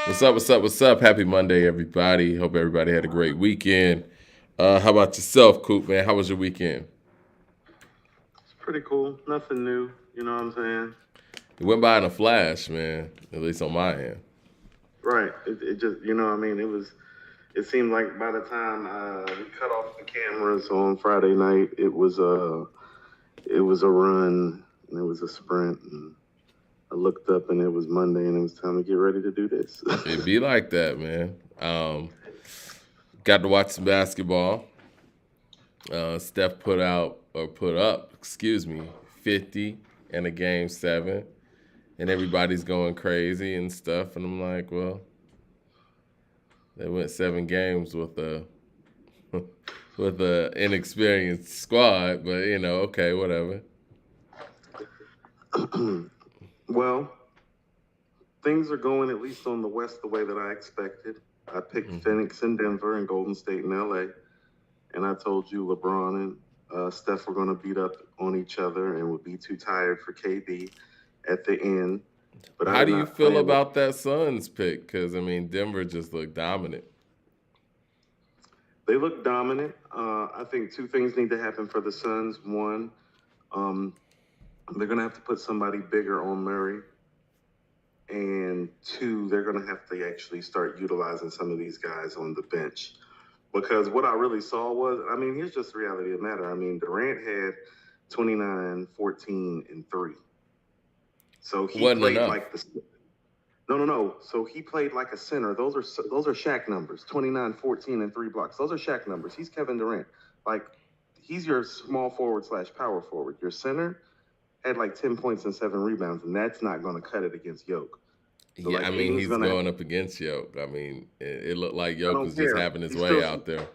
What's up? What's up? What's up? Happy Monday, everybody. Hope everybody had a great weekend. How about yourself, Coop, man? How was your weekend? It's pretty cool. Nothing new. You know what I'm saying? It went by in a flash, man. At least on my end. Right. It just, what I mean, it seemed like by the time we cut off the cameras on Friday night, it was a run and it was a sprint. And I looked up and it was Monday and it was time to get ready to do this. It be like that, man. Got to watch some basketball. Steph put up, excuse me, 50 in a game seven, and everybody's going crazy and stuff. And I'm like, well, they went 7 games with a with a inexperienced squad, but okay, whatever. Well, things are going at least on the West the way that I expected. I picked Phoenix and Denver and Golden State and LA. And I told you LeBron and Steph were going to beat up on each other and would be too tired for KD at the end. But I How did do you not feel plan with. about that Suns pick? Because I mean, Denver just looked dominant. They look dominant. I think two things need to happen for the Suns. One, um, they're going to have to put somebody bigger on Murray. And two, they're going to have to actually start utilizing some of these guys on the bench. Because what I really saw was, I mean, here's just the reality of the matter. I mean, Durant had 29, 14, and 3. So he Wasn't played enough. like the no. So he played like a center. Those are Shaq numbers. 29, 14, and 3 blocks. Those are Shaq numbers. He's Kevin Durant. Like he's your small forward / power forward. Your center had like 10 points and 7 rebounds, and that's not going to cut it against Yoke. So Yeah, like I mean, Aiden's he's gonna. going up against Yoke. I mean, it looked like I Yoke don't was just care. having his He's still. way out there.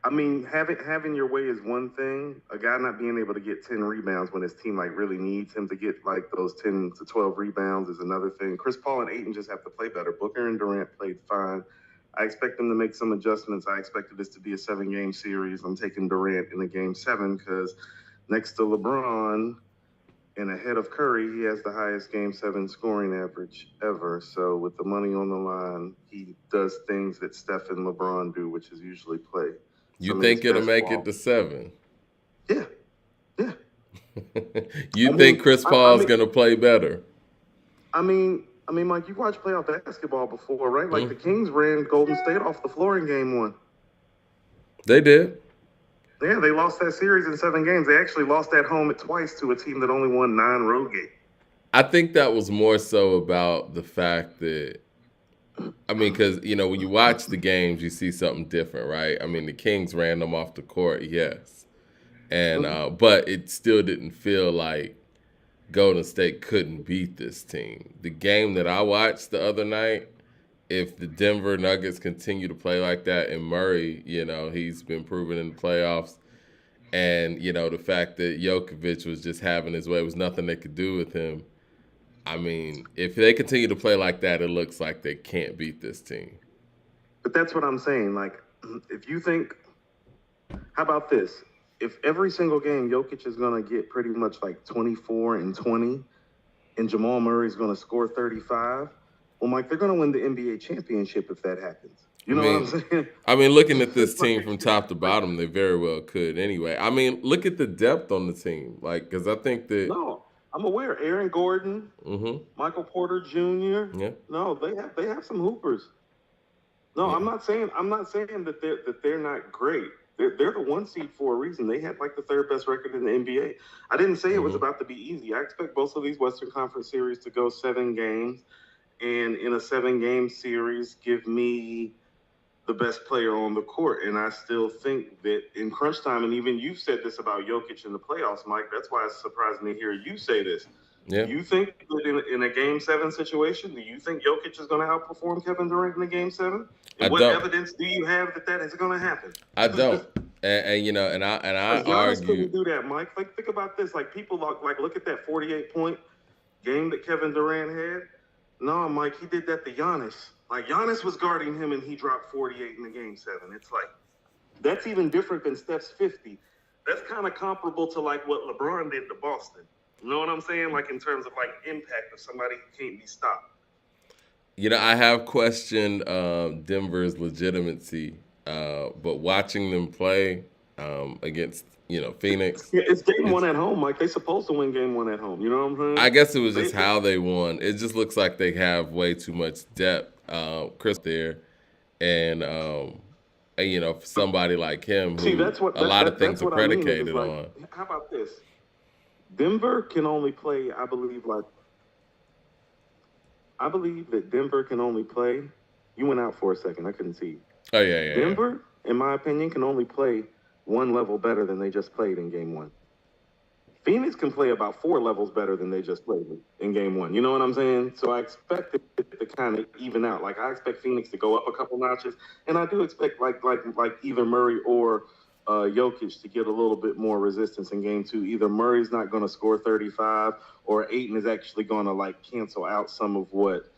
I mean, having your way is one thing. A guy not being able to get 10 rebounds when his team like really needs him to get like those 10 to 12 rebounds is another thing. Chris Paul and Aiton just have to play better. Booker and Durant played fine. I expect them to make some adjustments. I expected this to be a 7-game series. I'm taking Durant in a game 7 because next to LeBron and ahead of Curry, he has the highest game 7 scoring average ever. So with the money on the line, he does things that Steph and LeBron do, which is usually play You some of this think it'll make it basketball. to 7? Yeah, yeah. I You think mean, Chris I, I Paul's mean, gonna play better? like you watched playoff basketball before, right? Like Hmm? the Kings ran Golden State off the floor in Game 1. They did. Yeah, they lost that series in 7 games. They actually lost at home at twice to a team that only won 9 road games. I think that was more so about the fact that I mean, because when you watch the games, you see something different, right? I mean, the Kings ran them off the court, yes, and Mhm. but it still didn't feel like Golden State couldn't beat this team. The game that I watched the other night, if the Denver Nuggets continue to play like that, and Murray, he's been proven in the playoffs, and the fact that Jokovic was just having his way, was nothing they could do with him. I mean, if they continue to play like that, it looks like they can't beat this team. But that's what I'm saying. Like, if you think, how about this? If every single game Jokic is going to get pretty much like 24 and 20, and Jamal Murray's going to score 35, well, Mike, they're going to win the NBA championship if that happens. I You know what I'm mean, saying? looking at this like, team from top to like, bottom, they very well could. Anyway, I mean, look at the depth on the team. Like, because I think that, no, I'm aware. Aaron Gordon, hmm Michael Porter Jr. yeah, No, they have some hoopers. No, yeah, I'm not saying that they're not great. They're the 1 seed for a reason. They had like the third best record in the NBA. I didn't say it was hmm about to be easy. I expect both of these Western Conference series to go 7 games, and in a 7-game series, give me the best player on the court. And I still think that in crunch time, and even you've said this about Jokic in the playoffs, Mike. That's why it's surprising to hear you say this. Do yeah. you think that in a game 7 situation, do you think Jokic is going to outperform Kevin Durant in a game 7? I And what don't, evidence do you have that is going to happen? I don't, and I Because Giannis argue, couldn't do that, Mike. Like, think about this. Like, people like look at that 48-point game that Kevin Durant had. No, Mike, he did that to Giannis. Like, Giannis was guarding him, and he dropped 48 in the game 7. It's like that's even different than Steph's 50. That's kind of comparable to like what LeBron did to Boston. You know what I'm saying? Like in terms of like impact of somebody who can't be stopped. I have questioned Denver's legitimacy, but watching them play against Phoenix, It's game it's one at home, Mike. They supposed to win game one at home. You know what I'm I saying? guess it was just They how they won. It just looks like they have way too much depth. Chris there, and for somebody like him, see. who That's what a lot of that's things are what I mean. Is predicated like, on. how about this? Denver can only play, I believe that Denver can only play. You went out for a second. I couldn't see you. Oh yeah. Denver, in my opinion, can only play one level better than they just played in game one. Phoenix can play about 4 levels better than they just played in game one. You know what I'm saying? So I expect it to kind of even out. Like, I expect Phoenix to go up a couple notches, and I do expect like either Murray or Jokic to get a little bit more resistance in game two. Either Murray's not going to score 35, or Ayton is actually going to like cancel out some of what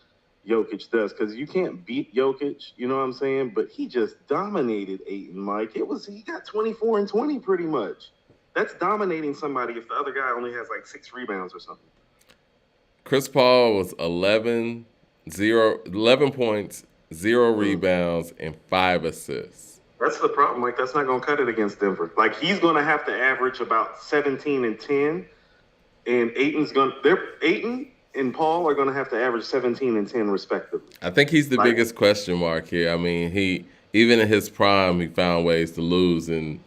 Jokic does, because you can't beat Jokic, you know what I'm saying? But he just dominated Ayton, Mike. He got 24 and 20 pretty much. That's dominating somebody if the other guy only has like 6 rebounds or something. Chris Paul was 11 points, 0 rebounds, and 5 assists. That's the problem, Mike. That's not going to cut it against Denver. Like, he's going to have to average about 17 and 10, and Ayton and Paul are going to have to average 17 and 10 respectively. I think he's the biggest question mark here. I mean, even in his prime, he found ways to lose in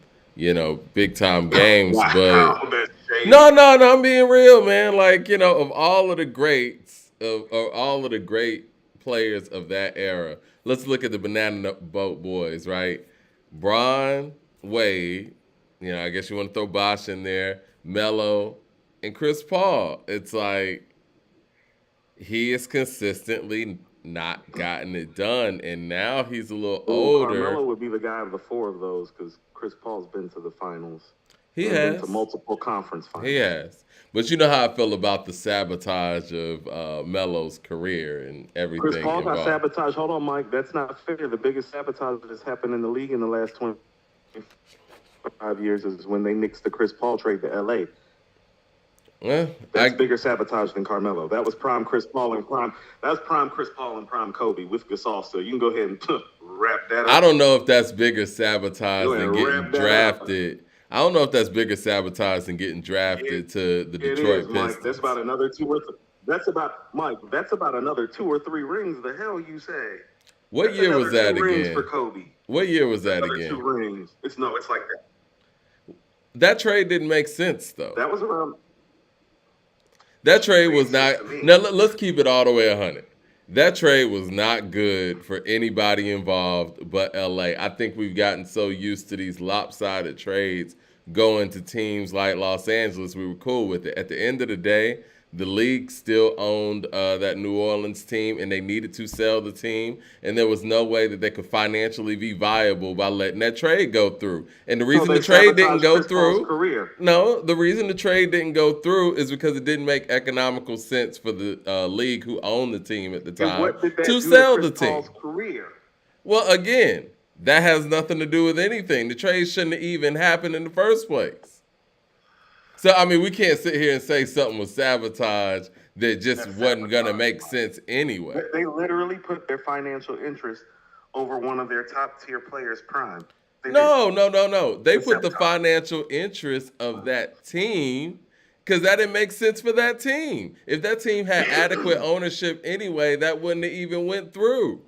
big time games. Wow, but no, I'm being real, man. Like, of all of the greats, of all of the great players of that era, let's look at the Banana Boat Boys, right? Bron, Wade, I guess you want to throw Bosh in there, Melo, and Chris Paul. It's like he has consistently not gotten it done, and now he's a little older. Carmelo would be the guy of the 4 of those, because Chris Paul's been to the finals. He has been to multiple conference finals. He has, but you know how I feel about the sabotage of Melo's career and everything. Chris Paul involved. got sabotaged. Hold on, Mike. That's not fair. The biggest sabotage that has happened in the league in the last 25 years is when they nixed the Chris Paul trade to LA. Well, that's bigger sabotage than Carmelo. That was prime Chris Paul and prime Kobe with Gasol. So you can go ahead and wrap that up. I don't know if that's bigger sabotage than getting drafted. I don't know if that's bigger sabotage than getting drafted to the Detroit Pistons. Mike. That's about another 2 or 3. That's about another 2 or 3 rings. The hell you say? What year was that again? Rings for Kobe. What year was that again? 2 rings. It's like that. That trade didn't make sense though. That was around. That trade was not. Now let's keep it all the way 100. That trade was not good for anybody involved but LA. I think we've gotten so used to these lopsided trades going to teams like Los Angeles. We were cool with it. At the end of the day, the league still owned that New Orleans team, and they needed to sell the team, and there was no way that they could financially be viable by letting that trade go through. And the reason the trade didn't go through, the reason the trade didn't go through is because it didn't make economical sense for the league, who owned the team at the time, to sell the team. Well, again, that has nothing to do with anything. The trade shouldn't have even happened in the first place. So, I mean, we can't sit here and say something was sabotage that just wasn't going to make sense anyway. They literally put their financial interest over one of their top-tier players' prime. No. They put the financial interest of that team because that didn't make sense for that team. If that team had adequate ownership anyway, that wouldn't have even went through.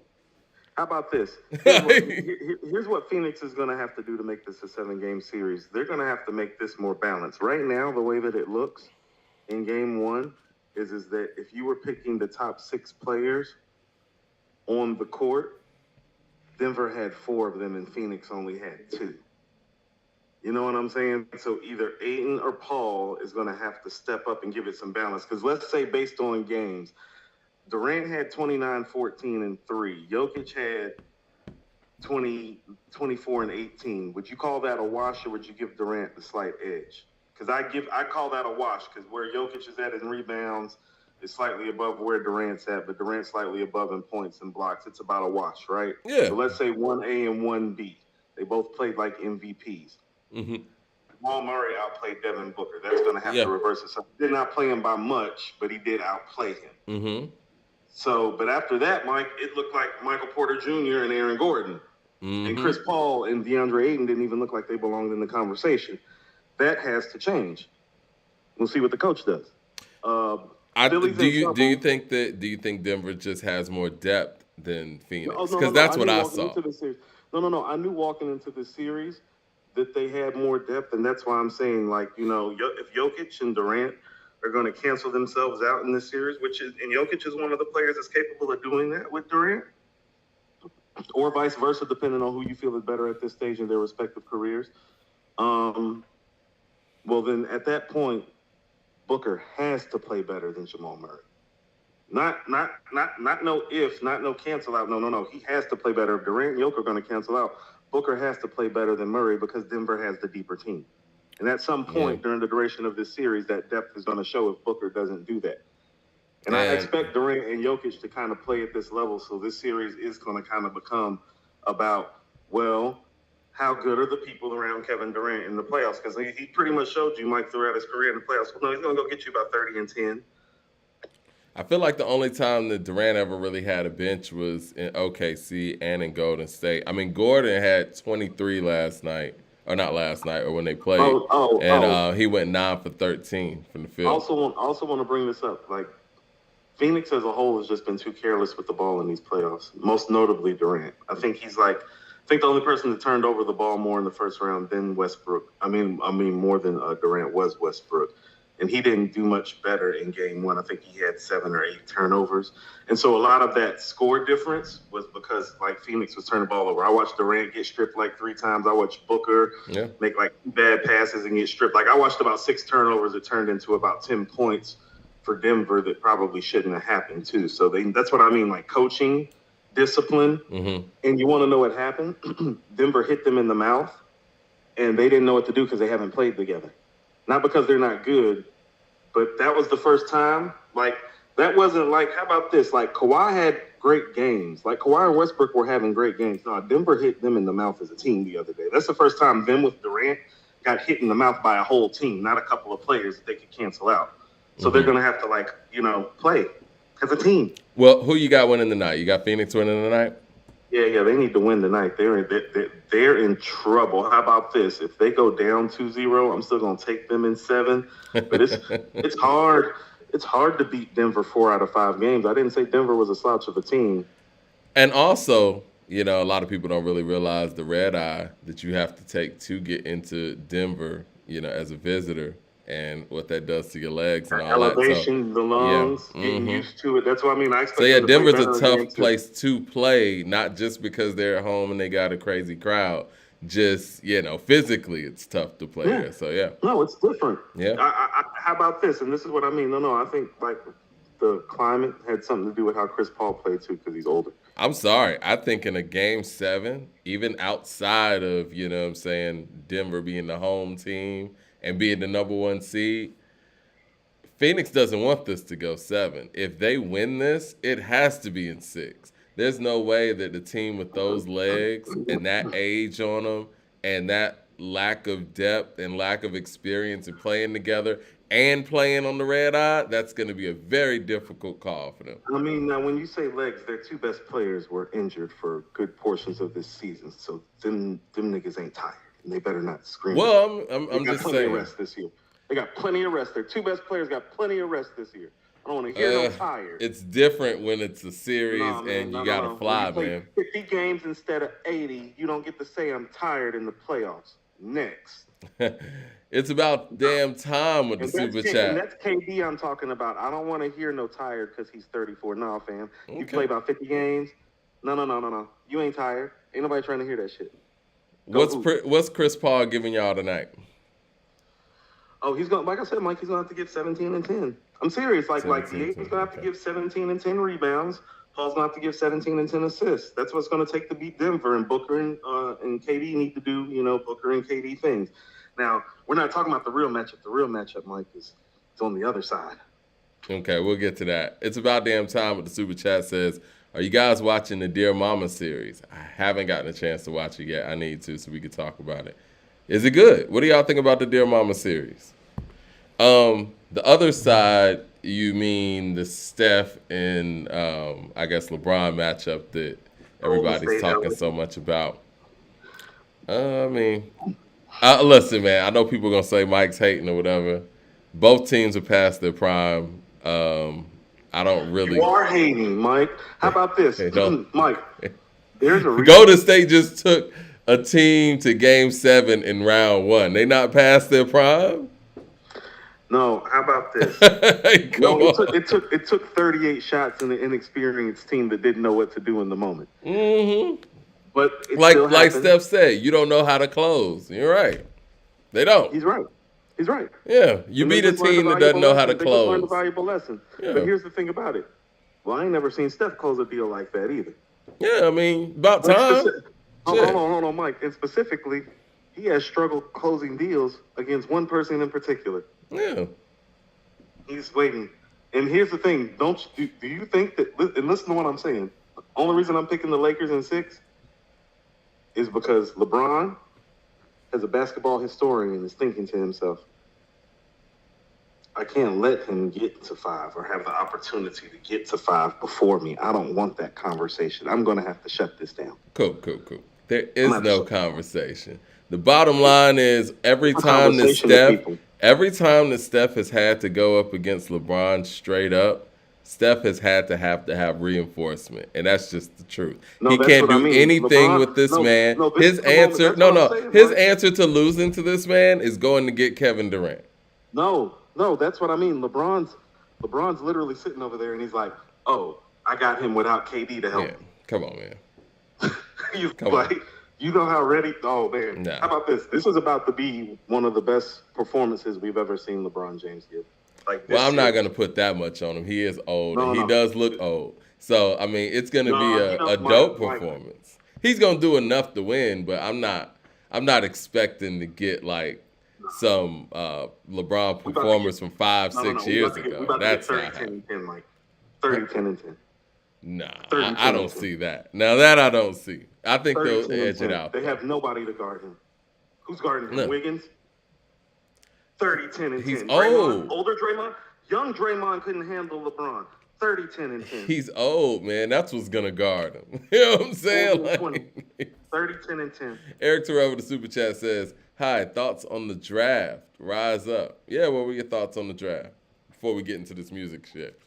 How about this? Here's what Phoenix is going to have to do to make this a 7-game series. They're going to have to make this more balanced. Right now, the way that it looks in game one is that if you were picking the top 6 players on the court, Denver had 4 of them and Phoenix only had 2. You know what I'm saying? So either Ayton or Paul is going to have to step up and give it some balance. Because let's say based on games, Durant had 29, 14, and 3. Jokic had 20, 24, and 18. Would you call that a wash, or would you give Durant the slight edge? Because I call that a wash, because where Jokic is at in rebounds is slightly above where Durant's at, but Durant's slightly above in points and blocks. It's about a wash, right? Yeah. So let's say 1A and 1B. They both played like MVPs. Mm-hmm. Jamal Murray outplayed Devin Booker. That's going to have to reverse itself. He did not play him by much, but he did outplay him. Mm-hmm. So, but after that, Mike, it looked like Michael Porter Jr. and Aaron Gordon. And Chris Paul and DeAndre Ayton didn't even look like they belonged in the conversation. That has to change. We'll see what the coach does. Do you think Denver just has more depth than Phoenix? Because that's what I saw. I knew walking into the series that they had more depth, and that's why I'm saying, like, if Jokic and Durant are going to cancel themselves out in this series, and Jokic is one of the players that's capable of doing that with Durant, or vice versa, depending on who you feel is better at this stage in their respective careers. Well, then at that point, Booker has to play better than Jamal Murray. Not no cancel out. No. He has to play better. If Durant and Jokic are going to cancel out, Booker has to play better than Murray because Denver has the deeper team. And at some point during the duration of this series, that depth is going to show if Booker doesn't do that. And I expect Durant and Jokic to kind of play at this level. So this series is going to kind of become about, well, how good are the people around Kevin Durant in the playoffs? Because he pretty much showed you, Mike, throughout his career in the playoffs. No, he's going to go get you about 30 and 10. I feel like the only time that Durant ever really had a bench was in OKC and in Golden State. I mean, Gordon had 23 last night. Or not last night, or when they played. He went 9 for 13 from the field. Also want to bring this up. Like, Phoenix as a whole has just been too careless with the ball in these playoffs, most notably Durant. I think the only person that turned over the ball more in the first round than Westbrook. I mean more than Durant was Westbrook. And he didn't do much better in game one. I think he had 7 or 8 turnovers. And so a lot of that score difference was because, like, Phoenix was turning the ball over. I watched Durant get stripped like 3 times. I watched Booker make, like, bad passes and get stripped. Like, I watched about 6 turnovers that turned into about 10 points for Denver that probably shouldn't have happened, too. So that's what I mean, like, coaching, discipline. And you want to know what happened? Denver hit them in the mouth, and they didn't know what to do because they haven't played together. Not because they're not good, but that was the first time. Like, that wasn't like, how about this? Like, Kawhi had great games. Like, Kawhi and Westbrook were having great games. No, Denver hit them in the mouth as a team the other day. That's the first time them with Durant got hit in the mouth by a whole team, not a couple of players that they could cancel out. So they're going to have to, like, play as a team. Well, who you got winning tonight? You got Phoenix winning tonight? Yeah, they need to win tonight. They're in trouble. How about this? If they go down 2-0, I'm still gonna take them in 7. But it's hard. It's hard to beat Denver 4 out of 5 games. I didn't say Denver was a slouch of a team. And also, a lot of people don't really realize the red eye that you have to take to get into Denver, as a visitor. And what that does to your legs and all elevation, the lungs, getting used to it. That's what I mean. I expect Denver's a tough place to play, not just because they're at home and they got a crazy crowd. Just, physically it's tough to play there. So, No, it's different. Yeah. How about this? And this is what I mean. No, I think, like, the climate had something to do with how Chris Paul played, too, because he's older. I'm sorry. I think in a Game 7, even outside of, Denver being the home team, and being the number 1 seed, Phoenix doesn't want this to go 7. If they win this, it has to be in 6. There's no way that the team with those legs and that age on them and that lack of depth and lack of experience in playing together and playing on the red eye, that's going to be a very difficult call for them. I mean, now when you say legs, their 2 best players were injured for good portions of this season, so them niggas ain't tired. And they better not scream. Well, I'm just saying. They got plenty of rest this year. They got plenty of rest. Their 2 best players got plenty of rest this year. I don't want to hear no tired. It's different when it's a series and you got to fly, when you man. 50 games instead of 80, you don't get to say I'm tired in the playoffs. Next. It's about damn time with the Super Chat. And that's KD I'm talking about. I don't want to hear no tired because he's 34. No, fam. You play about 50 games. No. You ain't tired. Ain't nobody trying to hear that shit. What's Chris Paul giving y'all tonight? Oh, he's going. Like I said, Mike, he's going to have to give 17 and 10. I'm serious. Like he's going to have to give 17 and 10 rebounds. Paul's going to have to give 17 and 10 assists. That's what's going to take to beat Denver. And Booker and KD need to do, Booker and KD things. Now, we're not talking about the real matchup. The real matchup, Mike, is on the other side. Okay, we'll get to that. It's about damn time. What the Super Chat says. Are you guys watching the Dear Mama series? I haven't gotten a chance to watch it yet. I need to so we can talk about it. Is it good? What do y'all think about the Dear Mama series? The other side You mean the Steph and I guess LeBron matchup that Golden everybody's State, talking LA. so much about? I mean, listen, man. I know people are gonna say Mike's hating or whatever. Both teams are past their prime. I don't You really. are hating, Mike. How about this, Hey, don't. Mike? There's a Golden reason. State just took a team to Game 7 in round 1. They not past their prime. No, how about this? Come No, on. it took 38 shots in an inexperienced team that didn't know what to do in the moment. Mm-hmm. But it Like still like happened. Steph said, you don't know how to close. You're right. They don't. He's right. He's right. Yeah, you And they beat a just learned team that valuable doesn't know how to lesson. They just learned a close. valuable lesson. Yeah. But here's the thing about it. Well, I ain't never seen Steph close a deal like that either. Yeah, I mean, about Like time. hold on, Mike. And specifically, he has struggled closing deals against one person in particular. Yeah. He's waiting. And here's the thing: do you think that? And listen to what I'm saying. The only reason I'm picking the Lakers in 6 is because LeBron, as a basketball historian, is thinking to himself, I can't let him get to 5 or have the opportunity to get to 5 before me. I don't want that conversation. I'm going to have to shut this down. Cool. There is no conversation. The bottom line is every time that Steph has had to go up against LeBron straight up, Steph has had to have reinforcement, and that's just the truth. No, He that's can't what I do mean. anything LeBron- with this no, man. no, this His is the moment. answer, That's what I'm saying, his Mike. answer to losing to this man is going to get Kevin Durant. No, that's what I mean. LeBron's literally sitting over there, and he's like, "Oh, I got him without KD to help Yeah, me." come on, man. He's Come like, on. you know how ready? Oh man, Nah. how about this? This is about to be one of the best performances we've ever seen LeBron James give. Like, this Well, I'm not year. going to put that much on him. He is old, No, and he no. does look old. So, I mean, it's going to No, be he a don't, dope Mike. performance. He's going to do enough to win, but I'm not expecting to get like some LeBron performance from 5-6 years We ago. about to That's get not 30, 10, happening. 10, Mike. 30, 10, and 10. Nah, 30, I 10, don't and 10. see that. Now that I don't see. I think 30, they'll 10, and edge it 10. out. They have nobody to guard him. Who's guarding him? No. Wiggins? 30, 10, and 10. He's Draymond, old. older Draymond? Young Draymond couldn't handle LeBron. 30, 10, and 10. He's old, man. That's what's going to guard him. You know what I'm saying? Older than 20. 30, 10, and 10. Eric Terrell with the super chat says, "Hi, thoughts on the draft? Rise up." Yeah, what were your thoughts on the draft before we get into this music shit?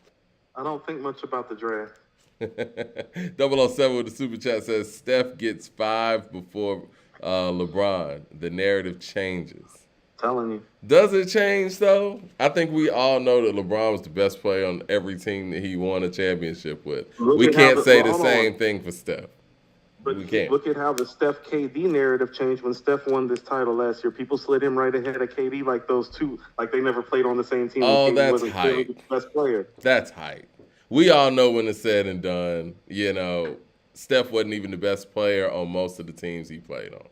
I don't think much about the draft. 007 with the super chat says, "Steph gets 5 before LeBron. The narrative changes." Telling you. Does it change though? I think we all know that LeBron was the best player on every team that he won a championship with. We can't say the same thing for Steph. But We can't. look at how the Steph KD narrative changed when Steph won this title last year. People slid him right ahead of KD like those two, like they never played on the same team. Oh, KD that's wasn't clearly hype. the best player. That's hype. We all know when it's said and done, you know, Steph wasn't even the best player on most of the teams he played on.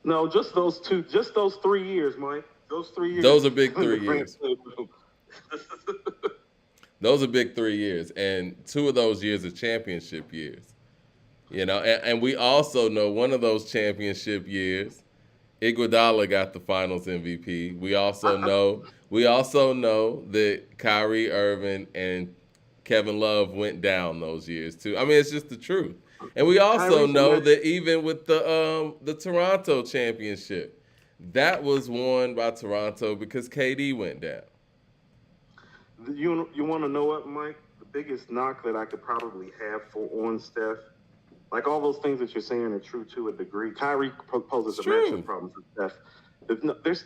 No, just those 3 years, Mike. Those 3 years. Those are big 3 years. Those are big 3 years. And 2 of those years are championship years. You know, and we also know one of those championship years, Iguodala got the Finals MVP. We also know that Kyrie Irving and Kevin Love went down those years too. I mean, it's just the truth. And we also know that even with the Toronto championship, that was won by Toronto because KD went down. You want to know what, Mike? The biggest knock that I could probably have on Steph, like all those things that you're saying are true to a degree. Kyrie poses a matchup problem for Steph.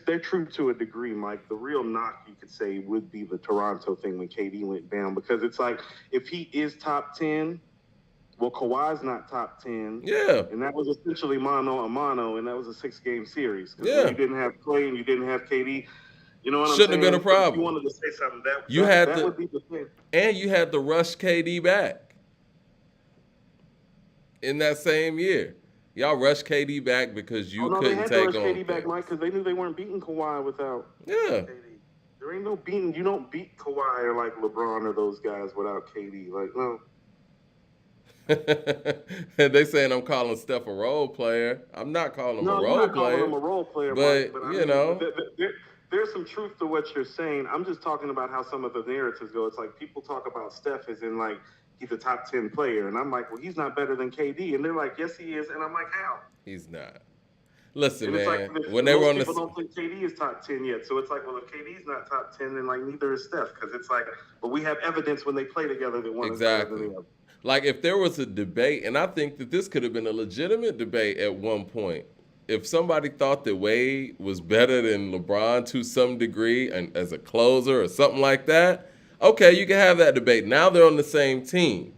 They're true to a degree, Mike. The real knock, you could say, would be the Toronto thing when KD went down, because it's like if he is top 10, well, Kawhi's not top 10. Yeah. And that was essentially mano a mano, and that was a 6-game series. Yeah. You didn't have Clay and you didn't have KD. You know what Shouldn't I'm saying? have been a problem. If you wanted to say something, that would be the thing. And you had to rush KD back in that same year. Y'all rushed KD back because you couldn't take on. They had to rush KD back, Mike, because they knew they weren't beating Kawhi without KD. There ain't no beating. You don't beat Kawhi or like LeBron or those guys without KD. Like, no. And they saying I'm calling Steph a role player. I'm not calling him a role player. Calling him a role player, but I you mean, know, there's some truth to what you're saying. I'm just talking about how some of the narratives go. It's like people talk about Steph as in like he's a top 10 player, and I'm like, well, he's not better than KD, and they're like, yes, he is, and I'm like, how? He's not. Listen, And it's like man. When they were most on people the don't think KD is top 10 yet. So it's like, well, if KD's not top 10, then like neither is Steph. Because it's like, but we have evidence when they play together that one is better than exactly. the other. Like if there was a debate, and I think that this could have been a legitimate debate at one point. If somebody thought that Wade was better than LeBron to some degree and as a closer or something like that, okay, you can have that debate. Now they're on the same team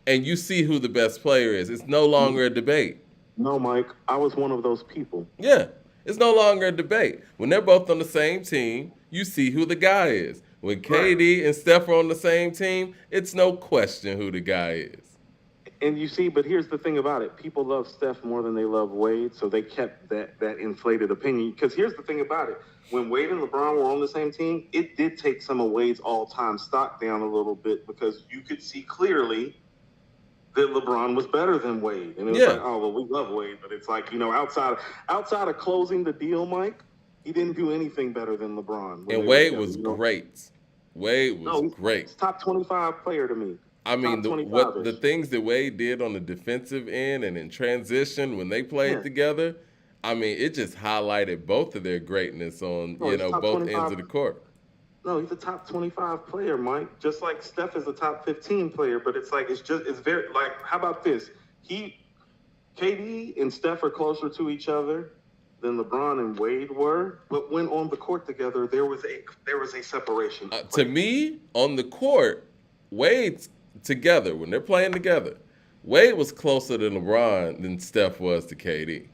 and you see who the best player is. It's no longer a debate. No, Mike, I was one of those people. Yeah, it's no longer a debate. When they're both on the same team, you see who the guy is. When KD and Steph are on the same team, it's no question who the guy is. And you see, but here's the thing about it. People love Steph more than they love Wade, so they kept that inflated opinion. Because here's the thing about it. When Wade and LeBron were on the same team, it did take some of Wade's all-time stock down a little bit because you could see clearly that LeBron was better than Wade. And it was like, oh, well, we love Wade. But it's like, outside of closing the deal, Mike, he didn't do anything better than LeBron. And Wade was great. Wade was great. He's top 25 player to me. I mean, the things that Wade did on the defensive end and in transition when they played together, I mean, it just highlighted both of their greatness on, both ends of the court. No, he's a top 25 player, Mike. Just like Steph is a top 15 player, but it's like, it's very, like, how about this? KD and Steph are closer to each other than LeBron and Wade were, but when on the court together, there was a separation. To me, on the court, Wade's together, when they're playing together, Wade was closer to LeBron than Steph was to KD.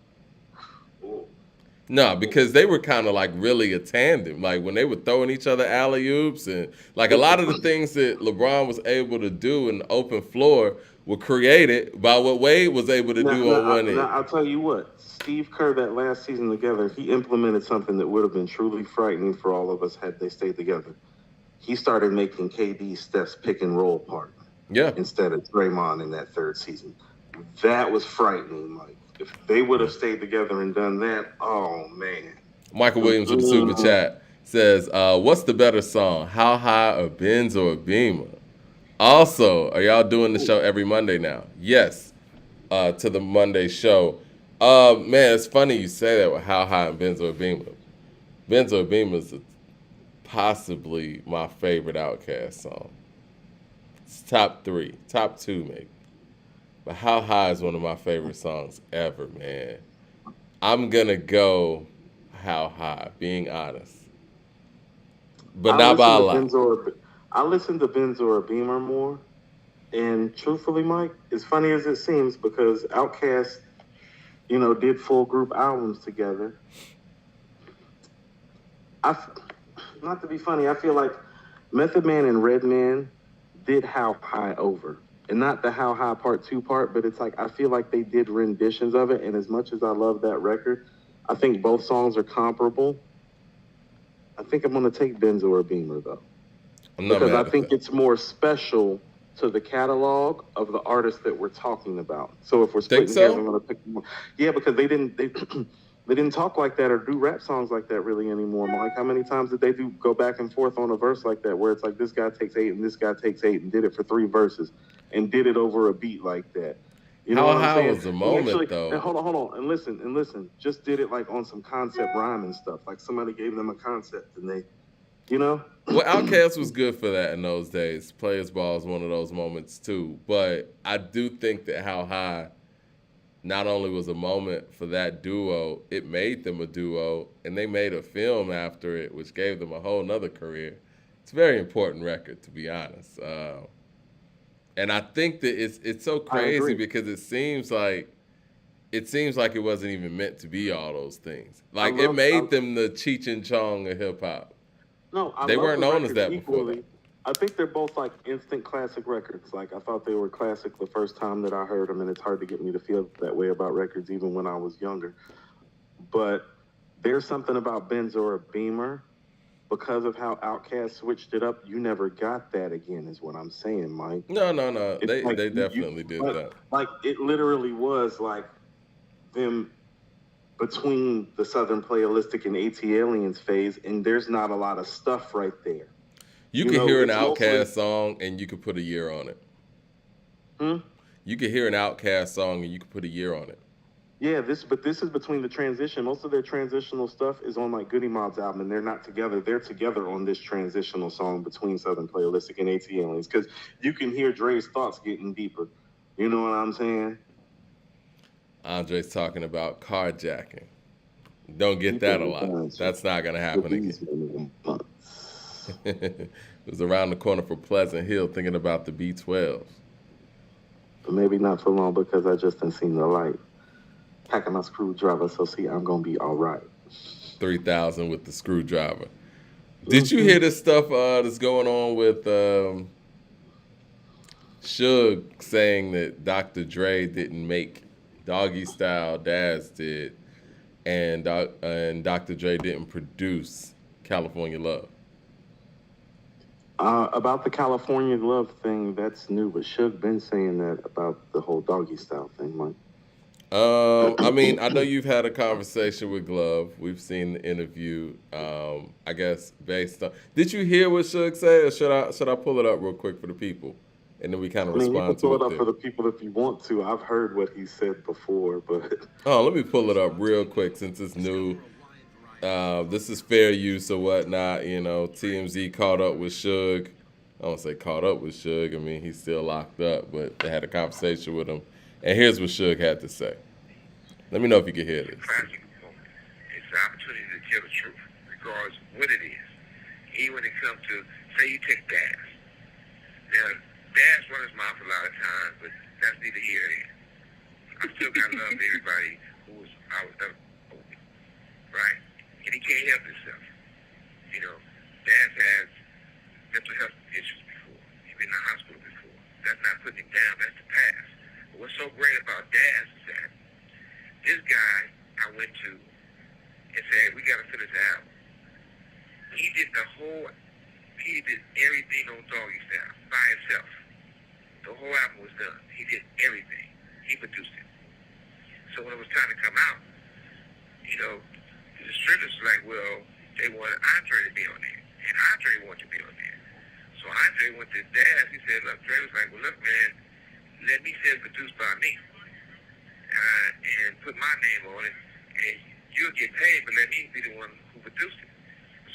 No, because they were kind of like really a tandem. Like when they were throwing each other alley-oops and like a lot of the things that LeBron was able to do in the open floor were created by what Wade was able to do on one end. I'll tell you what, Steve Kerr that last season together, he implemented something that would have been truly frightening for all of us had they stayed together. He started making KD Steph's pick and roll partner. Yeah. Instead of Draymond in that third season. That was frightening, Mike. If they would have stayed together and done that, oh, man. Michael Williams with the super chat says, what's the better song, How High or Benz or Beamer? Also, are y'all doing the show every Monday now? Yes, to the Monday show. Man, it's funny you say that with How High and Benz or Beamer. Benz or Beamer is possibly my favorite Outkast song. It's top 3, top 2 maybe. But How High is one of my favorite songs ever, man. I'm going to go How High, being honest. But not by a lot. I listen to Benz or Beamer more. And truthfully, Mike, as funny as it seems, because Outkast, did full group albums together. Not to be funny, I feel like Method Man and Redman did How High over. And not the How High Part 2 part, but it's like I feel like they did renditions of it. And as much as I love that record, I think both songs are comparable. I think I'm going to take Benzo or Beamer, though. Because I think it's more special to the catalog of the artists that we're talking about. So if we're splitting hairs, I'm going to pick more. Yeah, because they didn't talk like that or do rap songs like that really anymore. Like, how many times did they go back and forth on a verse like that, where it's like this guy takes 8 and this guy takes 8 and did it for 3 verses and did it over a beat like that? How high was the moment, though? And hold on, and listen. Just did it like on some concept rhyme and stuff. Like somebody gave them a concept and they, Well, Outkast was good for that in those days. Players Ball is one of those moments too. But I do think that How High not only was a moment for that duo, it made them a duo, and they made a film after it, which gave them a whole nother career. It's a very important record, to be honest. And I think that it's so crazy because it seems like it wasn't even meant to be all those things. Like it made them the Cheech and Chong of hip hop. No, they weren't known as that before. I think they're both like instant classic records. Like I thought they were classic the first time that I heard them, and it's hard to get me to feel that way about records even when I was younger. But there's something about Benz or a Beamer. Because of how Outkast switched it up, you never got that again, is what I'm saying, Mike. No. They definitely did that. Like, it literally was like them between the Southern Playalistic and AT Aliens phase, and there's not a lot of stuff right there. You can hear an Outkast song and you could put a year on it. You could hear an Outkast song and you could put a year on it. Yeah, this is between the transition. Most of their transitional stuff is on like Goody Mob's album, and they're not together. They're together on this transitional song between Southern Playalistic and AT Aliens, because you can hear Dre's thoughts getting deeper. You know what I'm saying? Andre's talking about carjacking. Don't get that a lot. That's not gonna happen again. It was around the corner for Pleasant Hill, thinking about the B12. But maybe not for long, because I just didn't see the light. Packing my screwdriver, so see, I'm gonna be all right. 3,000 with the screwdriver. Did you hear this stuff that's going on with Suge saying that Dr. Dre didn't make Doggystyle, Daz did, and Dr. Dre didn't produce California Love? About the California Love thing, that's new, but Suge been saying that about the whole Doggystyle thing, Mike. I mean, I know you've had a conversation with Glove. We've seen the interview. I guess based on. Did you hear what Suge said, or should I pull it up real quick for the people, and then we kind of respond to it? You can pull it up for the people if you want to. I've heard what he said before, but. Oh, let me pull it up real quick since it's new. This is fair use or whatnot. You know, TMZ caught up with Suge. I don't say caught up with Suge. I mean, he's still locked up, but they had a conversation with him. And here's what Suge had to say. Let me know if you can hear this. It's the opportunity to tell the truth, regardless of what it is. Even when it comes to, say you take Daz. Now, Daz runs his mouth a lot of times, but that's neither here nor there. I still got love for everybody who was open, right? And he can't help himself. You know, Daz has mental health issues before. He's been in the hospital before. That's not putting him down. That's the past. But what's so great about Daz is that this guy I went to and said, we got to finish the album. He did everything on Doggystyle by himself. The whole album was done. He did everything. He produced it. So when it was time to come out, you know, the distributors were like, well, they wanted Andre to be on there. And Andre wanted to be on there. So Andre went to Daz. He said, look, Dre was like, well, look, man, let me say it's produced by me. And put my name on it, and you'll get paid, but let me be the one who produced it.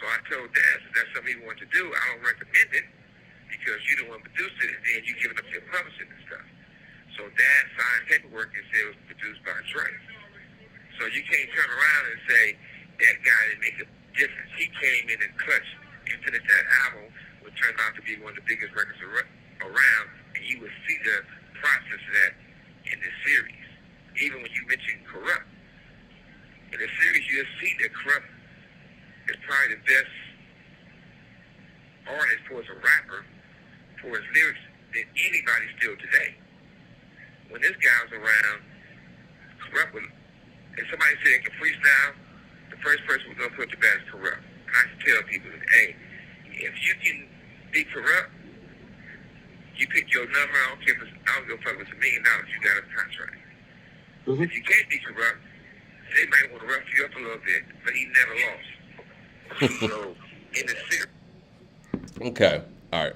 So I told Daz if that's something he wanted to do, I don't recommend it, because you're the one who produced it, and then you're giving up your publishing and stuff. So Daz signed paperwork and said it was produced by Dre. So you can't turn around and say that guy didn't make a difference. He came in and clutched and finished that album, which turned out to be one of the biggest records around, and you would see the process of that in this series. Even when you mention Corrupt, in the series you'll see that Corrupt is probably the best artist for as a rapper, for his lyrics, than anybody still today. When this guy was around, Corrupt would, if somebody said they can freestyle, the first person was going to put the best Corrupt. And I used to tell people, hey, if you can be Corrupt, you pick your number, I don't give a fuck if it's $1 million, you got a contract. Mm-hmm. If you can't be Corrupt, they might want to rough you up a little bit, but he never lost. So, in the series. Okay. All right.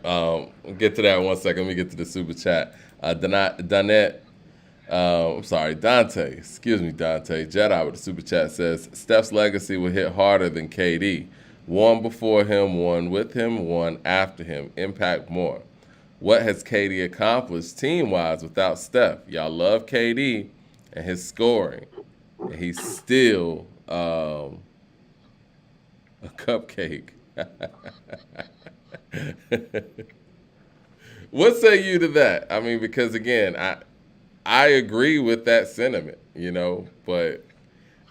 We'll get to that in 1 second. Let me get to the super chat. Dante, excuse me, Dante, Jedi with the super chat says, Steph's legacy will hit harder than KD. One before him, one with him, one after him. Impact more. What has KD accomplished team-wise without Steph? Y'all love KD and his scoring. And he's still a cupcake. What say you to that? I mean, because again, I agree with that sentiment, you know, but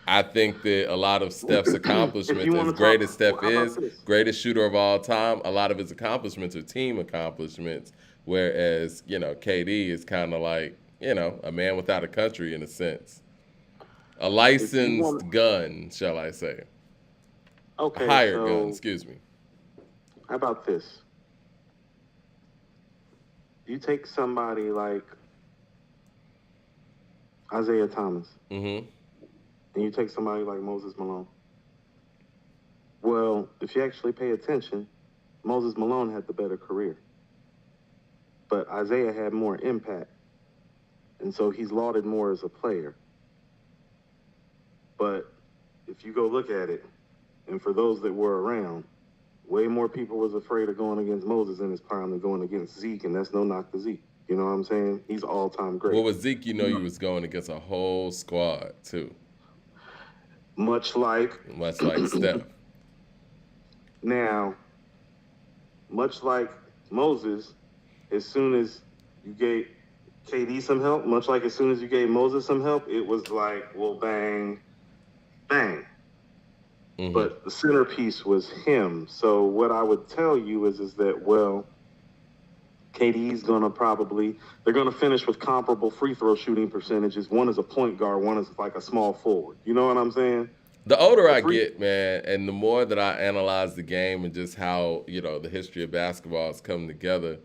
I think that a lot of Steph's accomplishments, as great as Steph is, greatest shooter of all time, a lot of his accomplishments are team accomplishments, whereas, you know, KD is kind of like, you know, a man without a country in a sense. A licensed gun, shall I say. Okay. A hired gun, excuse me. How about this? You take somebody like Isaiah Thomas. Mm-hmm. and you take somebody like Moses Malone. Well, if you actually pay attention, Moses Malone had the better career. But Isaiah had more impact. And so he's lauded more as a player. But if you go look at it, and for those that were around, way more people was afraid of going against Moses in his prime than going against Zeke, and that's no knock to Zeke. You know what I'm saying? He's all-time great. Well, with Zeke, you was going against a whole squad, too. Much like Steph. Now, much like Moses, as soon as you gave KD some help, much like as soon as you gave Moses some help, it was like, well, bang, bang. Mm-hmm. But the centerpiece was him. So what I would tell you is that, well, KD's going to they're going to finish with comparable free throw shooting percentages. One is a point guard, one is like a small forward. You know what I'm saying? The older I get, man, and the more that I analyze the game and just how, the history of basketball has come together,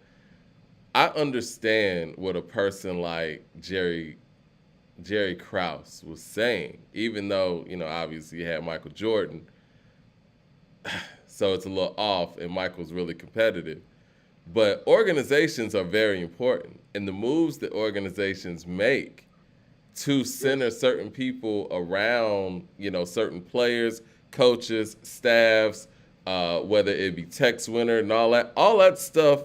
I understand what a person like Jerry Krause was saying, even though, obviously you had Michael Jordan. So it's a little off, and Michael's really competitive. But organizations are very important, and the moves that organizations make to center certain people around, certain players, coaches, staffs, whether it be text winner and all that stuff,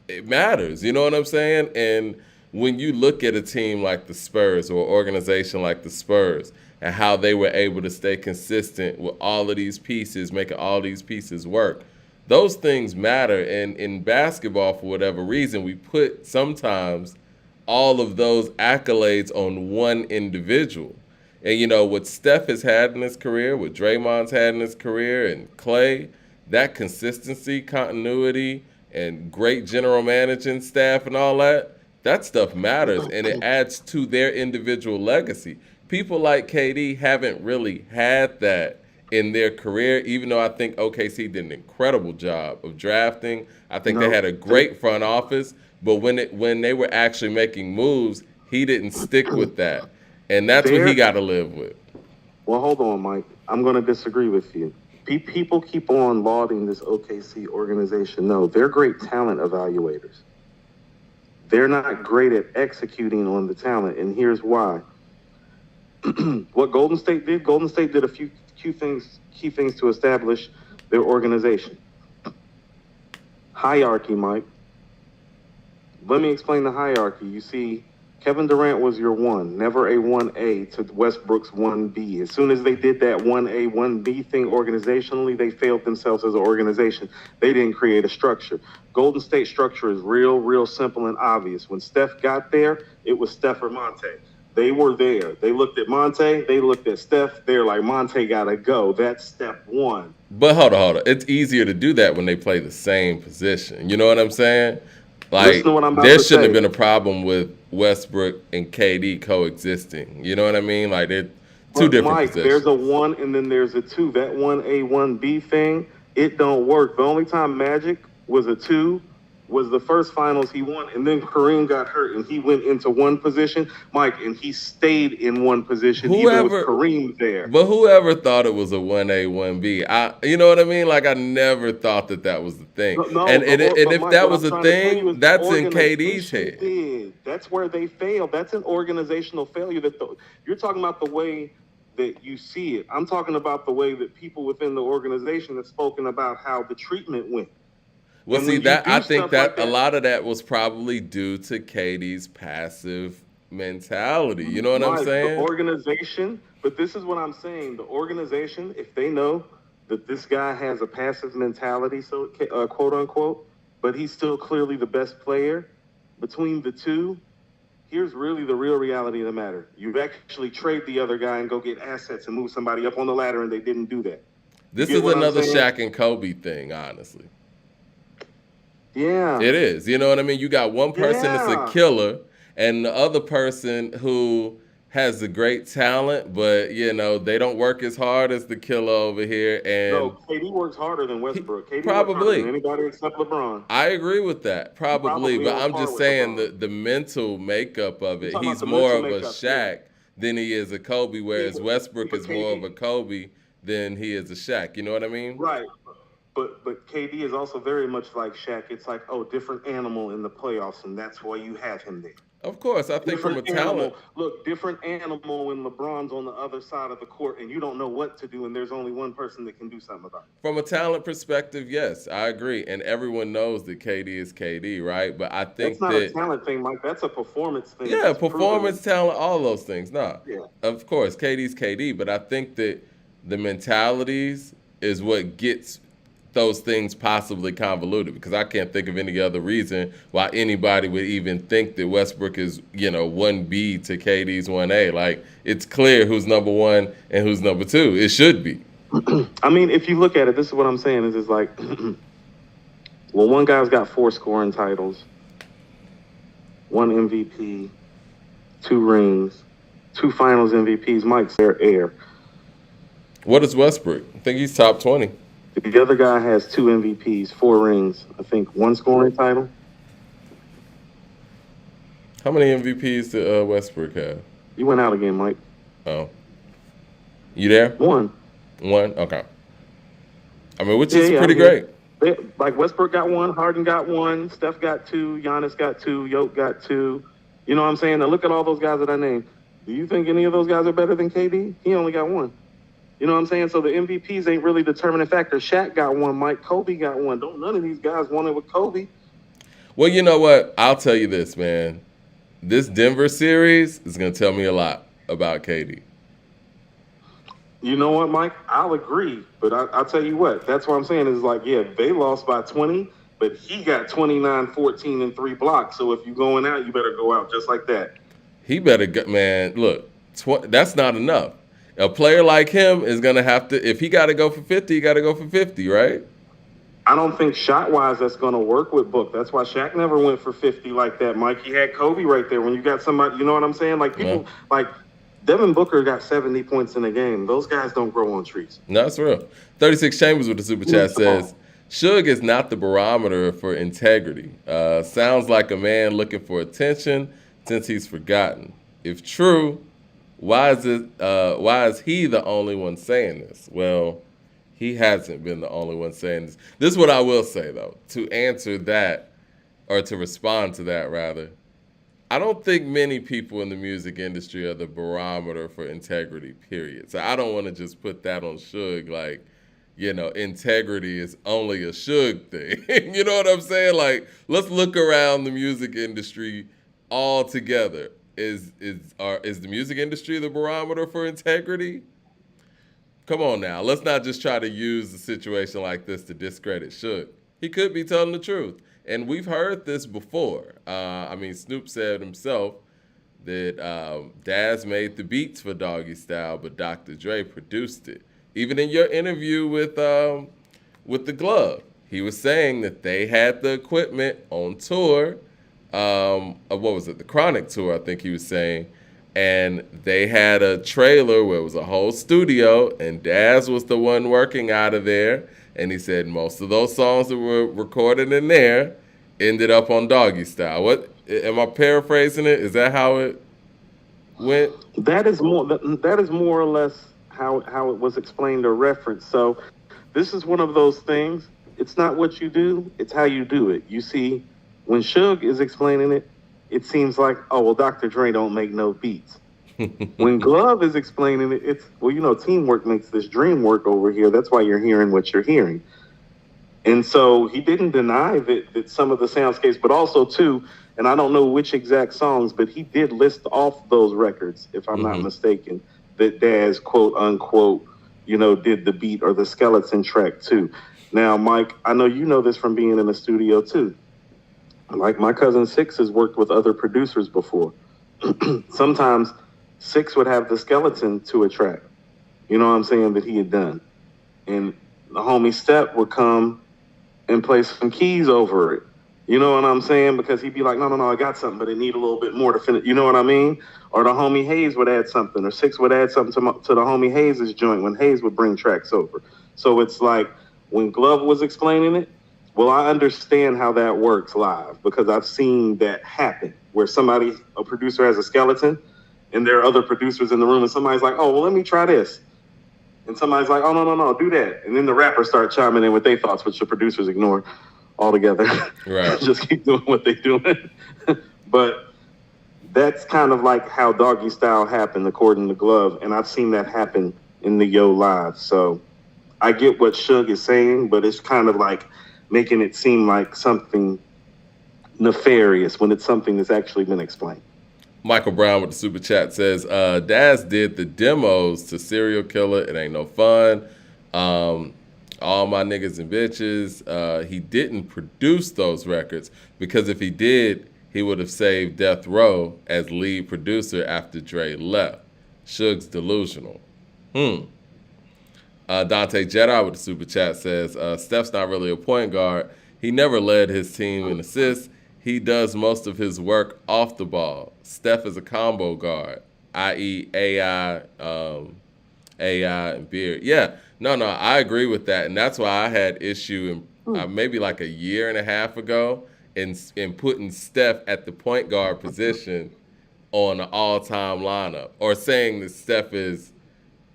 it matters. You know what I'm saying? And when you look at a team like the Spurs or an organization like the Spurs and how they were able to stay consistent with all of these pieces, making all these pieces work, those things matter. And in basketball, for whatever reason, we put sometimes all of those accolades on one individual. And, what Steph has had in his career, what Draymond's had in his career, and Clay, that consistency, continuity, and great general managing staff and all that stuff matters, and it adds to their individual legacy. People like KD haven't really had that in their career, even though I think OKC did an incredible job of drafting. I think they had a great front office. But when they were actually making moves, he didn't stick with that. And that's what he got to live with. Well, hold on, Mike. I'm going to disagree with you. People keep on lauding this OKC organization. No, they're great talent evaluators. They're not great at executing on the talent, and here's why. What Golden State did a few key things to establish their organization. Hierarchy, Mike. Let me explain the hierarchy. You see, Kevin Durant was your one, never a 1A to Westbrook's 1B. As soon as they did that 1A, 1B thing organizationally, they failed themselves as an organization. They didn't create a structure. Golden State structure is real simple and obvious. When Steph got there, it was Steph or Monte. They were there. They looked at Monte. They looked at Steph. They're like, Monte got to go. That's step one. But hold on. It's easier to do that when they play the same position. You know what I'm saying? Like, there shouldn't have been a problem with Westbrook and KD coexisting. You know what I mean? Like, they're two different positions. There's a 1 and then there's a 2. That 1A, 1B thing, it don't work. The only time Magic was a 2 was the first finals he won, and then Kareem got hurt, and he went into one position, Mike, and he stayed in one position even with Kareem there. But whoever thought it was a 1A, 1B, you know what I mean? Like, I never thought that was the thing. And if Mike, that was a thing, that's in KD's head. That's where they failed. That's an organizational failure. You're talking about the way that you see it. I'm talking about the way that people within the organization have spoken about how the treatment went. Well, see, I think that a lot of that was probably due to KD's passive mentality. You know what I'm saying? The organization, but this is what I'm saying. The organization, if they know that this guy has a passive mentality, so quote unquote, but he's still clearly the best player, between the two, here's really the real reality of the matter. You actually trade the other guy and go get assets and move somebody up on the ladder, and they didn't do that. This is another Shaq and Kobe thing, honestly. Yeah. It is. You know what I mean? You got one person that's a killer and the other person who has the great talent, but, they don't work as hard as the killer over here. And no, KD works harder than Westbrook. KD probably. Works harder than anybody except LeBron. I agree with that. Probably. But I'm just saying the mental makeup of it. He's more of a Shaq than he is a Kobe, whereas Westbrook But is more of KD, a Kobe than he is a Shaq. You know what I mean? right? But KD is also very much like Shaq. It's like, oh, different animal in the playoffs, and that's why you have him there. Of course, I think from a Different talent, animal. Look, different animal when LeBron's on the other side of the court, and you don't know what to do, and there's only one person that can do something about it. from a talent perspective, yes, I agree, and everyone knows that KD is KD, right? But I That's think not a that talent thing, Mike. That's a performance thing. yeah, That's performance, proven. talent, all those things. Nah, Yeah. of course, KD's KD, but I think that the mentalities is what gets those things possibly convoluted because I can't think of any other reason why anybody would even think that Westbrook is, 1B to KD's 1A. Like, it's clear who's number one and who's number two. It should be. I mean, if you look at it, this is what I'm saying is it's like, well, one guy's got 4 scoring titles, 1 MVP, 2 rings, 2 Finals MVPs. Mike's their heir. What is Westbrook? I think he's top 20. The other guy has 2 MVPs, 4 rings, I think 1 scoring title. How many MVPs did Westbrook have? You went out again, Mike. Oh. You there? 1. One? Okay. I mean, which is Yeah, pretty I'm great. here. Like Westbrook got 1, Harden got 1, Steph got 2, Giannis got 2, Yoke got 2. You know what I'm saying? Now look at all those guys that I named. Do you think any of those guys are better than KD? He only got 1. You know what I'm saying? So the MVPs ain't really determining factor. Shaq got 1, Mike, Kobe got 1. Don't none of these guys want it with Kobe. Well, you know what? I'll tell you this, man. This Denver series is going to tell me a lot about KD. You know what, Mike? I'll agree. But I'll tell you what. That's what I'm saying is like, yeah, they lost by 20, but he got 29, 14, and 3 blocks. So if you're going out, you better go out just like that. He better go, man. Look, that's not enough. A player like him is going to have to, if he got to go for 50, he got to go for 50, right? I don't think shot-wise that's going to work with Book. That's why Shaq never went for 50 like that, Mike. He had Kobe right there. When you got somebody, you know what I'm saying? Like people, like Devin Booker got 70 points in a game. Those guys don't grow on trees. No, that's real. 36 Chambers with the super chat says, Suge is not the barometer for integrity. Sounds like a man looking for attention since he's forgotten. If true, why is he the only one saying this? Well, he hasn't been the only one saying this. This is what I will say, though, to answer that, or to respond to that, rather. I don't think many people in the music industry are the barometer for integrity, period. So I don't want to just put that on Suge, like, integrity is only a Suge thing. You know what I'm saying? Like, let's look around the music industry all together. Is the music industry the barometer for integrity? Come on now. Let's not just try to use a situation like this to discredit Suge. He could be telling the truth. And we've heard this before. Snoop said himself that Daz made the beats for Doggystyle, but Dr. Dre produced it. Even in your interview with the Glove, he was saying that they had the equipment on tour. What was it? The Chronic tour, I think he was saying. And they had a trailer where it was a whole studio, and Daz was the one working out of there. And he said most of those songs that were recorded in there ended up on Doggystyle. What am I paraphrasing it? Is that how it went? That is more or less how it was explained or referenced. So this is one of those things. It's not what you do, it's how you do it. You see, when Suge is explaining it, it seems like, oh, well, Dr. Dre don't make no beats. When Glove is explaining it, it's, well, teamwork makes this dream work over here. That's why you're hearing what you're hearing. And so he didn't deny that some of the soundscapes, but also, too, and I don't know which exact songs, but he did list off those records, if I'm not mistaken, that Daz, quote, unquote, did the beat or the skeleton track, too. Now, Mike, I know you know this from being in the studio, too. Like my cousin Six has worked with other producers before. Sometimes Six would have the skeleton to a track, you know what I'm saying, that he had done. And the homie Step would come and play some keys over it. You know what I'm saying? Because he'd be like, no, I got something, but it need a little bit more to finish. You know what I mean? Or the homie Hayes would add something, or Six would add something to the homie Hayes' joint when Hayes would bring tracks over. So it's like when Glove was explaining it, well, I understand how that works live because I've seen that happen where a producer has a skeleton and there are other producers in the room, and somebody's like, oh, well, let me try this. And somebody's like, oh, no, do that. And then the rappers start chiming in with their thoughts, which the producers ignore altogether. Right. Just keep doing what they're doing. But that's kind of like how Doggystyle happened, according to Glove. And I've seen that happen in the Yo Live. So I get what Suge is saying, but it's kind of like making it seem like something nefarious when it's something that's actually been explained. Michael Brown with the super chat says, Daz did the demos to Serial Killer. It ain't no fun. All my niggas and bitches. He didn't produce those records because if he did, he would have saved Death Row as lead producer after Dre left. Suge's delusional. Dante Jedi with the super chat says, Steph's not really a point guard. He never led his team in assists. He does most of his work off the ball. Steph is a combo guard, i.e. AI and Beard. Yeah, no, I agree with that. And that's why I had issue maybe like a year and a half ago in putting Steph at the point guard position on an all-time lineup or saying that Steph is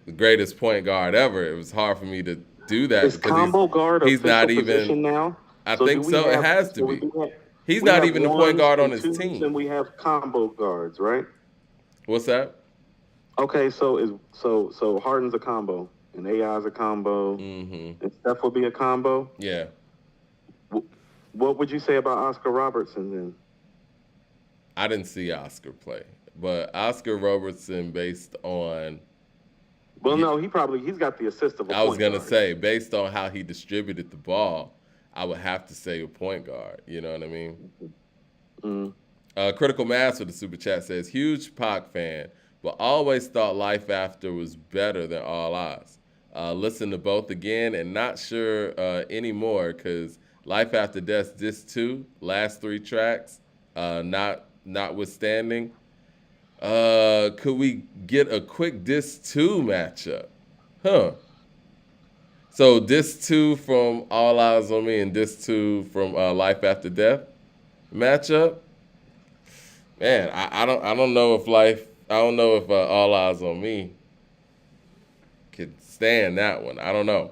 the greatest point guard ever. It was hard for me to do that is because combo guard he's not even now. I think so. It has to be. He's not even the point guard on his team. And we have combo guards, right? What's that? Okay, so Harden's a combo, and AI's a combo, and Steph will be a combo. Yeah. What would you say about Oscar Robertson then? I didn't see Oscar play, but Oscar Robertson, based on. Well, no, he's got the assist of a I was gonna guard. say, based on how he distributed the ball, I would have to say a point guard. You know what I mean? Critical Mass with the super chat says, huge Pac fan, but always thought Life After was better than All Eyes. Listen to both again and not sure anymore because Life After Death Disc 2, last 3 tracks, notwithstanding. Could we get a quick Disc 2 matchup? Huh. So Disc 2 from All Eyes on Me and Disc 2 from Life After Death matchup. Man, I don't know if All Eyes on Me could stand that one. I don't know.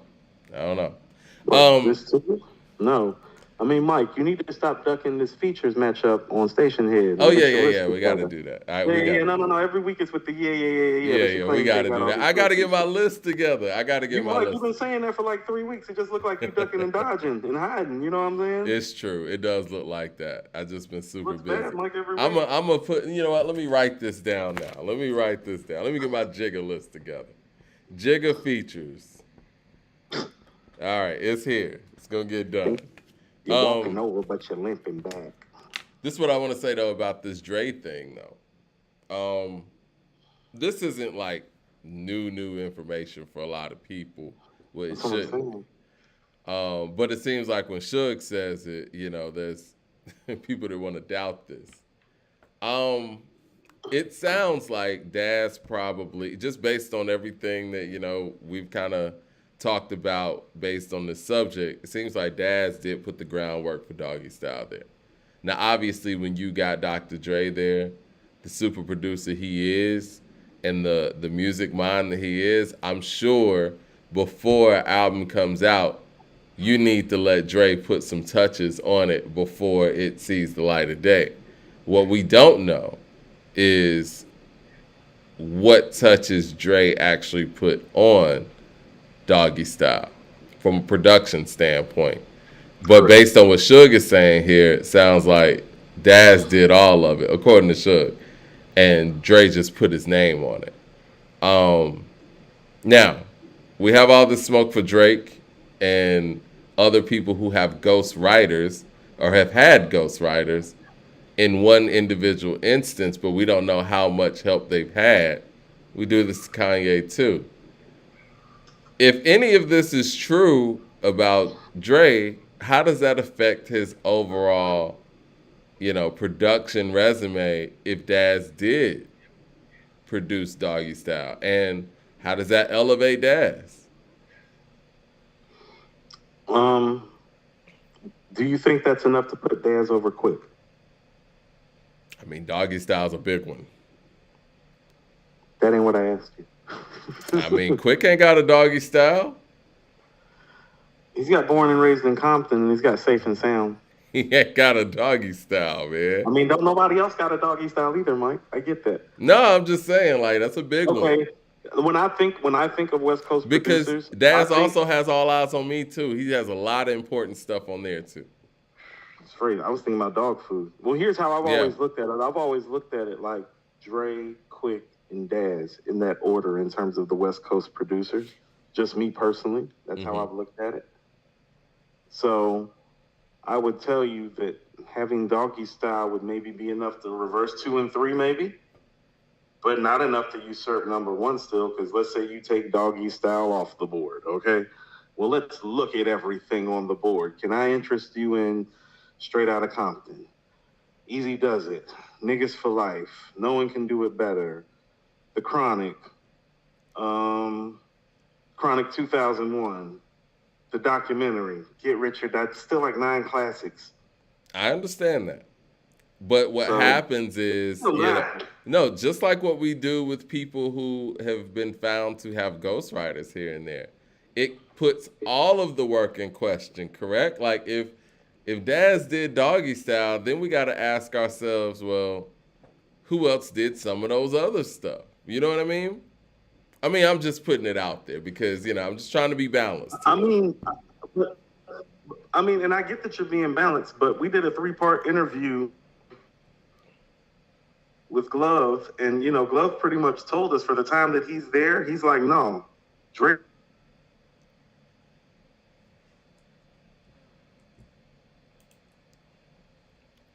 Disc 2? No. I mean, Mike, you need to stop ducking this features matchup on Station Head. Oh, yeah. We got to do that. No. Every week it's with the yeah. We got to do that. I got to get my list together. You've been saying that for like 3 weeks. It just looked like you ducking and dodging and hiding. You know what I'm saying? It's true. It does look like that. I just been super busy. Bad, Mike, every week. I'm gonna put. You know what? Let me write this down now. Let me get my Jigga list together. Jigga features. All right, it's here. It's gonna get done. You're walking over, but you're limping back. This is what I want to say though about this Dre thing though. This isn't like new information for a lot of people. Well, it shouldn't. But it seems like when Suge says it, there's people that want to doubt this. It sounds like Daz probably, just based on everything that we've kind of talked about based on this subject, it seems like Daz did put the groundwork for Doggystyle there. Now, obviously, when you got Dr. Dre there, the super producer he is, and the music mind that he is, I'm sure before an album comes out, you need to let Dre put some touches on it before it sees the light of day. What we don't know is what touches Dre actually put on Doggystyle from a production standpoint. But based on what Suge is saying here, it sounds like Daz did all of it, according to Suge, and Dre just put his name on it. Now, we have all this smoke for Drake and other people who have ghost writers or have had ghost writers in one individual instance, but we don't know how much help they've had. We do this to Kanye too. If any of this is true about Dre, how does that affect his overall, production resume if Daz did produce Doggystyle? And how does that elevate Daz? Do you think that's enough to put Daz over quick? I mean, Doggystyle's a big one. That ain't what I asked you. I mean, Quick ain't got a Doggystyle. He's got Born and Raised in Compton, and he's got Safe and Sound. He ain't got a Doggystyle, man. I mean, don't nobody else got a Doggystyle either, Mike. I get that. No, I'm just saying, like, that's a big one. Okay. When I think of West Coast Because producers, Daz also has All Eyes on Me too. He has a lot of important stuff on there too. It's free. I was thinking about dog food. Well, here's how I've always looked at it. I've always looked at it like Dre, Quick, and Daz in that order in terms of the West Coast producers. Just me personally. That's how I've looked at it. So I would tell you that having Doggystyle would maybe be enough to reverse 2 and 3 maybe, but not enough to usurp number 1 still, because let's say you take Doggystyle off the board, okay? Well, let's look at everything on the board. Can I interest you in Straight Outta Compton? Easy Does It, Niggas for Life, No One Can Do It Better, The Chronic, Chronic 2001, the documentary, Get Rich or Die, still like 9 classics. I understand that. But what happens is, no, just like what we do with people who have been found to have ghostwriters here and there, it puts all of the work in question, correct? Like if Daz did Doggystyle, then we got to ask ourselves, well, who else did some of those other stuff? You know what I mean? I'm just putting it out there because, I'm just trying to be balanced. I mean, and I get that you're being balanced, but we did a 3-part interview with Glove, and, Glove pretty much told us for the time that he's there, he's like, no, Drake.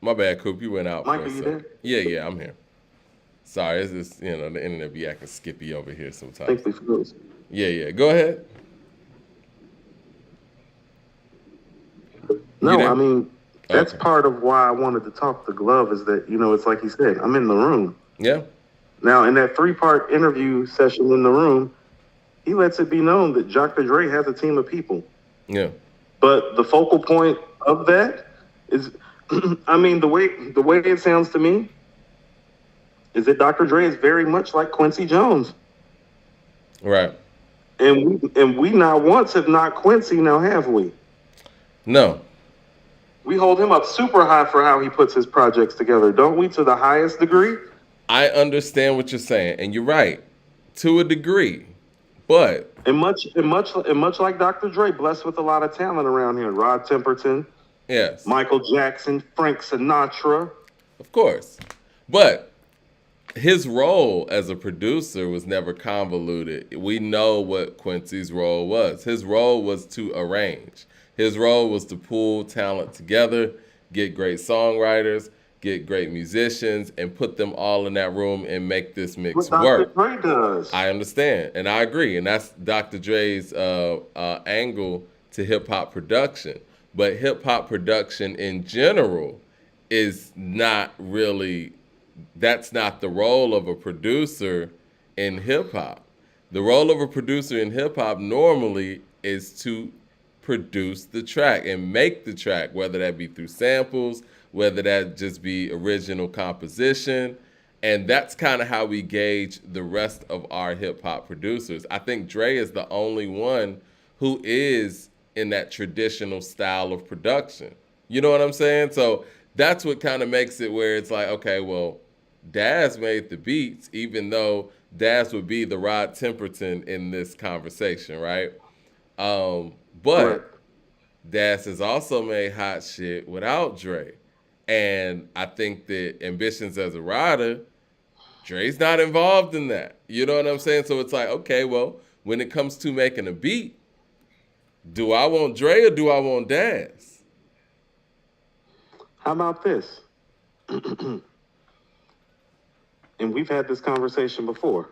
My bad, Coop. You went out. Mike, are you there? Yeah, I'm here. Sorry, it's just, the internet be acting skippy over here sometimes. Thanks for those. Yeah. Go ahead. No, that's part of why I wanted to talk to Glove is that, it's like he said, I'm in the room. Yeah. Now, in that 3-part interview session in the room, he lets it be known that Dr. Dre has a team of people. Yeah. But the focal point of that is, the way it sounds to me is that Dr. Dre is very much like Quincy Jones. Right. And we not once have knocked Quincy, now have we? No. We hold him up super high for how he puts his projects together, don't we, to the highest degree? I understand what you're saying, and you're right, to a degree. But and much like Dr. Dre, blessed with a lot of talent around here. Rod Temperton, yes, Michael Jackson, Frank Sinatra. Of course. But his role as a producer was never convoluted. We know what Quincy's role was. His role was to arrange. His role was to pull talent together, get great songwriters, get great musicians, and put them all in that room and make this mix work. Dr. Dre does. I understand, and I agree, and that's Dr. Dre's angle to hip-hop production. But hip-hop production in general is not really, that's not the role of a producer in hip-hop. The role of a producer in hip-hop normally is to produce the track and make the track, whether that be through samples, whether that just be original composition. And that's kind of how we gauge the rest of our hip-hop producers. I think Dre is the only one who is in that traditional style of production. You know what I'm saying? So that's what kind of makes it where it's like, okay, well, Daz made the beats, even though Daz would be the Rod Temperton in this conversation, right? But Daz has also made hot shit without Dre. And I think that Ambitions as a Rider, Dre's not involved in that. You know what I'm saying? So it's like, okay, well, when it comes to making a beat, do I want Dre or do I want Daz? How about this? And we've had this conversation before.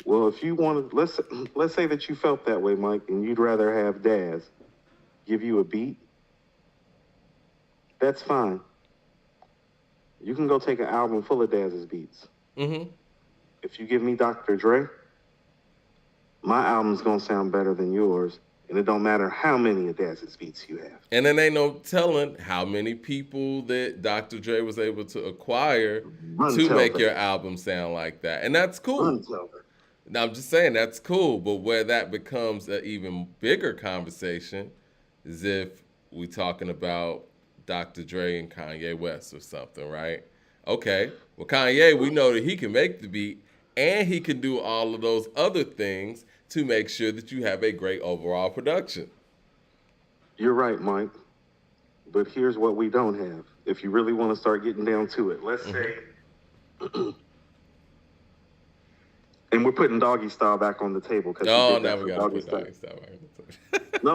Well, if you wanted, let's say that you felt that way, Mike, and you'd rather have Daz give you a beat. That's fine. You can go take an album full of Daz's beats. Mm-hmm. If you give me Dr. Dre, my album's gonna sound better than yours, And it don't matter how many Adaz's beats you have. And then ain't no telling how many people that Dr. Dre was able to acquire to make your album sound like that. And that's cool. Now, I'm just saying that's cool, but where that becomes an even bigger conversation is if we talking about Dr. Dre and Kanye West or something, right? Okay, well, Kanye, we know that he can make the beat and he can do all of those other things to make sure that you have a great overall production. You're right, Mike. But here's what we don't have. If you really want to start getting down to it, let's say, and we're putting Doggystyle back on the table because now we got to put Doggystyle back on the table. No.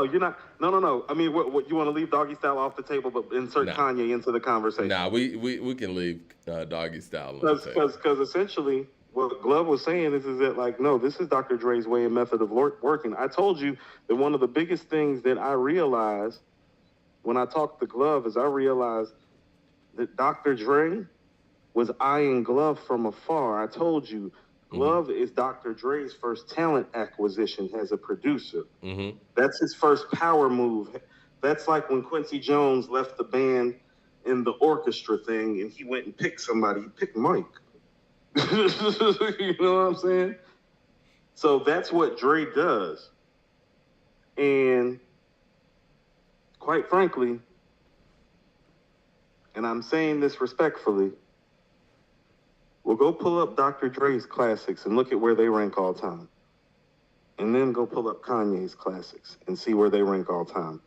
You're not. No. I mean, what you want to leave Doggystyle off the table, but insert Kanye into the conversation? Nah, we can leave Doggystyle on the table. Because essentially, what Glove was saying is that, like, no, this is Dr. Dre's way and method of working. I told you that one of the biggest things that I realized when I talked to Glove is I realized that Dr. Dre was eyeing Glove from afar. I told you, Glove is Dr. Dre's first talent acquisition as a producer. That's his first power move. That's like when Quincy Jones left the band in the orchestra thing and he went and picked somebody. He picked Mike. You know what I'm saying? So that's what Dre does. And quite frankly, and I'm saying this respectfully, we'll go pull up Dr. Dre's classics and look at where they rank all time. And then go pull up Kanye's classics and see where they rank all time.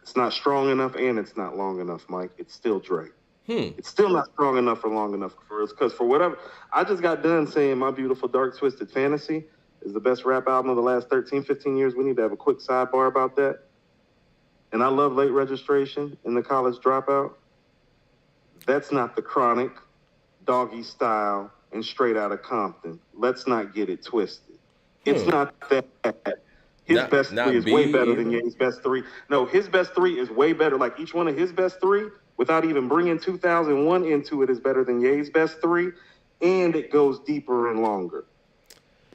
It's not strong enough and it's not long enough, Mike. It's still Dre. It's still not strong enough or long enough for us, because for whatever, I just got done saying My Beautiful Dark Twisted Fantasy is the best rap album of the last 13, 15 years. We need to have a quick sidebar about that. And I love Late Registration and The College Dropout. That's not The Chronic, Doggystyle, and Straight Outta Compton. Let's not get it twisted. It's not that. His best three is way better than Ye's best three. No, his best three is way better. Like each one of his best three, without even bringing 2001 into it, is better than Ye's best three, and it goes deeper and longer.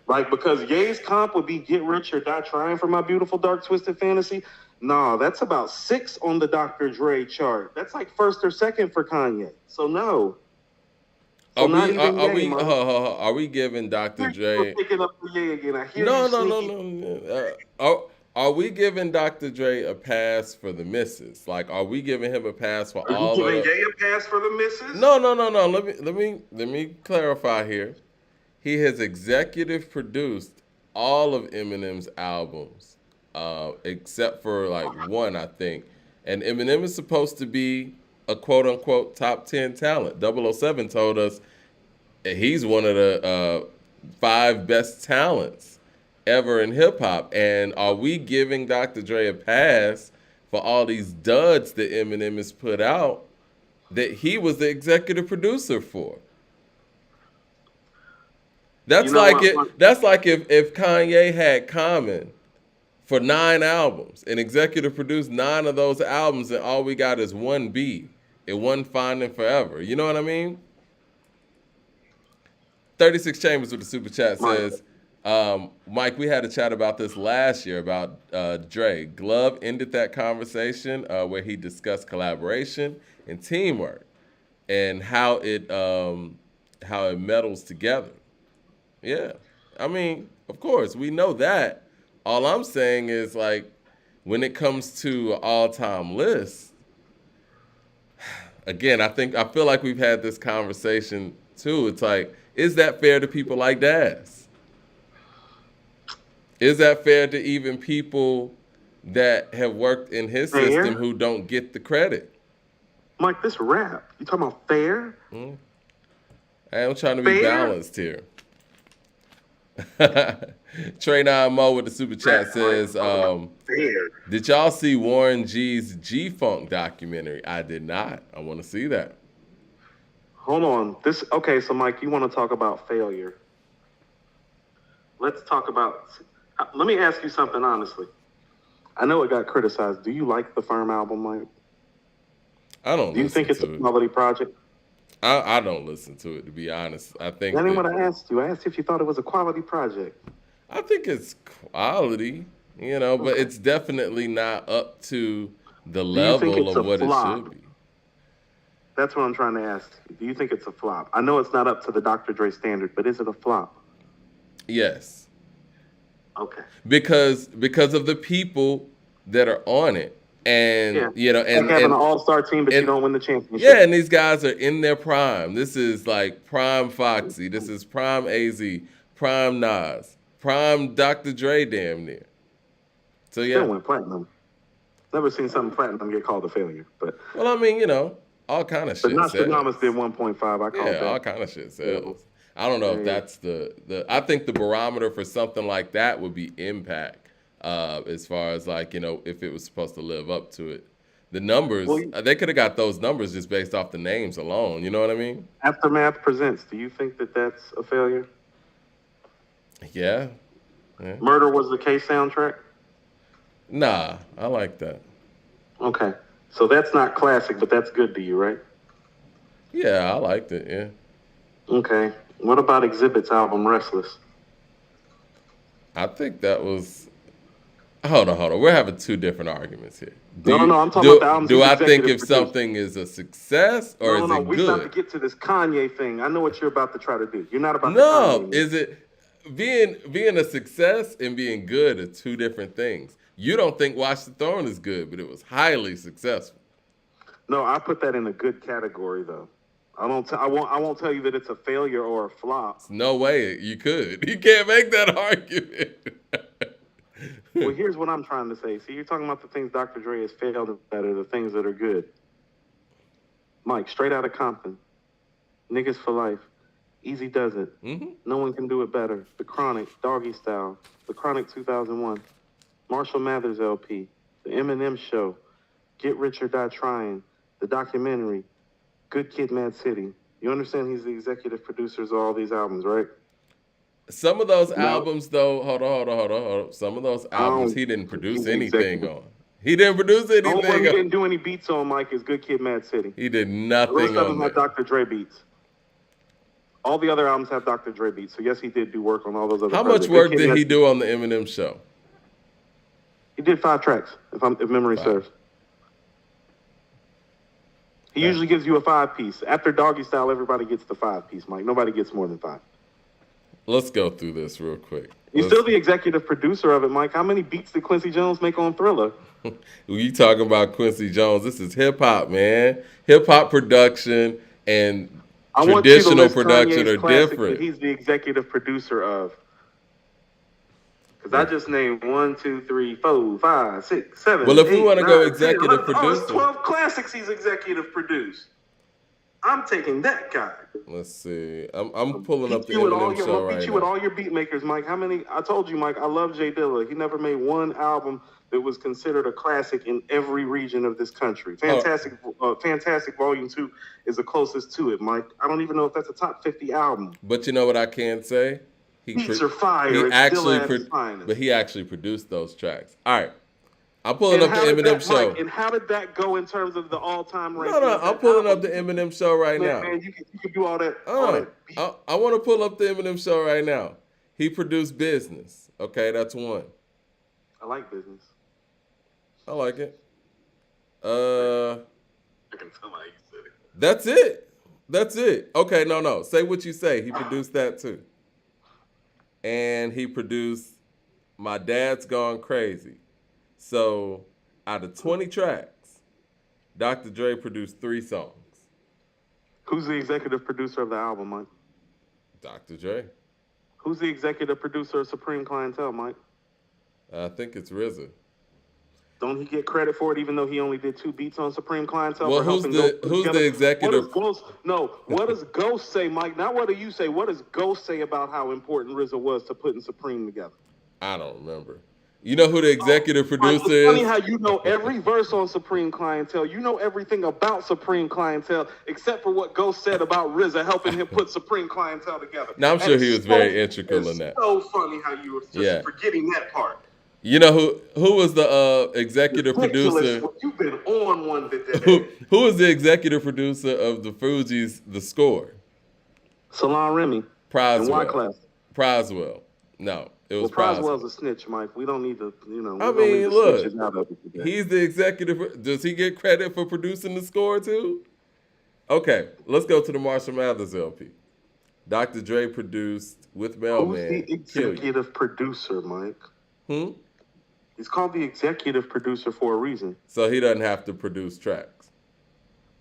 Like, because Ye's comp would be Get Rich or Die Trying for My Beautiful Dark Twisted Fantasy. Nah, that's about 6 on the Dr. Dre chart. That's like first or second for Kanye. So no. So are we giving Dr. Dre? Picking up the Ye again. No. Are we giving Dr. Dre a pass for the misses? Like, are we giving him a pass for all of it? Are you giving Ye a pass for the misses? No. Let me clarify here. He has executive produced all of Eminem's albums, except for like one, I think. And Eminem is supposed to be a quote unquote top 10 talent. 007 told us he's one of the 5 best talents ever in hip hop. And are we giving Dr. Dre a pass for all these duds that Eminem has put out that he was the executive producer for? That's that's like if Kanye had Common for 9 albums and executive produced 9 of those albums, and all we got is 1 B. It wasn't Finding Forever. You know what I mean? 36 Chambers with the super chat says, Mike, we had a chat about this last year about Dre. Glove ended that conversation where he discussed collaboration and teamwork and how it meddles together. Yeah. I mean, of course, we know that. All I'm saying is, like, when it comes to an all-time list, again, I feel like we've had this conversation too. It's like, is that fair to people like Daz? Is that fair to even people that have worked in his system who don't get the credit? Mike, this rap, you talking about fair? I'm trying to be balanced here. Trey 9 Mo with the super chat says, did y'all see Warren G's G-Funk documentary? I did not. I want to see that. Hold on. Okay, so Mike, you want to talk about failure. Let's talk about, let me ask you something honestly. I know it got criticized. Do you like the Firm album, Mike? I don't. Do you think it's a quality project? I don't listen to it, to be honest. I think that ain't what I asked you. I asked you if you thought it was a quality project. I think it's quality. You know, but Okay. it's definitely not up to the Do you think level it's of a what it flop? should be. That's what I'm trying to ask you. Do you think it's a flop? I know it's not up to the Dr. Dre standard, but is it a flop? Yes. Okay. Because of the people that are on it. And Yeah. you know, Like having an all-star team, but you and don't win the championship. yeah, and these guys are in their prime. This is like prime Foxy. This is prime AZ, prime Nas, prime Dr. Dre damn near. So Still yeah. went platinum. Never seen something platinum get called a failure, but Well, I mean, you know, all kind of shit Nostradamus did sells. 1.5. I called Yeah, that. all kind of shit Yeah. sells. I don't know if Yeah. that's the. I think the barometer for something like that would be impact, as far as like, you know, if it was supposed to live up to it. The numbers, Well, they could have got those numbers just based off the names alone. You know what I mean? Aftermath Presents. Do you think that that's a failure? Yeah. Murder Was the Case soundtrack? Nah, I like that. Okay. So that's not classic, but that's good to you, right? Yeah, I liked it. Yeah. Okay. What about Exhibit's album Restless? I think that was. Hold on. We're having two different arguments here. No, I'm talking about the albums Do he's I think executive if produced. something is a success or No, is it we about to good? get to this Kanye thing. I know what you're about to try to do. You're not about to No, Kanye. is it being a success and being good are two different things. You don't think Watch the Throne is good, but it was highly successful. No, I put that in a good category though. I won't tell you that it's a failure or a flop. No way you could. You can't make that argument. Well, here's what I'm trying to say. See, you're talking about the things Dr. Dre has failed at are the things that are good. Mike, Straight Outta Compton, Niggas for Life, Easy Does It, No One Can Do It Better, The Chronic, Doggystyle, The Chronic 2001, Marshall Mathers LP, The Eminem Show, Get Rich or Die Trying, the documentary, Good Kid, Mad City. You understand he's the executive producers of all these albums, right? Some of those albums, though, hold on. Some of those albums he didn't produce anything on. He didn't produce The only one anything he on. didn't do any beats on, Mike, is Good Kid, Mad City. He did The nothing rest of on them had that. Dr. Dre beats. All the other albums have Dr. Dre beats. So yes, he did do work on all those other. How projects. much work Good Kid, did Mad he City. do on the Eminem show? He did 5 tracks, if memory serves. He usually gives you a 5-piece. After Doggystyle, everybody gets the 5-piece, Mike. Nobody gets more than 5. Let's go through this real quick. You're still the executive producer of it, Mike. How many beats did Quincy Jones make on Thriller? You talking about Quincy Jones? This is hip hop, man. Hip hop production and traditional production are different. That he's the executive producer of. Because I just named 1, 2, 3, 4, 5, 6, 7. Well, if we 8, want to go 9, executive 10, 11. producer, It's 12 classics he's executive produced. I'm taking that guy. Let's see. I'm pulling up the Eminem Eminem show right beat you now. with all your beat makers, Mike. How many? I told you, Mike, I love Jay Dilla. He never made one album that was considered a classic in every region of this country. Fantastic Volume 2 is the closest to it, Mike. I don't even know if that's a top 50 album. But you know what I can say? Beats are fire. He It's actually, still at its finest. but he actually produced those tracks. All right, I'm pulling up the Eminem show. Mike, and how did that go in terms of the all-time ranking? No, I'm pulling up the Eminem show right now. Man, you can do all that. I want to pull up the Eminem show right now. He produced Business. Okay, that's one. I like Business. I like it. I can tell my aesthetic. That's it. Okay, no. Say what you say. He produced that too. And he produced My Dad's Gone Crazy. So, out of 20 tracks, Dr. Dre produced 3 songs. Who's the executive producer of the album, Mike? Dr. Dre. Who's the executive producer of Supreme Clientele, Mike? I think it's RZA. Don't he get credit for it, even though he only did 2 beats on Supreme Clientele? Well, who's the executive? What does Ghost say, Mike? Not what do you say. What does Ghost say about how important RZA was to putting Supreme together? I don't remember. You know who the executive producer It's funny is? how you know every verse on Supreme Clientele. You know everything about Supreme Clientele except for what Ghost said about RZA helping him put Supreme Clientele together. Now, I'm sure he was very integral in that. It's so funny how you were just forgetting that part. You know who was the executive producer? You've been on one today. Who was the executive producer of the Fugees' The Score? Salon Remy. Priswell. And Y-Class. Priswell. No, it Well, was Proswell's a snitch, Mike. We don't need to, we I don't need mean, the look, snitches out of it today. he's the executive. Does he get credit for producing the score too? Okay, let's go to the Marshall Mathers LP. Dr. Dre produced with Who's Mailman. the executive producer, Mike? Hmm? He's called the executive producer for a reason. So he doesn't have to produce tracks.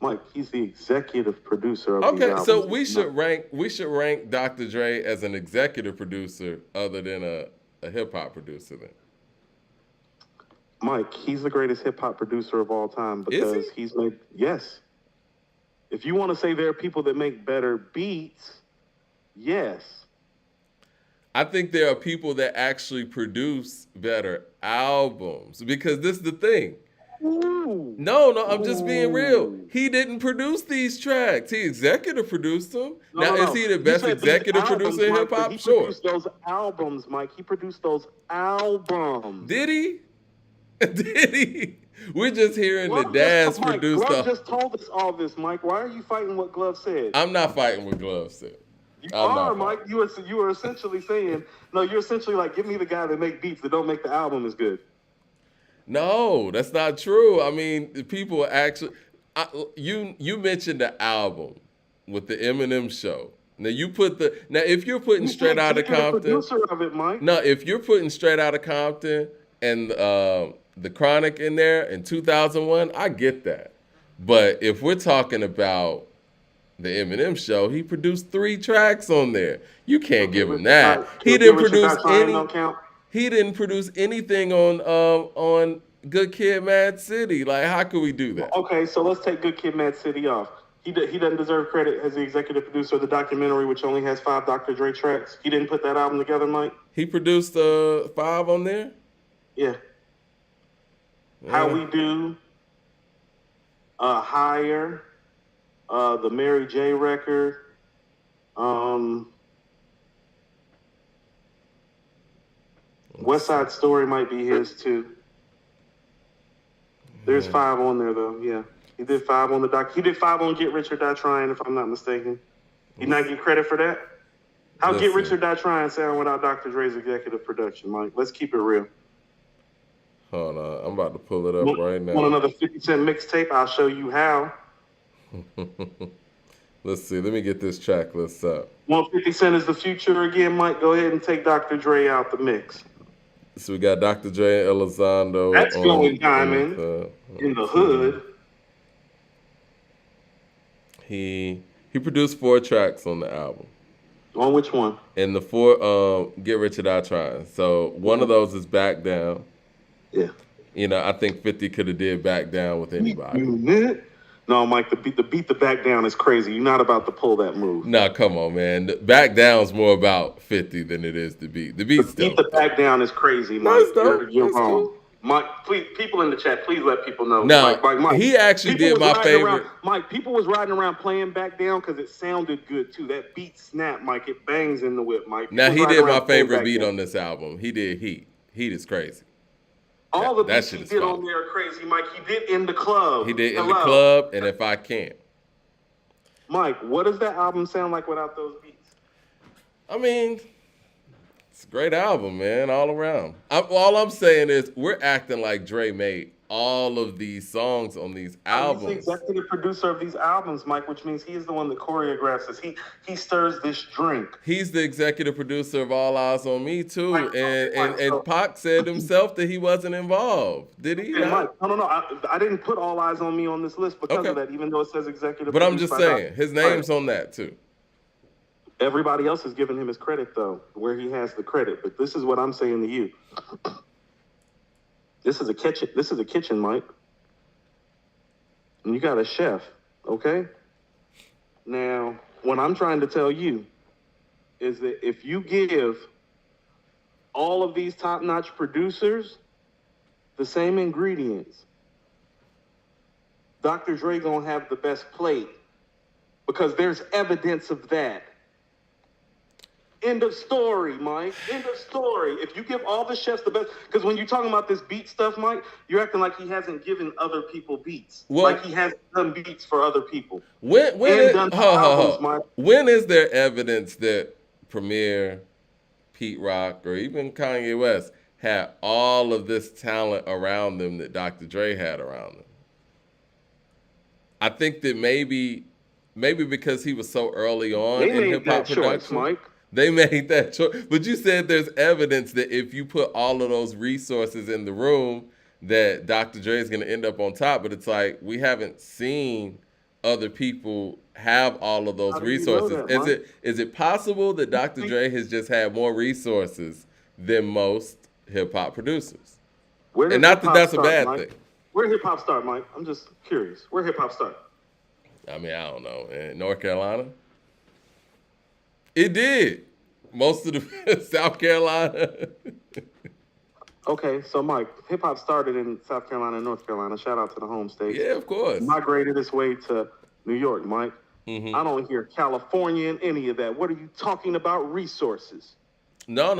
Mike, he's the executive producer of these Okay, albums. so we should rank Dr. Dre as an executive producer other than a hip hop producer then. Mike, he's the greatest hip hop producer of all time because he's made, yes. If you want to say there are people that make better beats, yes. I think there are people that actually produce better albums because this is the thing. Ooh. No, I'm just being real. He didn't produce these tracks. He executive produced them. Is he the best executive producer in hip hop? Sure. He produced those albums, Mike. He produced those albums. Did he? Did he? We're just hearing the Daz produce Glove just told us all this, Mike. Why are you fighting what Glove said? I'm not fighting what Glove said. You are, Mike. You are essentially saying, no, you're essentially like, give me the guy that make beats that don't make the album as good. No, that's not true. I mean, people actually. You mentioned the album with the Eminem show. Now if you're putting Straight Outta Compton, producer of it, Mike. No, if you're putting Straight Outta Compton and the Chronic in there in 2001, I get that. But if we're talking about the Eminem show, he produced 3 tracks on there. You can't give him that. He didn't produce any. He didn't produce anything on Good Kid, Mad City. Like, how could we do that? Okay, so let's take Good Kid, Mad City off. He doesn't deserve credit as the executive producer of the documentary, which only has 5 Dr. Dre tracks. He didn't put that album together, Mike? He produced 5 on there? Yeah. How We Do, Higher, the Mary J record, West Side Story might be his too. There's 5 on there though, yeah. He did 5 on the doc. He did 5 on Get Rich or Die Trying, if I'm not mistaken. He not get credit for that? How Get Rich or Die Trying sound without Dr. Dre's executive production, Mike? Let's keep it real. Hold on, I'm about to pull it up right now. Want another 50 Cent mixtape? I'll show you how. Let's see. Let me get this track list up. Want 50 Cent is the future again, Mike? Go ahead and take Dr. Dre out the mix. So we got Dr. Dre and Elizondo. That's going diamond in the hood. He produced 4 tracks on the album. On which one? And the 4 Get Rich or Die Trying. So one of those is Back Down. Yeah. I think 50 could have did Back Down with anybody. No, Mike, the beat the Back Down is crazy. You're not about to pull that move. Nah, come on, man. The Back Down's more about 50 than it is the beat. The beat's dope. The Back Down is crazy, Mike. You're wrong. Cool. Mike, please, people in the chat, please let people know. No, Mike, he actually did my favorite. Mike, people was riding around playing Back Down because it sounded good too. That beat snap, Mike. It bangs in the whip, Mike. Now he did my favorite beat on this album. He did Heat. Heat is crazy. All the beats he did on there are crazy, Mike. He did In the Club. He did In the Club and If I Can't. Mike, what does that album sound like without those beats? I mean, it's a great album, man, all around. All I'm saying is we're acting like Dre made all of these songs on these albums. He's the executive producer of these albums, Mike, which means he is the one that choreographs this. He stirs this drink. He's the executive producer of All Eyes on Me, too. And Pac said himself that he wasn't involved. Did he? Yeah, Mike, no. I didn't put All Eyes on Me on this list because of that, even though it says executive producer. But I'm just saying, his name's on that, too. Everybody else is giving him his credit, though, where he has the credit. But this is what I'm saying to you. This is a kitchen, Mike. And you got a chef, okay? Now, what I'm trying to tell you is that if you give all of these top-notch producers the same ingredients, Dr. Dre gonna have the best plate because there's evidence of that. End of story, Mike. End of story. If you give all the chefs the best, because when you're talking about this beat stuff, Mike, you're acting like he hasn't given other people beats. Well, like he has done beats for other people. When is there evidence that Premier, Pete Rock, or even Kanye West had all of this talent around them that Dr. Dre had around them. I think that maybe because he was so early on They in made hip hop that choice, production, Mike. they made that choice. But you said there's evidence that if you put all of those resources in the room, that Dr. Dre is going to end up on top. But it's like we haven't seen other people have all of those How do you know resources. that, Mike? Is it possible that Dr. Dre has just had more resources than most hip hop producers? Where did And not that hip-hop that's a start, bad Mike? thing. Where did hip hop start, Mike? I'm just curious. Where hip hop start? I mean, I don't know. In North Carolina? It did. Most of the South Carolina. Okay, so Mike, hip hop started in South Carolina and North Carolina. Shout out to the home states. Yeah, of course. Migrated its way to New York, Mike. Mhm. I don't hear California in any of that. What are you talking about? Resources. No.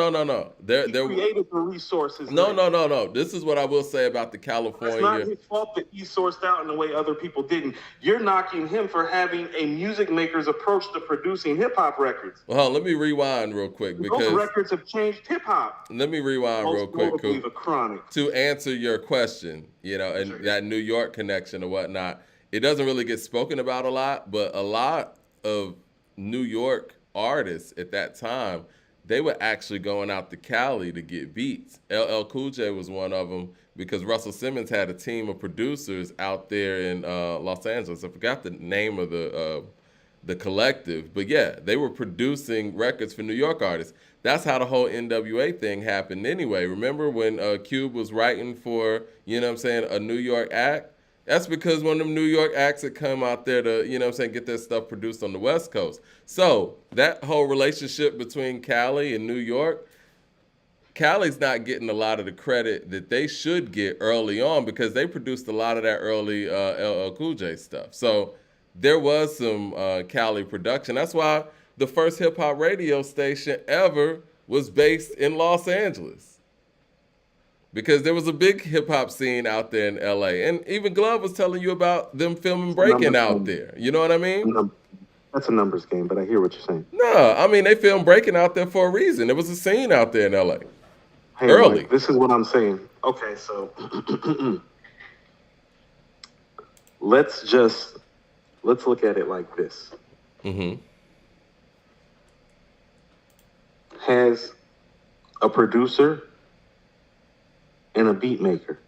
There He created the resources. No. man. This is what I will say about the It's not California. his fault that he sourced out in a way other people didn't. You're knocking him for having a music maker's approach to producing hip hop records. Well, let me rewind real quick Those because records have changed hip hop. let me rewind real Most quick, notably Coop, the Chronic. to answer your question. And that New York connection or whatnot. It doesn't really get spoken about a lot, but a lot of New York artists at that time, they were actually going out to Cali to get beats. LL Cool J was one of them because Russell Simmons had a team of producers out there in Los Angeles. I forgot the name of the collective, but yeah, they were producing records for New York artists. That's how the whole NWA thing happened anyway. Remember when Cube was writing for, a New York act? That's because one of them New York acts had come out there to, get their stuff produced on the West Coast. So that whole relationship between Cali and New York, Cali's not getting a lot of the credit that they should get early on because they produced a lot of that early LL Cool J stuff. So there was some Cali production. That's why the first hip-hop radio station ever was based in Los Angeles. Because there was a big hip-hop scene out there in L.A. And even Glove was telling you about them filming Breaking out there. You know what I mean? That's a numbers game, but I hear what you're saying. No, I mean, they filmed Breaking out there for a reason. There was a scene out there in L.A. Hey, early. Mike, this is what I'm saying. Okay, so let's look at it like this. Mm-hmm. Has a producer and a beat maker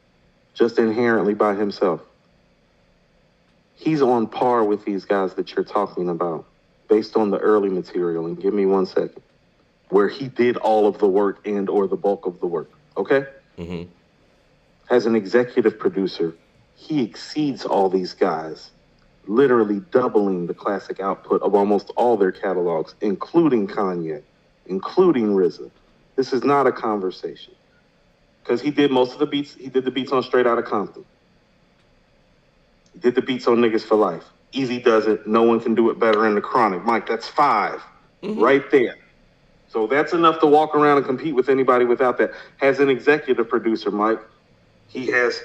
just inherently by himself, he's on par with these guys that you're talking about based on the early material. And give me 1 second, where he did all of the work and or the bulk of the work. Okay? Mm-hmm. As an executive producer, he exceeds all these guys, literally doubling the classic output of almost all their catalogs, including Kanye, including RZA. This is not a conversation. Because he did most of the beats. He did the beats on Straight Outta Compton. He did the beats on Niggas for Life. Easy does it. No one can do it better in the Chronic. Mike, that's 5 right there. So that's enough to walk around and compete with anybody without that. As an executive producer, Mike, he has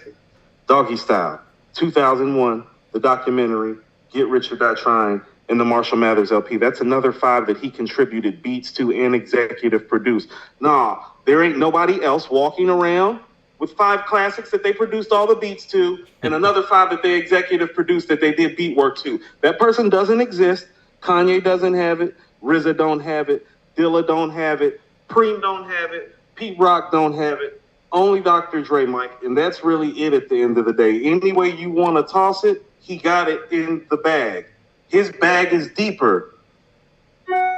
Doggystyle, 2001, the documentary, Get Rich or Die Trying, and the Marshall Mathers LP. That's another 5 that he contributed beats to and executive produced. Nah, there ain't nobody else walking around with 5 classics that they produced all the beats to and another 5 that they executive produced that they did beat work to. That person doesn't exist. Kanye doesn't have it. RZA don't have it. Dilla don't have it. Preem don't have it. Pete Rock don't have it. Only Dr. Dre, Mike. And that's really it at the end of the day. Any way you want to toss it, he got it in the bag. His bag is deeper.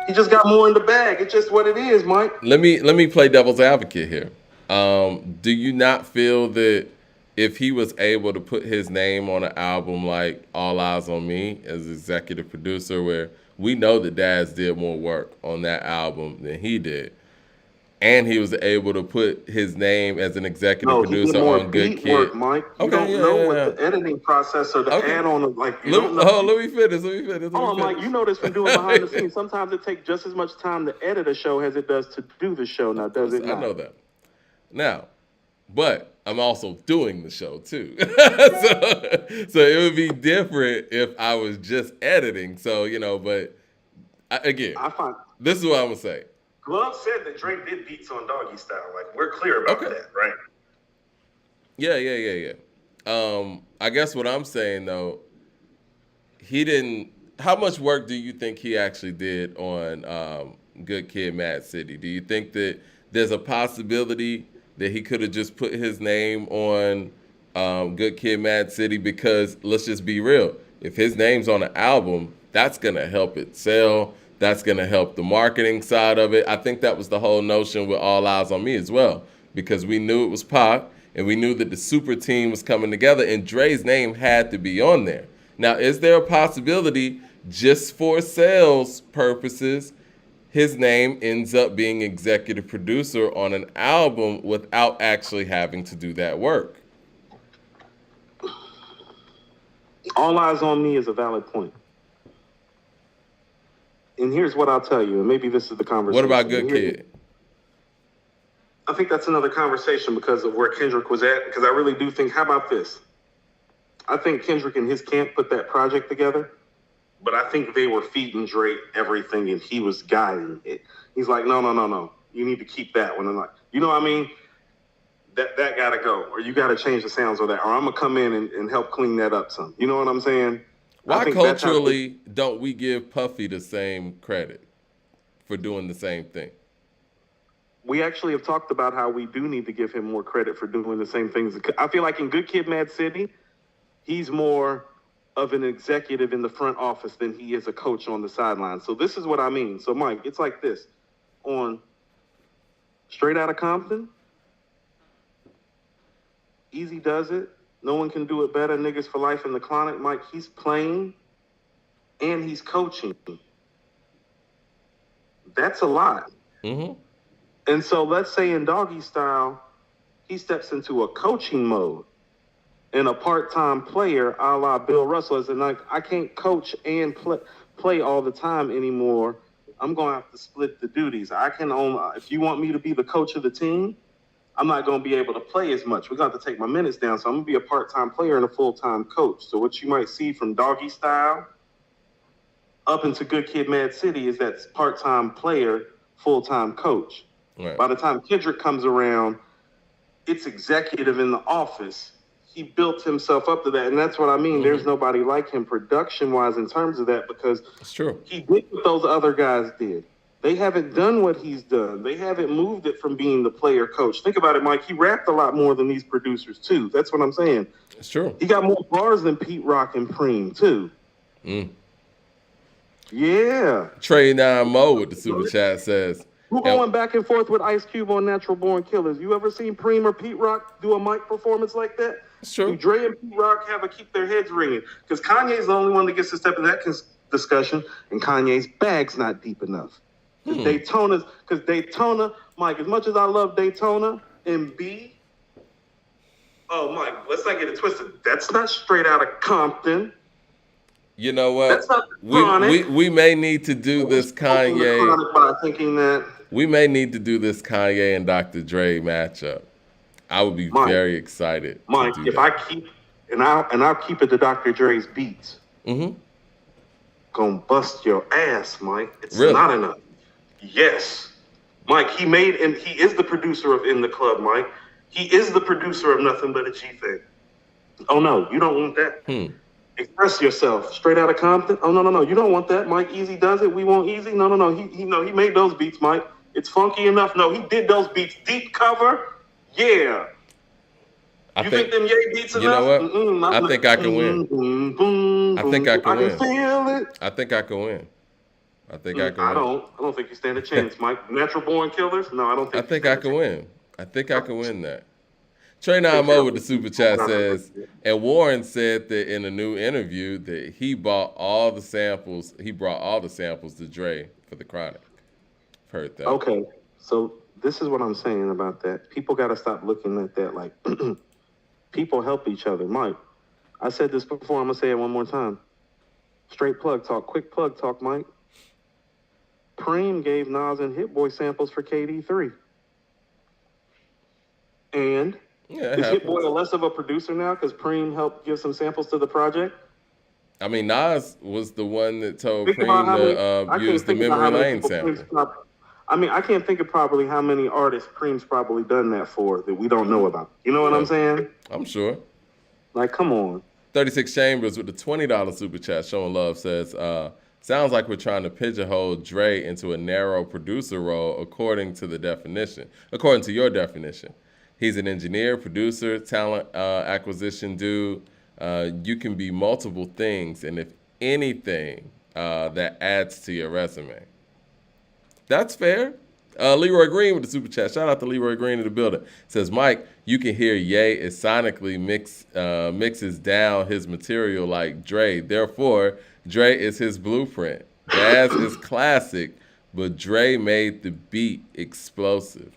He just got more in the bag. It's just what it is, Mike. Let me play devil's advocate here. Do you not feel that if he was able to put his name on an album like All Eyes on Me as executive producer, where we know that Daz did more work on that album than he did, and he was able to put his name as an executive producer on Good Kid. Work, Mike. You don't know what the editing process or the add-on, like, you don't know. Let me finish. Hold on, Mike. You know this from doing behind the scenes. Sometimes it takes just as much time to edit a show as it does to do the show. Now, does it not? I know that. Now, but I'm also doing the show too. so it would be different if I was just editing. So, but this is what I'm going to say. Glove said that Drake did beats on Doggystyle. Like, we're clear about that, right? Yeah. I guess what I'm saying though, he didn't. How much work do you think he actually did on Good Kid, Mad City? Do you think that there's a possibility that he could have just put his name on Good Kid, Mad City? Because let's just be real, if his name's on an album, that's gonna help it sell. That's gonna help the marketing side of it. I think that was the whole notion with All Eyes on Me as well, because we knew it was Pac and we knew that the super team was coming together, and Dre's name had to be on there. Now, is there a possibility, just for sales purposes, his name ends up being executive producer on an album without actually having to do that work? All Eyes on Me is a valid point. And here's what I'll tell you, and maybe this is the conversation. What about Good Kid? I think that's another conversation because of where Kendrick was at, because I really do think, how about this? I think Kendrick and his camp put that project together, but I think they were feeding Drake everything and he was guiding it. He's like, no. You need to keep that one. And like, you know what I mean? That got to go, or you got to change the sounds of that, or I'm going to come in and help clean that up some. You know what I'm saying? Why culturally don't we give Puffy the same credit for doing the same thing? We actually have talked about how we do need to give him more credit for doing the same things. I feel like in Good Kid, Mad City, he's more of an executive in the front office than he is a coach on the sideline. So this is what I mean. So, Mike, it's like this. On Straight Outta Compton, Easy does it. No one can do it better. Niggas for Life in the Chronic. Mike, he's playing and he's coaching. That's a lot. Mm-hmm. And so let's say in Doggystyle, he steps into a coaching mode and a part-time player a la Bill Russell. As in, like, I can't coach and play all the time anymore. I'm going to have to split the duties. I can only, if you want me to be the coach of the team, I'm not going to be able to play as much. We're going to have to take my minutes down. So I'm going to be a part-time player and a full-time coach. So what you might see from Doggystyle up into Good Kid, Mad City is that part-time player, full-time coach. Right. By the time Kendrick comes around, it's executive in the office. He built himself up to that. And that's what I mean. Mm-hmm. There's nobody like him production-wise in terms of that, because it's true. He did what those other guys did. They haven't done what he's done. They haven't moved it from being the player coach. Think about it, Mike. He rapped a lot more than these producers, too. That's what I'm saying. It's true. He got more bars than Pete Rock and Preem, too. Yeah. Trey 9 Mo with the super chat says, who going back and forth with Ice Cube on Natural Born Killers? You ever seen Preem or Pete Rock do a mic performance like that? It's true. Do Dre and Pete Rock have to keep their heads ringing? Because Kanye's the only one that gets to step in that discussion, and Kanye's bag's not deep enough. Because Daytona, Mike, as much as I love Daytona and B, oh, Mike, let's not get it twisted. That's not Straight Outta Compton. You know what? That's not we may need to do this Kanye. By thinking that. We may need to do this Kanye and Dr. Dre matchup. I would be very excited. Mike, to do if that. I keep I'll keep it to Dr. Dre's beats. Gonna bust your ass, Mike. It's not enough. Yes. Mike, he is the producer of In the Club, Mike. He is the producer of Nothing But a G Thing. Oh no, you don't want that. Express Yourself, Straight Outta Compton. Oh no, you don't want that. Mike Easy does it. We want Easy. No. He made those beats, Mike. It's funky enough. No, he did those beats. Deep cover. Yeah. You think them Ye beats enough? You know what? I think I can win. I think I can win. Feel it. I think I can win. I think I can win. I don't think you stand a chance, Mike. Natural Born Killers? No, I don't think. I think I can win. I think I can win that. Trey 9 Mo with the super chat says, and Warren said that in a new interview that he bought all the samples. He brought all the samples to Dre for the Chronic. Heard that. Okay, so this is what I'm saying about that. People got to stop looking at that like people help each other. Mike, I said this before. I'm gonna say it one more time. Straight plug talk, quick plug talk, Mike. Preem gave Nas and Hit Boy samples for KD3. And is Hit Boy less of a producer now because Preem helped give some samples to the project? I mean, Nas was the one that told Preem to use the Memory Lane sample. I mean, I can't think of probably how many artists Cream's probably done that for that we don't know about. You know what I'm saying? I'm sure. Like, come on. 36 Chambers with the $20 super chat showing love says, sounds like we're trying to pigeonhole Dre into a narrow producer role according to your definition. He's an engineer, producer, talent acquisition dude. You can be multiple things, and if anything, that adds to your resume. That's fair. Leroy Green with the super chat. Shout out to Leroy Green in the building. Says, Mike, you can hear Ye is sonically mixes down his material like Dre. Therefore, Dre is his blueprint. Jazz is classic, but Dre made the beats explosive.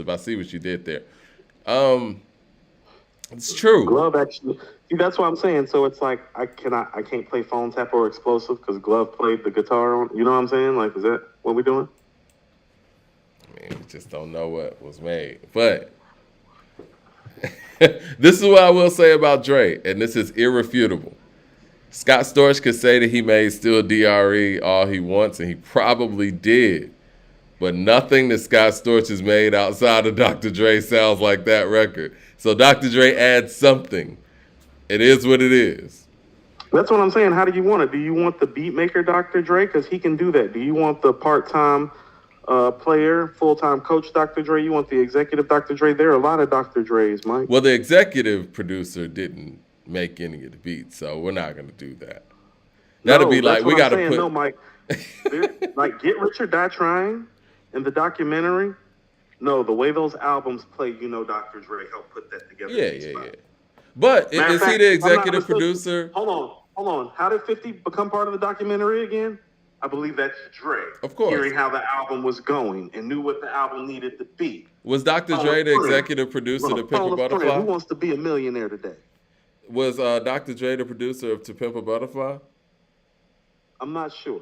I see what you did there. It's true. Glove actually. See, that's what I'm saying. So it's like I can't play phone tap or explosive because Glove played the guitar on. You know what I'm saying? Like, is that what we're doing? I mean, we just don't know what was made. But this is what I will say about Dre, and this is irrefutable. Scott Storch could say that he made Still DRE all he wants, and he probably did. But nothing that Scott Storch has made outside of Dr. Dre sounds like that record. So Dr. Dre adds something. It is what it is. That's what I'm saying. How do you want it? Do you want the beat maker Dr. Dre? Because he can do that. Do you want the part-time player, full-time coach Dr. Dre? You want the executive Dr. Dre? There are a lot of Dr. Dre's, Mike. Well, the executive producer didn't make any of the beats, so we're not going to do that. That'd be like, we got to put... No, Mike. Like, Get Rich or Die Trying in the documentary. No, the way those albums play, Dr. Dre helped put that together. Yeah. But is he the executive producer? Hold on. How did 50 become part of the documentary again? I believe that's Dre. Of course. Hearing how the album was going and knew what the album needed to be. Was Dr. Dre the executive producer to Pimp a Butterfly? Who wants to be a millionaire today? Was Dr. Dre the producer of To Pimp a Butterfly? I'm not sure.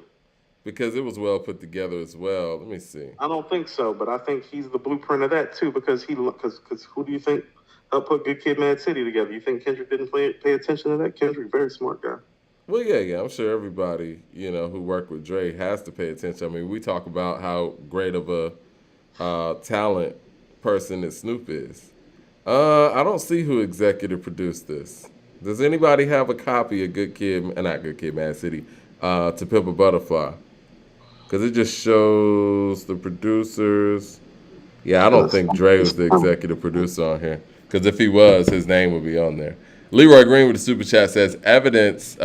Because it was well put together as well. Let me see. I don't think so, but I think he's the blueprint of that too. Because who do you think helped put Good Kid, Mad City together? You think Kendrick didn't pay attention to that? Kendrick, very smart guy. Well, yeah. I'm sure everybody who worked with Dre has to pay attention. I mean, we talk about how great of a talent person that Snoop is. I don't see who executive produced this. Does anybody have a copy of not Good Kid, Mad City, To Pimp a Butterfly? Because it just shows the producers. Yeah, I don't think Dre was the executive producer on here. Because if he was, his name would be on there. Leroy Green with the super chat says, Evidence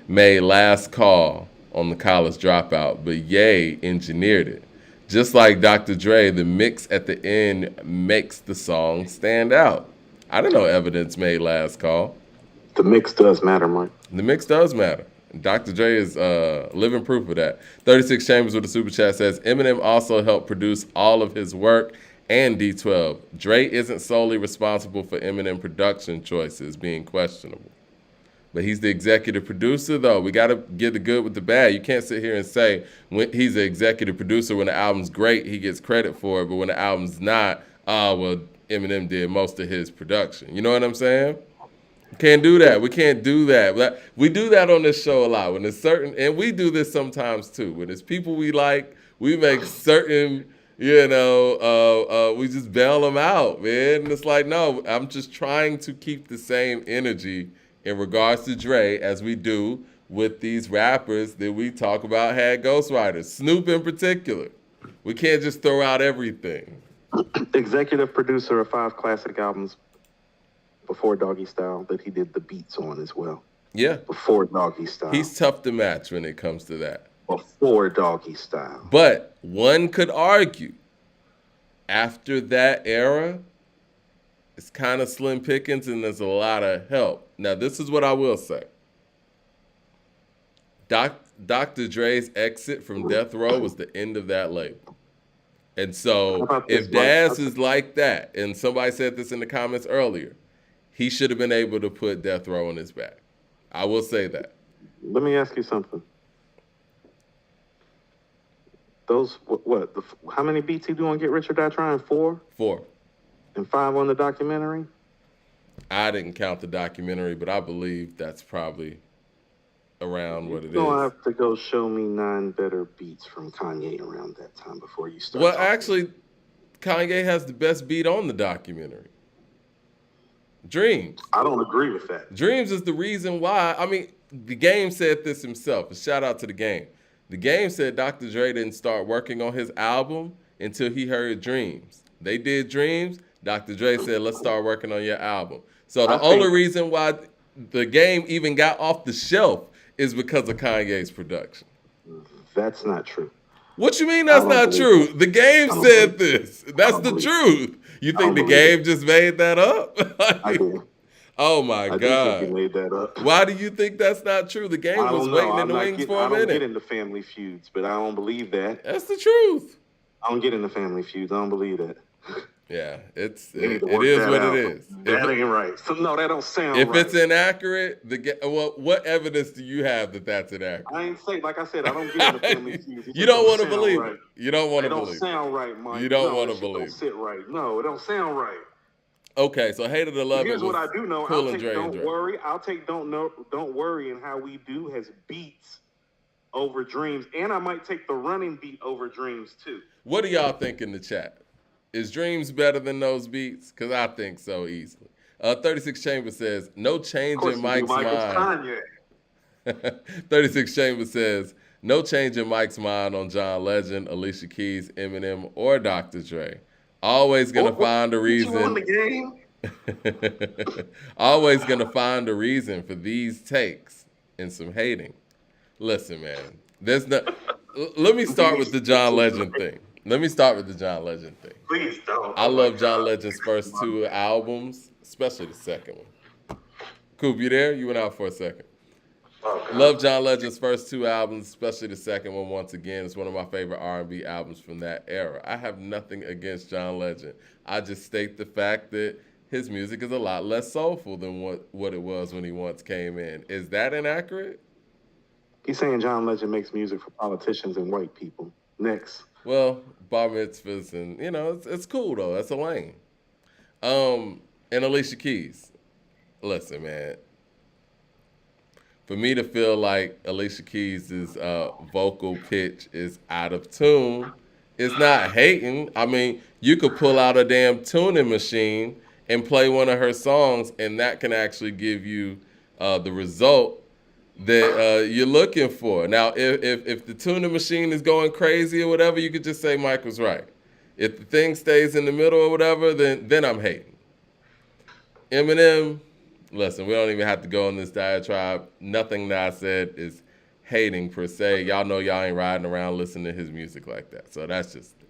made Last Call on the College Dropout, but Ye engineered it. Just like Dr. Dre, the mix at the end makes the song stand out. I didn't know Evidence made Last Call. The mix does matter, Mike. The mix does matter. Dr. Dre is living proof of that. 36 Chambers with the super chat says, Eminem also helped produce all of his work and D12. Dre isn't solely responsible for Eminem production choices being questionable. But he's the executive producer, though. We got to get the good with the bad. You can't sit here and say when he's the executive producer, when the album's great, he gets credit for it. But when the album's not, Eminem did most of his production. You know what I'm saying? Can't do that. We can't do that. We do that on this show a lot. When it's certain, and we do this sometimes too. When it's people we like, we make certain, we just bail them out, man. And it's like, no, I'm just trying to keep the same energy in regards to Dre as we do with these rappers that we talk about had ghostwriters. Snoop in particular. We can't just throw out everything. Executive producer of 5 classic albums before Doggystyle that he did the beats on as well. Yeah. Before Doggystyle. He's tough to match when it comes to that. Before Doggystyle. But one could argue after that era, it's kind of slim pickings and there's a lot of help. Now, this is what I will say. Dr. Dre's exit from Death Row was the end of that label. And so if Daz is like that, and somebody said this in the comments earlier, he should have been able to put Death Row on his back. I will say that. Let me ask you something. Those, how many beats he do on Get Rich or Die Trying? 4? 4. And 5 on the documentary? I didn't count the documentary, but I believe that's probably around what it You're gonna is. have to go show me 9 better beats from Kanye around that time before you start Well, talking. actually, Kanye has the best beat on the documentary. Dreams. I don't agree with that. Dreams is the reason why. I mean, the Game said this himself. A shout out to the Game. The Game said Dr. Dre didn't start working on his album until he heard Dreams. They did Dreams. Dr. Dre said, let's start working on your album. So the only reason why the Game even got off the shelf is because of Kanye's production. That's not true. What you mean that's not true? The Game said this. That's the truth. You think the Game just made that up? I do. Oh my I God. think he made that up. Why do you think that's not true? The Game was waiting in the wings for a minute. I don't get into family feuds, but I don't believe that. That's the truth. I don't get into family feuds. I don't believe that. Yeah, it is That what out. it is. That ain't right. So no, that don't sound right. If it's inaccurate, what evidence do you have that that's inaccurate? I ain't say, like I said, I don't get into family feuds. You don't want to believe right. it. You don't want to believe it. It don't sound right, Mike. You don't want to believe it. Don't sit right. No, it don't sound right. Okay, so Hater to Love It. Here's what I do know. Cool I'll take Dre Don't Worry. I'll take Don't Worry and How We Do has beats over Dreams. And I might take the running beat over Dreams too. What do y'all think in the chat? Is Dreams better than those beats? Because I think so easily. 36 Chambers says, no change in Mike's mind. 36 Chambers says, no change in Mike's mind on John Legend, Alicia Keys, Eminem, or Dr. Dre. Always going to find a reason. You won the game? Always going to find a reason for these takes and some hating. Listen, man. There's no. Let me start with the John Legend thing. Please don't. I love John Legend's first 2 albums, especially the second one. Coop, you there? You went out for a second. Okay. Love John Legend's first 2 albums, especially the second one. Once again, it's one of my favorite R&B albums from that era. I have nothing against John Legend. I just state the fact that his music is a lot less soulful than what it was when he once came in. Is that inaccurate? He's saying John Legend makes music for politicians and white people. Next. Well, bar mitzvahs and, it's cool, though. That's a lane. And Alicia Keys. Listen, man. For me to feel like Alicia Keys' vocal pitch is out of tune, it's not hating. I mean, you could pull out a damn tuning machine and play one of her songs, and that can actually give you the result that you're looking for. Now, if the tuning machine is going crazy or whatever, you could just say Mike was right. If the thing stays in the middle or whatever, then I'm hating. Eminem, listen, we don't even have to go on this diatribe. Nothing that I said is hating per se. Y'all know y'all ain't riding around listening to his music like that. So that's just it.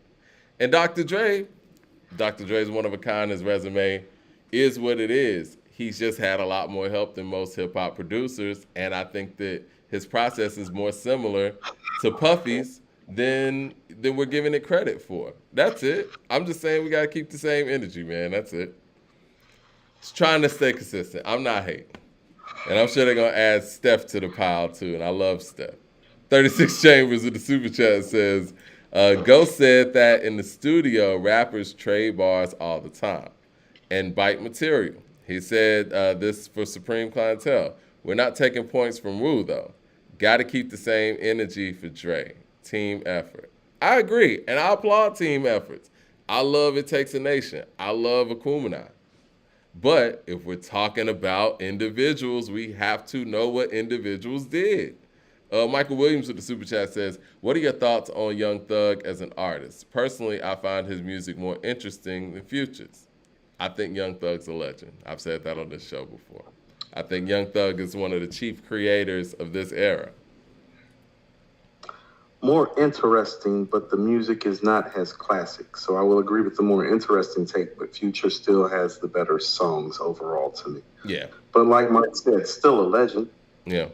And Dr. Dre's one of a kind. His resume is what it is. He's just had a lot more help than most hip-hop producers, and I think that his process is more similar to Puffy's than we're giving it credit for. That's it. I'm just saying we got to keep the same energy, man. That's it. Just trying to stay consistent. I'm not hating. And I'm sure they're going to add Steph to the pile, too, and I love Steph. 36 Chambers with the super chat says, Ghost said that in the studio, rappers trade bars all the time and bite material. He said this for Supreme Clientele. We're not taking points from Wu, though. Got to keep the same energy for Dre. Team effort. I agree, and I applaud team efforts. I love It Takes a Nation. I love Akumenai. But if we're talking about individuals, we have to know what individuals did. Michael Williams with the super chat says, what are your thoughts on Young Thug as an artist? Personally, I find his music more interesting than Future's. I think Young Thug's a legend. I've said that on this show before. I think Young Thug is one of the chief creators of this era. More interesting, but the music is not as classic. So I will agree with the more interesting take, but Future still has the better songs overall to me. Yeah. But like Mike said, still a legend. Yeah.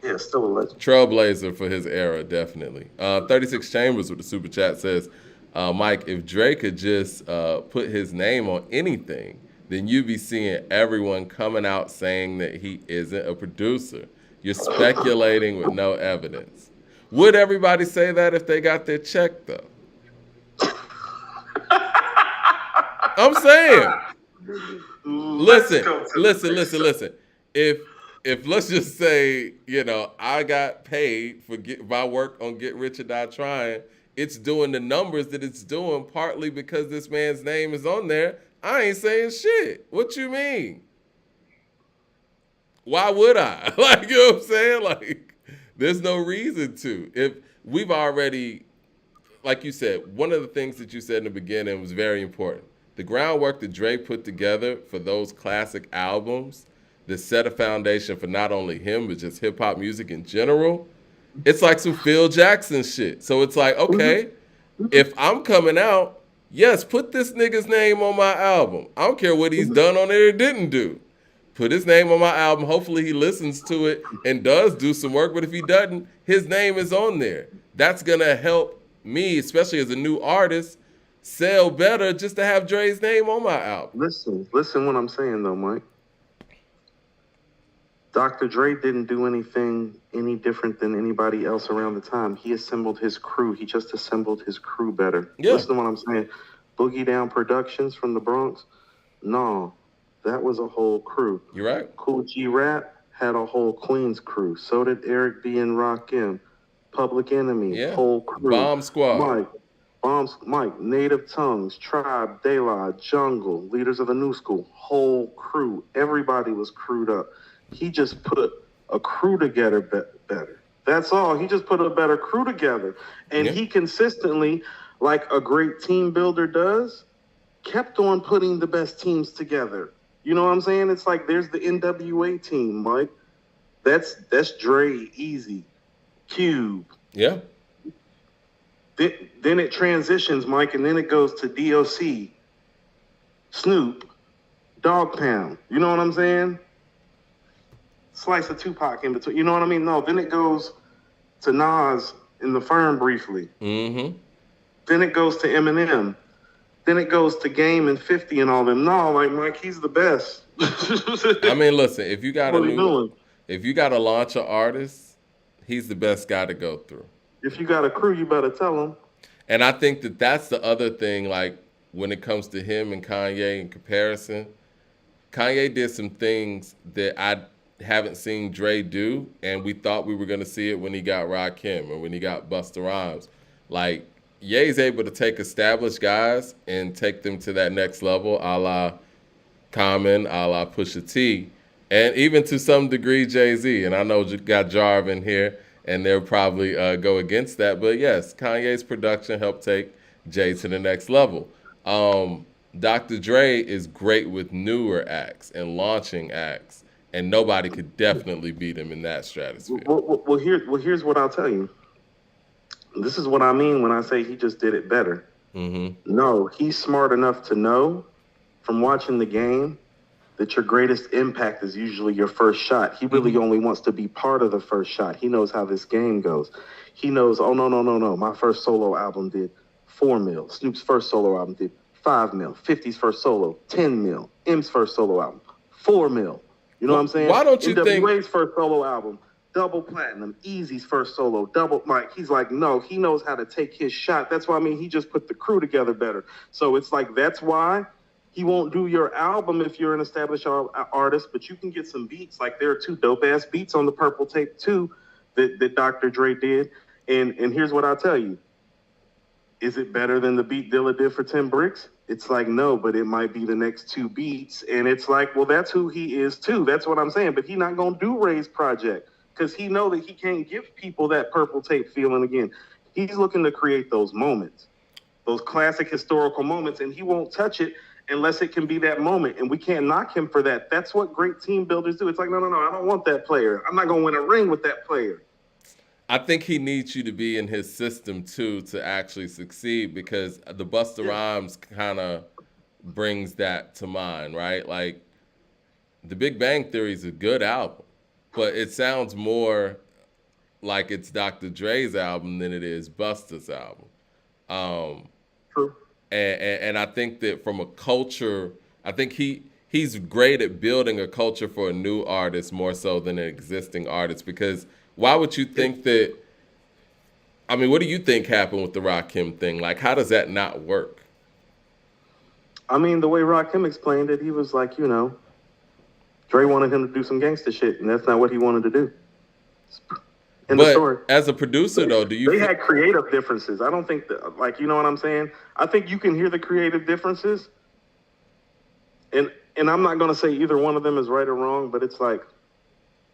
Yeah, still a legend. Trailblazer for his era, definitely. 36 Chambers with the super chat says, Mike, if Drake could just put his name on anything, then you'd be seeing everyone coming out saying that he isn't a producer. You're speculating with no evidence. Would everybody say that if they got their check, though? I'm saying. Listen. If if let's just say, I got paid for my work on Get Rich or Die Trying, it's doing the numbers that it's doing partly because this man's name is on there. I ain't saying shit. What you mean? Why would I? Like, you know what I'm saying? Like, there's no reason to. If we've already, like you said, one of the things that you said in the beginning was very important. The groundwork that Dre put together for those classic albums that set a foundation for not only him, but just hip hop music in general, it's like some Phil Jackson shit. So it's like, okay, if I'm coming out, yes, put this nigga's name on my album. I don't care what he's done on it or didn't do. Put his name on my album. Hopefully he listens to it and does do some work. But if he doesn't, his name is on there. That's going to help me, especially as a new artist, sell better just to have Dre's name on my album. Listen what I'm saying, though, Mike. Dr. Dre didn't do anything any different than anybody else around the time. He assembled his crew. He just assembled his crew better. Yeah. Listen to what I'm saying. Boogie Down Productions from the Bronx? No, that was a whole crew. You're right. Cool G Rap had a whole Queens crew. So did Eric B. and Rakim. Public Enemy, whole crew. Bomb Squad. Mike, Native Tongues, Tribe, De La, Jungle, Leaders of the New School, whole crew. Everybody was crewed up. He just put a crew together better. That's all. He just put a better crew together. And he consistently, like a great team builder does, kept on putting the best teams together. You know what I'm saying? It's like there's the NWA team, Mike. That's Dre, Easy, Cube. Yeah. Then it transitions, Mike, and then it goes to DOC, Snoop, Dog Pound. You know what I'm saying? Slice of Tupac in between. You know what I mean? No, then it goes to Nas in the Firm briefly. Mm-hmm. Then it goes to Eminem. Then it goes to Game and 50 and all them. No, like, Mike, he's the best. I mean, listen, if you got to launch an artist, he's the best guy to go through. If you got a crew, you better tell them. And I think that that's the other thing, like, when it comes to him and Kanye in comparison. Kanye did some things that I haven't seen Dre do, and we thought we were going to see it when he got Rakim or when he got Busta Rhymes. Like, Ye's able to take established guys and take them to that next level, a la Common, a la Pusha T, and even to some degree Jay-Z. And I know you got Jarvin here, and they'll probably go against that. But yes, Kanye's production helped take Jay to the next level. Dr. Dre is great with newer acts and launching acts, and nobody could definitely beat him in that stratosphere. Well, here's what I'll tell you. This is what I mean when I say he just did it better. Mm-hmm. No, he's smart enough to know from watching the game that your greatest impact is usually your first shot. He really only wants to be part of the first shot. He knows how this game goes. He knows, oh, no. My first solo album did 4 mil. Snoop's first solo album did 5 mil. 50's first solo, 10 mil. M's first solo album, 4 mil. You know what I'm saying? Why don't you think NWA's first solo album, double platinum. Easy's first solo, double. Like, he's like, no, he knows how to take his shot. That's why, I mean, he just put the crew together better. So it's like, that's why he won't do your album if you're an established artist, but you can get some beats. Like, there are 2 dope-ass beats on the Purple Tape, too, that Dr. Dre did. And here's what I'll tell you. Is it better than the beat Dilla did for 10 Bricks? It's like, no, but it might be the next 2 beats. And it's like, well, that's who he is, too. That's what I'm saying. But he's not going to do Ray's project because he know that he can't give people that Purple Tape feeling again. He's looking to create those moments, those classic historical moments, and he won't touch it unless it can be that moment. And we can't knock him for that. That's what great team builders do. It's like, no, I don't want that player. I'm not going to win a ring with that player. I think he needs you to be in his system, too, to actually succeed, because the Busta Rhymes kind of brings that to mind, right? Like, The Big Bang Theory is a good album, but it sounds more like it's Dr. Dre's album than it is Busta's album. True. And I think that from a culture, I think he's great at building a culture for a new artist more so than an existing artist, because why would you think that? I mean, what do you think happened with the Rakim thing? Like, how does that not work? I mean, the way Rakim explained it, he was like, Dre wanted him to do some gangster shit, and that's not what he wanted to do. In but the story. as a producer, though, do you? They had creative differences. I don't think that, like, you know what I'm saying? I think you can hear the creative differences, and I'm not gonna say either one of them is right or wrong, but it's like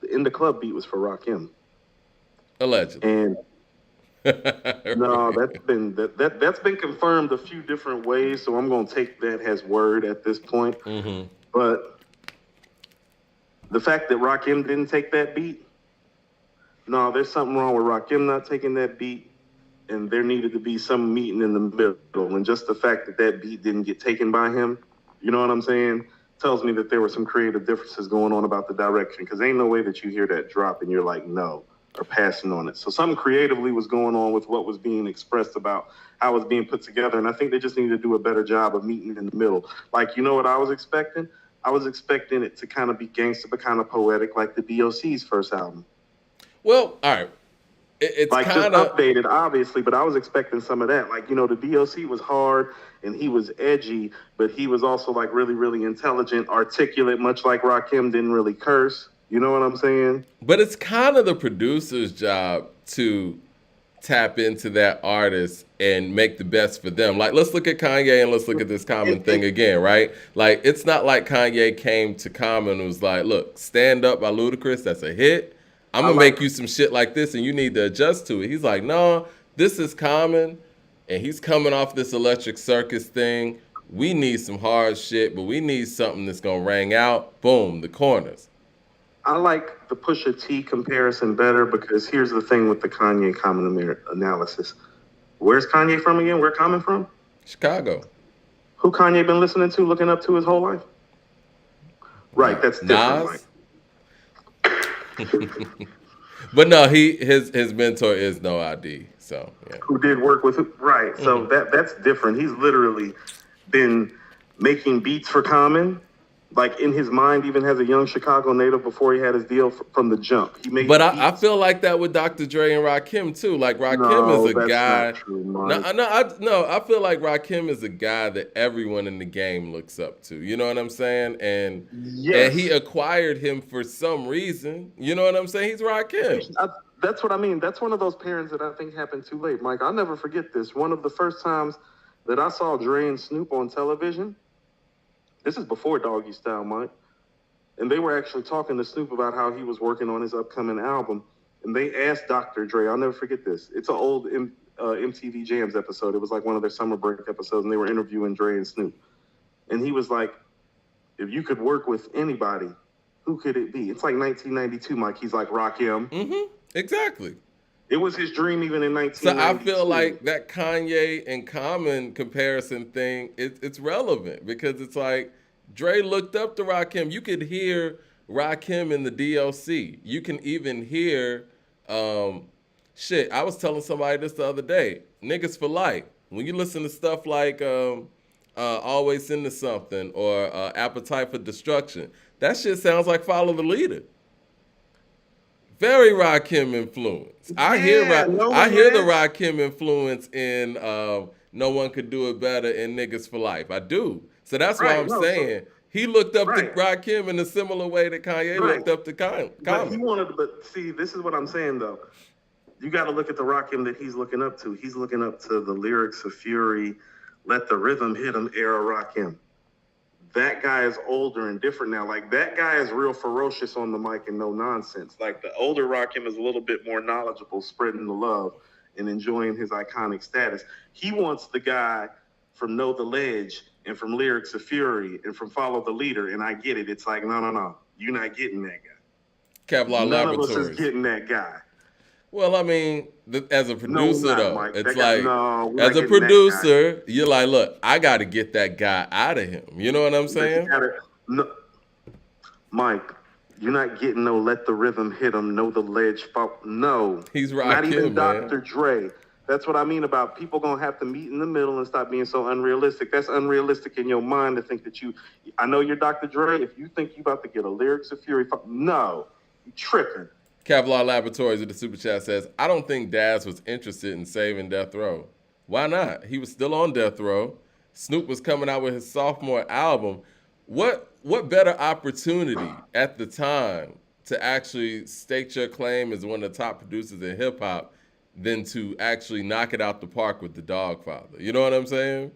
the In the Club beat was for Rakim. Allegedly. And no, that's been confirmed a few different ways, so I'm gonna take that as word at this point. Mm-hmm. But the fact that Rakim didn't take that beat, no, there's something wrong with Rakim not taking that beat, and there needed to be some meeting in the middle. And just the fact that that beat didn't get taken by him, you know what I'm saying, tells me that there were some creative differences going on about the direction, because ain't no way that you hear that drop and you're like, no, or passing on it. So something creatively was going on with what was being expressed about how it was being put together, and I think they just need to do a better job of meeting in the middle. Like, you know what I was expecting? I was expecting it to kind of be gangster, but kind of poetic, like the DOC's first album. Well, all right. It's like kind of just updated, obviously, but I was expecting some of that. Like, you know, the DOC was hard and he was edgy, but he was also like really, really intelligent, articulate, much like Rakim didn't really curse. You know what I'm saying? But it's kind of the producer's job to tap into that artist and make the best for them. Like, let's look at Kanye and let's look at this Common thing again, right? Like, it's not like Kanye came to Common and was like, look, Stand Up by Ludacris, that's a hit. I'm going to make you some shit like this and you need to adjust to it. He's like, no, this is Common, and he's coming off this Electric Circus thing. We need some hard shit, but we need something that's going to ring out. Boom, the corners. I like the Pusha T comparison better because here's the thing with the Kanye Common analysis. Where's Kanye from again? Where Common from? Chicago. Who Kanye been listening to, looking up to his whole life? Right, that's different. Nas? But no, his mentor is No ID. So yeah. Who did work with who? Right. So that's different. He's literally been making beats for Common, like in his mind, even as a young Chicago native before he had his deal from the jump. He made. But I feel like that with Dr. Dre and Rakim too. Like Rakim is a guy. Not true, I feel like Rakim is a guy that everyone in the game looks up to. You know what I'm saying? And he acquired him for some reason. You know what I'm saying? He's Rakim. That's what I mean. That's one of those pairings that I think happened too late, Mike. I'll never forget this. One of the first times that I saw Dre and Snoop on television. This is before Doggystyle, Mike. And they were actually talking to Snoop about how he was working on his upcoming album. And they asked Dr. Dre, I'll never forget this. It's an old MTV Jams episode. It was like one of their summer break episodes, and they were interviewing Dre and Snoop. And he was like, if you could work with anybody, who could it be? It's like 1992, Mike. He's like, Rakim. Mm-hmm. Exactly. It was his dream even in 1992. So I feel like that Kanye and Common comparison thing, it's relevant because it's like Dre looked up to Rakim. You could hear Rakim in the DOC. You can even hear, shit, I was telling somebody this the other day, Niggas for Life. When you listen to stuff like Always Into Something or Appetite for Destruction, that shit sounds like Follow the Leader. Very Rakim influence. I hear the Rakim influence in No One Could Do It Better in Niggas for Life. I do. So that's why I'm saying he looked up to Rakim in a similar way that Kanye looked up to Common. But see, this is what I'm saying though. You got to look at the Rakim that he's looking up to. He's looking up to the lyrics of Fury, Let the Rhythm Hit Him era Rakim. That guy is older and different now. Like, that guy is real ferocious on the mic and no nonsense. Like, the older Rakim is a little bit more knowledgeable, spreading the love and enjoying his iconic status. He wants the guy from Know the Ledge and from Lyrics of Fury and from Follow the Leader. And I get it. It's like, no. You're not getting that guy. Kevlar Laboratories. None of us is getting that guy. Well, I mean, as a producer, though, Mike. it's like, as a producer, you're like, look, I got to get that guy out of him. You know what I'm saying? Mike, you're not getting no Let the Rhythm Hit Him, Know the Ledge. No. He's Rakim, not even man. Dr. Dre. That's what I mean about people going to have to meet in the middle and stop being so unrealistic. That's unrealistic in your mind to think that I know you're Dr. Dre. If you think you about to get a Lyrics of Fury, no, you're tripping. Kevlar Laboratories with the super chat says, I don't think Daz was interested in saving Death Row. Why not? He was still on Death Row. Snoop was coming out with his sophomore album. What what better opportunity at the time to actually state your claim as one of the top producers in hip hop than to actually knock it out the park with the Dogfather? You know what I'm saying?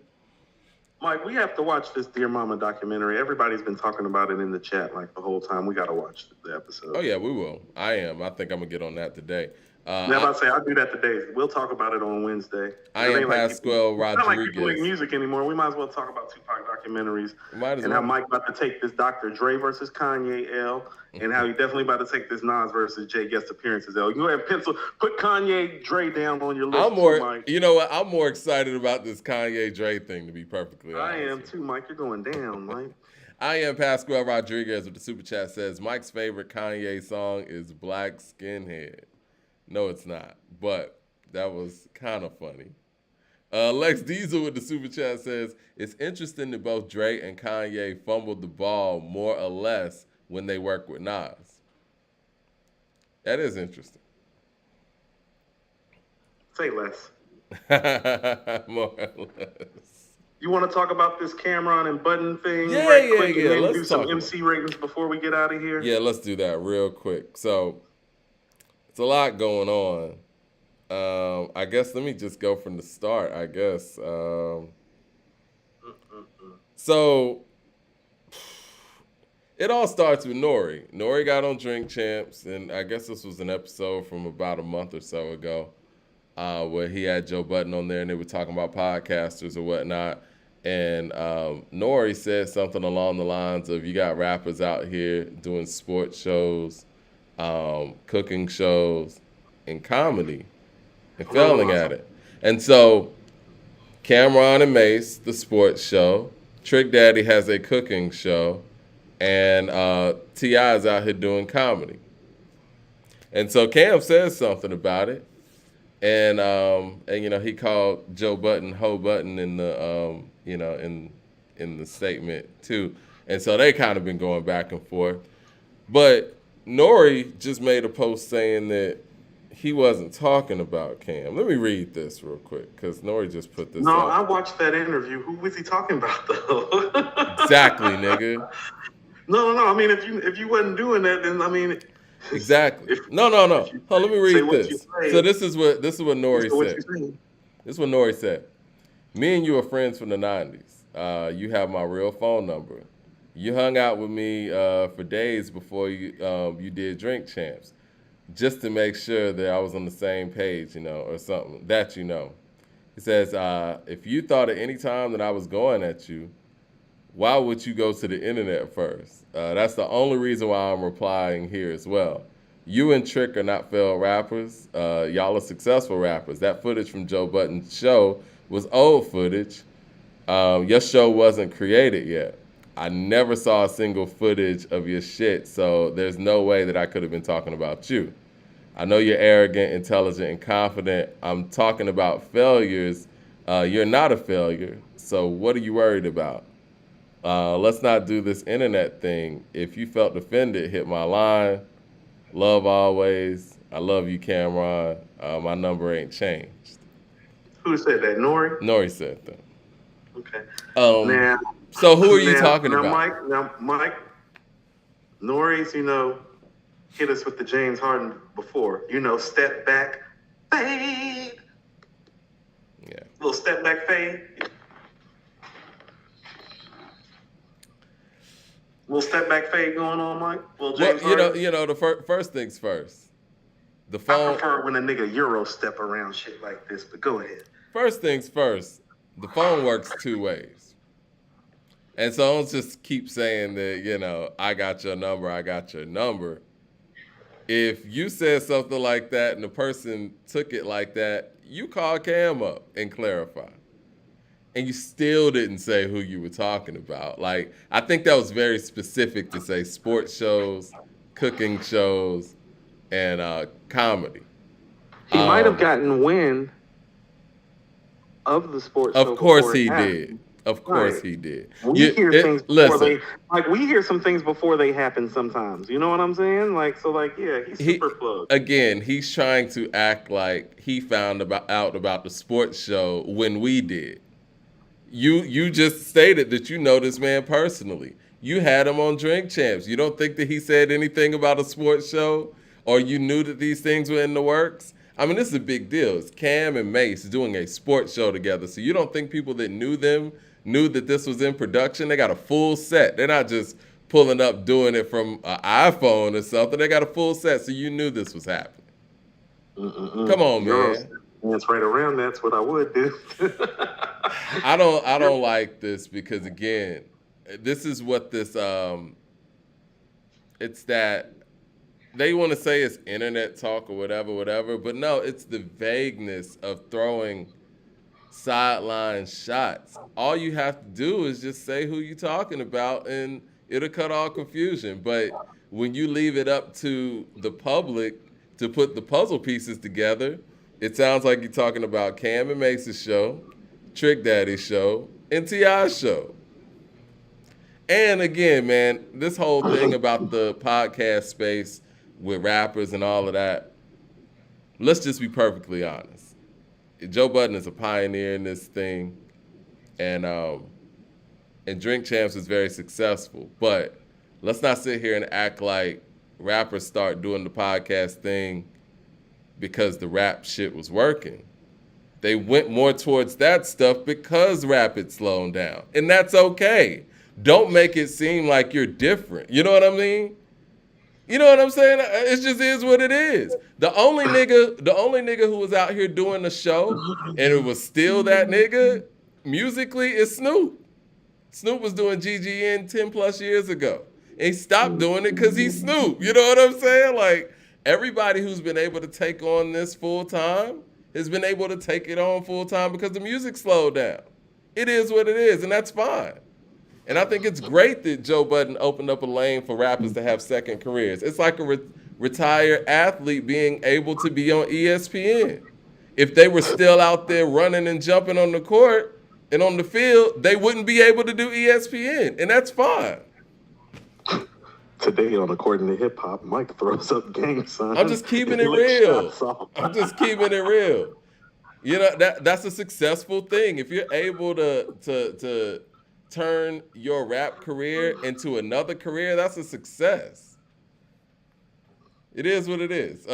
Mike, we have to watch this Dear Mama documentary. Everybody's been talking about it in the chat like the whole time. We got to watch the episode. Oh yeah, we will. I think I'm gonna get on that today. Now, I say I'll do that today. We'll talk about it on Wednesday. I am Pasquale Rodriguez. It's not like people make music anymore. We might as well talk about Tupac documentaries and how Mike about to take this Dr. Dre versus Kanye L, and how he definitely about to take this Nas versus Jay guest appearances L. You go ahead and pencil, put Kanye Dre down on your list. Mike. You know what? I'm more excited about this Kanye Dre thing, to be perfectly honest. I am too, Mike. You're going down, Mike. I am Pasquale Rodriguez with the Super Chat says, Mike's favorite Kanye song is Black Skinhead. No, it's not, but that was kind of funny. Lex Diesel with the Super Chat says, it's interesting that both Dre and Kanye fumbled the ball more or less when they work with Nas. That is interesting. Say less. More or less. You want to talk about this Cameron and Budden thing Yeah. and Let's do some MC ratings before we get out of here? Yeah, let's do that real quick. So, it's a lot going on. I guess let me just go from the start, I guess. So, it all starts with NORE. NORE got on Drink Champs, and I guess this was an episode from about a month or so ago where he had Joe Budden on there, and they were talking about podcasters or whatnot. And NORE said something along the lines of, you got rappers out here doing sports shows, cooking shows, and comedy, and failing at it. And so Cameron and Mace, the sports show, Trick Daddy has a cooking show, and T.I. is out here doing comedy. And so Cam says something about it, and you know, he called Joe Budden Ho Budden in the you know, in the statement too. And so they kind of been going back and forth. But NORE just made a post saying that he wasn't talking about Cam. Let me read this real quick, because NORE just put this up. I watched that interview. Who was he talking about, though? Exactly, nigga. No. I mean, if you wasn't doing that, then I mean. Exactly. No. Hold on, let me read this. So this is what NORE said. This is what NORE said. Me and you are friends from the 90s. You have my real phone number. You hung out with me for days before you did Drink Champs, just to make sure that I was on the same page, you know, or something, that you know. He says, if you thought at any time that I was going at you, why would you go to the internet first? That's the only reason why I'm replying here as well. You and Trick are not failed rappers. Y'all are successful rappers. That footage from Joe Budden's show was old footage. Your show wasn't created yet. I never saw a single footage of your shit, so there's no way that I could have been talking about you. I know you're arrogant, intelligent, and confident. I'm talking about failures. You're not a failure, so what are you worried about? Let's not do this internet thing. If you felt offended, hit my line. Love always. I love you, Cameron. My number ain't changed. Who said that? NORE? NORE said that. Okay. Now, so who are you talking about? Mike, NORE's, you know, hit us with the James Harden before. You know, step back, fade. Yeah. Little step back fade. Little step back fade going on, Mike. Little James Harden. You know, the first things first. The phone. I prefer when a nigga Euro step around shit like this, but go ahead. First things first. The phone works two ways. And so don't just keep saying that, you know, I got your number. If you said something like that and the person took it like that, you call Cam up and clarify. And you still didn't say who you were talking about. Like, I think that was very specific to say sports shows, cooking shows, and comedy. He might have gotten wind of the sports show. Of course he did. Of course he did. We hear things before we hear some things before they happen sometimes. You know what I'm saying? He's super plugged. Again, he's trying to act like he found out about the sports show when we did. You just stated that you know this man personally. You had him on Drink Champs. You don't think that he said anything about a sports show, or you knew that these things were in the works? I mean, this is a big deal. It's Cam and Mace doing a sports show together. So you don't think people that knew them knew that this was in production? They got a full set. They're not just pulling up doing it from an iPhone or something. They got a full set, so you knew this was happening. Come on, man. That's right around. That's what I would do. I don't like this because, again, this is what this it's that they want to say it's internet talk or whatever, but no, it's the vagueness of throwing sideline shots. All you have to do is just say who you're talking about, and it'll cut all confusion. But when you leave it up to the public to put the puzzle pieces together, it sounds like you're talking about Cam and Mace's show, Trick Daddy's show, and T.I.'s show. And again, man, this whole thing about the podcast space with rappers and all of that, let's just be perfectly honest. Joe Budden is a pioneer in this thing, and Drink Champs is very successful. But let's not sit here and act like rappers start doing the podcast thing because the rap shit was working. They went more towards that stuff because rap had slowed down. And that's okay. Don't make it seem like you're different. You know what I mean? You know what I'm saying? It just is what it is. The only nigga who was out here doing the show and it was still that nigga musically is Snoop. Snoop was doing GGN 10 plus years ago. And he stopped doing it because he's Snoop. You know what I'm saying? Like, everybody who's been able to take on this full time has been able to take it on full time because the music slowed down. It is what it is, and that's fine. And I think it's great that Joe Budden opened up a lane for rappers to have second careers. It's like a retired athlete being able to be on ESPN. If they were still out there running and jumping on the court and on the field, they wouldn't be able to do ESPN, and that's fine. Today on According to Hip Hop, Mike throws up game, son. I'm just keeping it real. I'm just keeping it real. You know, that's a successful thing. If you're able to turn your rap career into another career, that's a success. It is what it is.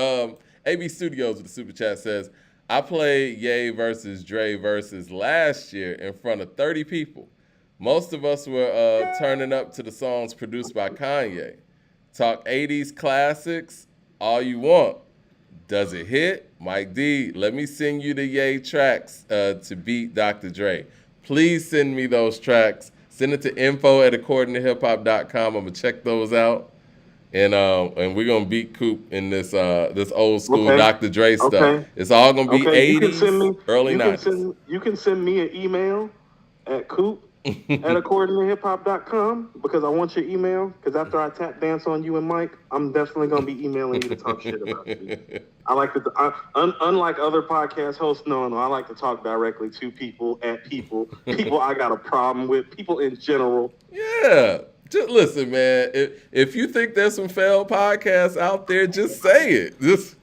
AB Studios with the super chat says, I played Ye versus Dre versus last year in front of 30 people. Most of us were turning up to the songs produced by Kanye. Talk 80s classics all you want. Does it hit? Mike D, let me send you the Ye tracks to beat Dr. Dre. Please send me those tracks. Send it to info@accordingtohiphop.com. I'm going to check those out. And we're going to beat Coop in this old school Dr. Dre stuff. It's all going to be 80s, early 90s. You can send me an email at coop@accordingtohiphop.com because I want your email, because after I tap dance on you and Mike, I'm definitely going to be emailing you to talk shit about you. I like to, unlike other podcast hosts, no, I like to talk directly to people, at people I got a problem with, people in general. Yeah. Just listen, man. If you think there's some failed podcasts out there, just say it. Just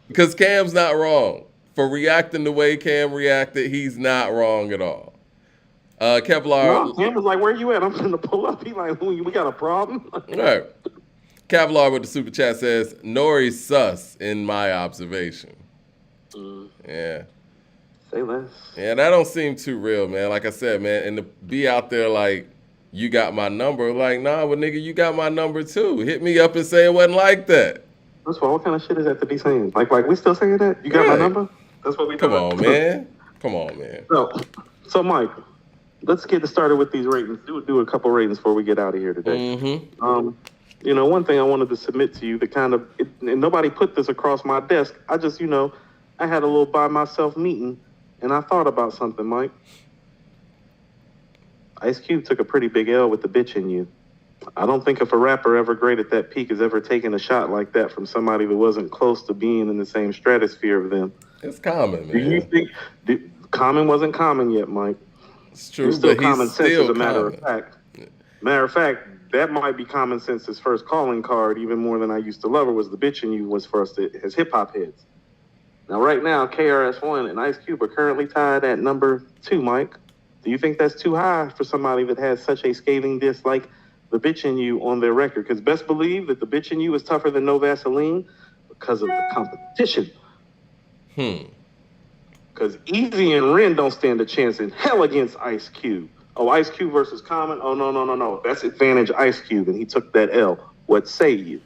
because Cam's not wrong. For reacting the way Cam reacted, he's not wrong at all. Kevlar. No, Cam was like, where you at? I'm going to pull up. He's like, we got a problem? All right. Kevlar with the super chat says, Nori's sus in my observation. Yeah. Say less. Yeah, that don't seem too real, man. Like I said, man, and to be out there like, you got my number. Like, nah, but nigga, you got my number too. Hit me up and say it wasn't like that. First of all, what kind of shit is that to be saying? Like we still saying that? You got my number? That's what we doing. Come on, man. Come on, man. So Mike, let's get started with these ratings. Do a couple ratings before we get out of here today. Mm-hmm. One thing I wanted to submit to you, and nobody put this across my desk. I just, I had a little by myself meeting, and I thought about something, Mike. Ice Cube took a pretty big L with the bitch in you. I don't think if a rapper ever great at that peak has ever taken a shot like that from somebody that wasn't close to being in the same stratosphere of them. It's common, man. Do you think common wasn't common yet, Mike? It's true, it's still but common he's sense still as a matter common. of fact. Matter of fact, that might be common sense's first calling card, even more than I used to love her, was the bitch in you was for us as hip-hop heads. Now, right now, KRS-One and Ice Cube are currently tied at number 2, Mike. Do you think that's too high for somebody that has such a scathing diss like The Bitch in You on their record. Because best believe that The Bitch in You is tougher than No Vaseline because of the competition. Because Easy and Ren don't stand a chance in hell against Ice Cube. Oh, Ice Cube versus Common? Oh, no. That's advantage Ice Cube, and he took that L. What say you?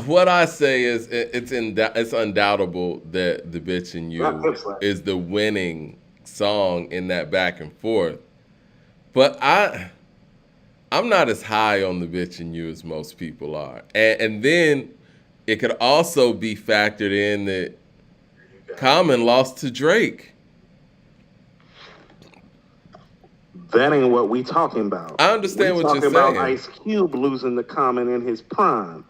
What I say is it's undoubtable that The Bitch in You is the winning song in that back and forth. But I'm not as high on The Bitch in You as most people are. And then it could also be factored in that Common lost to Drake. That ain't what we talking about. I understand what you're saying. Talking about Ice Cube losing to Common in his prime.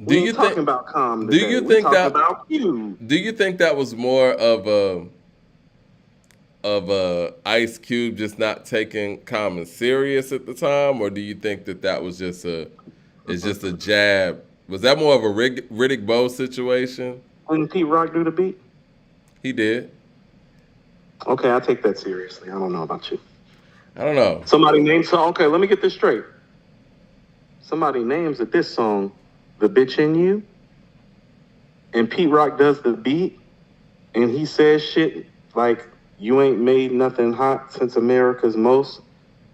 Do you talking about Common? Do you think that? About Cube. Do you think that was more of a Ice Cube just not taking Common serious at the time, or do you think that was just a jab? Was that more of a Riddick Bowe situation? Didn't Pete Rock do the beat? He did. Okay, I take that seriously. I don't know about you. I don't know. Somebody named song. Okay, let me get this straight. Somebody names that this song, "The Bitch in You," and Pete Rock does the beat, and he says shit like, "You ain't made nothing hot since America's most,"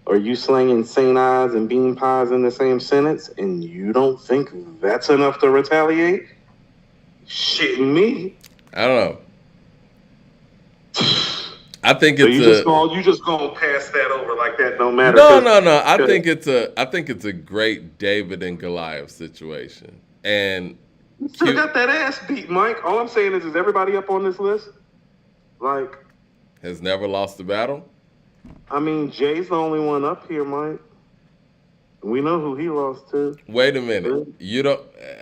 or "You slanging St. Ides and bean pies in the same sentence," and you don't think that's enough to retaliate? Shitting me. I don't know. I think so it's you just gonna pass that over like that don't matter. No. I think it's a great David and Goliath situation. And you still got that ass beat, Mike. All I'm saying is everybody up on this list, like, has never lost a battle? I mean, Jay's the only one up here, Mike. We know who he lost to. Wait a minute.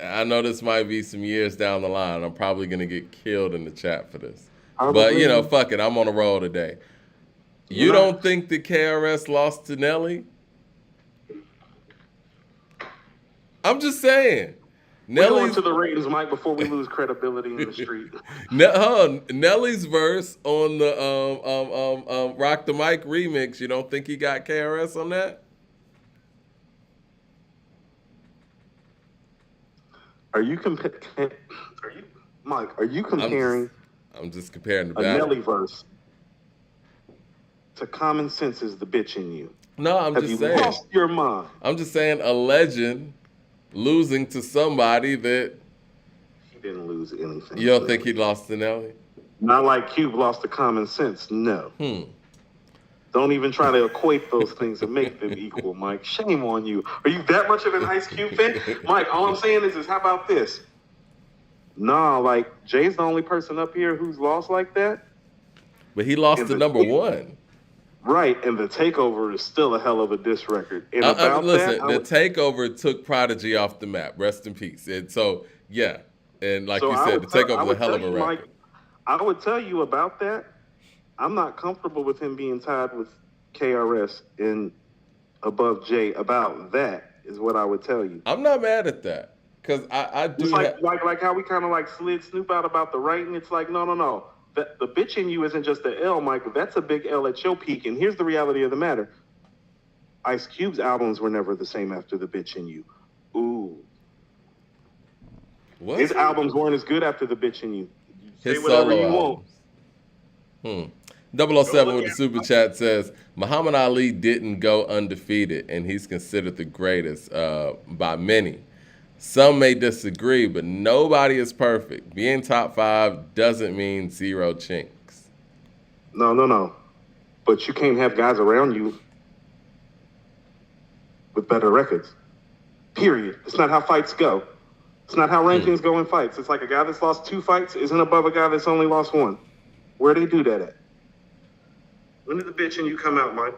I know this might be some years down the line. I'm probably going to get killed in the chat for this. But, fuck it. I'm on a roll today. You don't think the KRS lost to Nelly? I'm just saying. We're going to the ratings, Mike, before we lose credibility in the street. Nelly's verse on the Rock the Mic remix, you don't think he got KRS on that? Are you comparing? I'm just comparing the battle. A Nelly verse to Common Sense's "The Bitch in You." No, I'm just saying. Have you lost your mind? I'm just saying a legend losing to somebody that he didn't lose anything. You don't think he lost to Nelly? Not like Cube lost to Common Sense. No. Don't even try to equate those things and make them equal, Mike. Shame on you. Are you that much of an Ice Cube fan? Mike, all I'm saying is how about this? Nah, like, Jay's the only person up here who's lost like that. But he lost to number one. Right, and the Takeover is still a hell of a diss record. And the Takeover took Prodigy off the map. Rest in peace. And so, yeah. And like you said, the Takeover is a hell of a record. Mike, I would tell you about that. I'm not comfortable with him being tied with KRS and above Jay. About that is what I would tell you. I'm not mad at that because I do. It's like how we kind of like slid Snoop out about the writing. It's like no. The Bitch in You isn't just the L, Michael. That's a big L at your peak. And here's the reality of the matter: Ice Cube's albums were never the same after The Bitch in You. Ooh. What? His albums weren't as good after The Bitch in You. His say whatever you want. 007 with the super chat says Muhammad Ali didn't go undefeated and he's considered the greatest by many. Some may disagree, but nobody is perfect. Being top 5 doesn't mean zero chinks. No. But you can't have guys around you with better records. Period. It's not how fights go. It's not how rankings go in fights. It's like a guy that's lost 2 fights isn't above a guy that's only lost 1. Where do they do that at? When did The Bitch in You come out, Mike?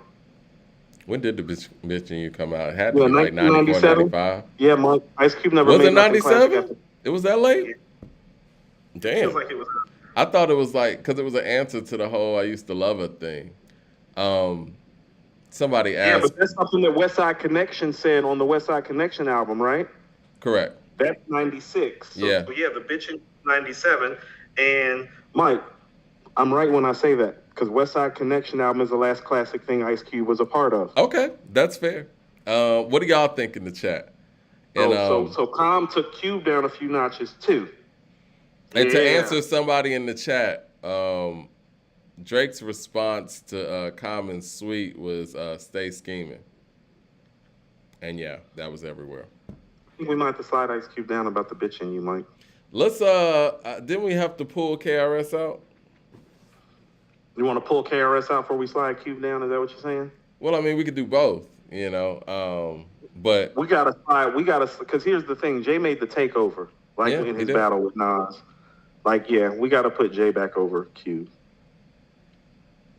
When did The Bitch in You come out? It had to be like 94, 95. Yeah, Mike. Ice Cube never made it 97? It was that late? Yeah. Damn. Feels like it was. I thought it was like, because it was an answer to the whole I used to love her thing. Somebody asked. Yeah, but that's something that West Side Connection said on the West Side Connection album, right? Correct. That's 96. So, yeah. But yeah, The Bitch in 97. And Mike, I'm right when I say that. Because West Side Connection album is the last classic thing Ice Cube was a part of. Okay, that's fair. What do y'all think in the chat? And So Calm took Cube down a few notches too. And to answer somebody in the chat, Drake's response to Common Sweet was "Stay scheming," and yeah, that was everywhere. I think we might have to slide Ice Cube down about the bitching you, Mike. Let's didn't we have to pull KRS out? You want to pull KRS out before we slide Cube down? Is that what you're saying? Well, I mean, we could do both, you know. But we gotta because here's the thing: Jay made the takeover, in his battle with Nas. We gotta put Jay back over Cube,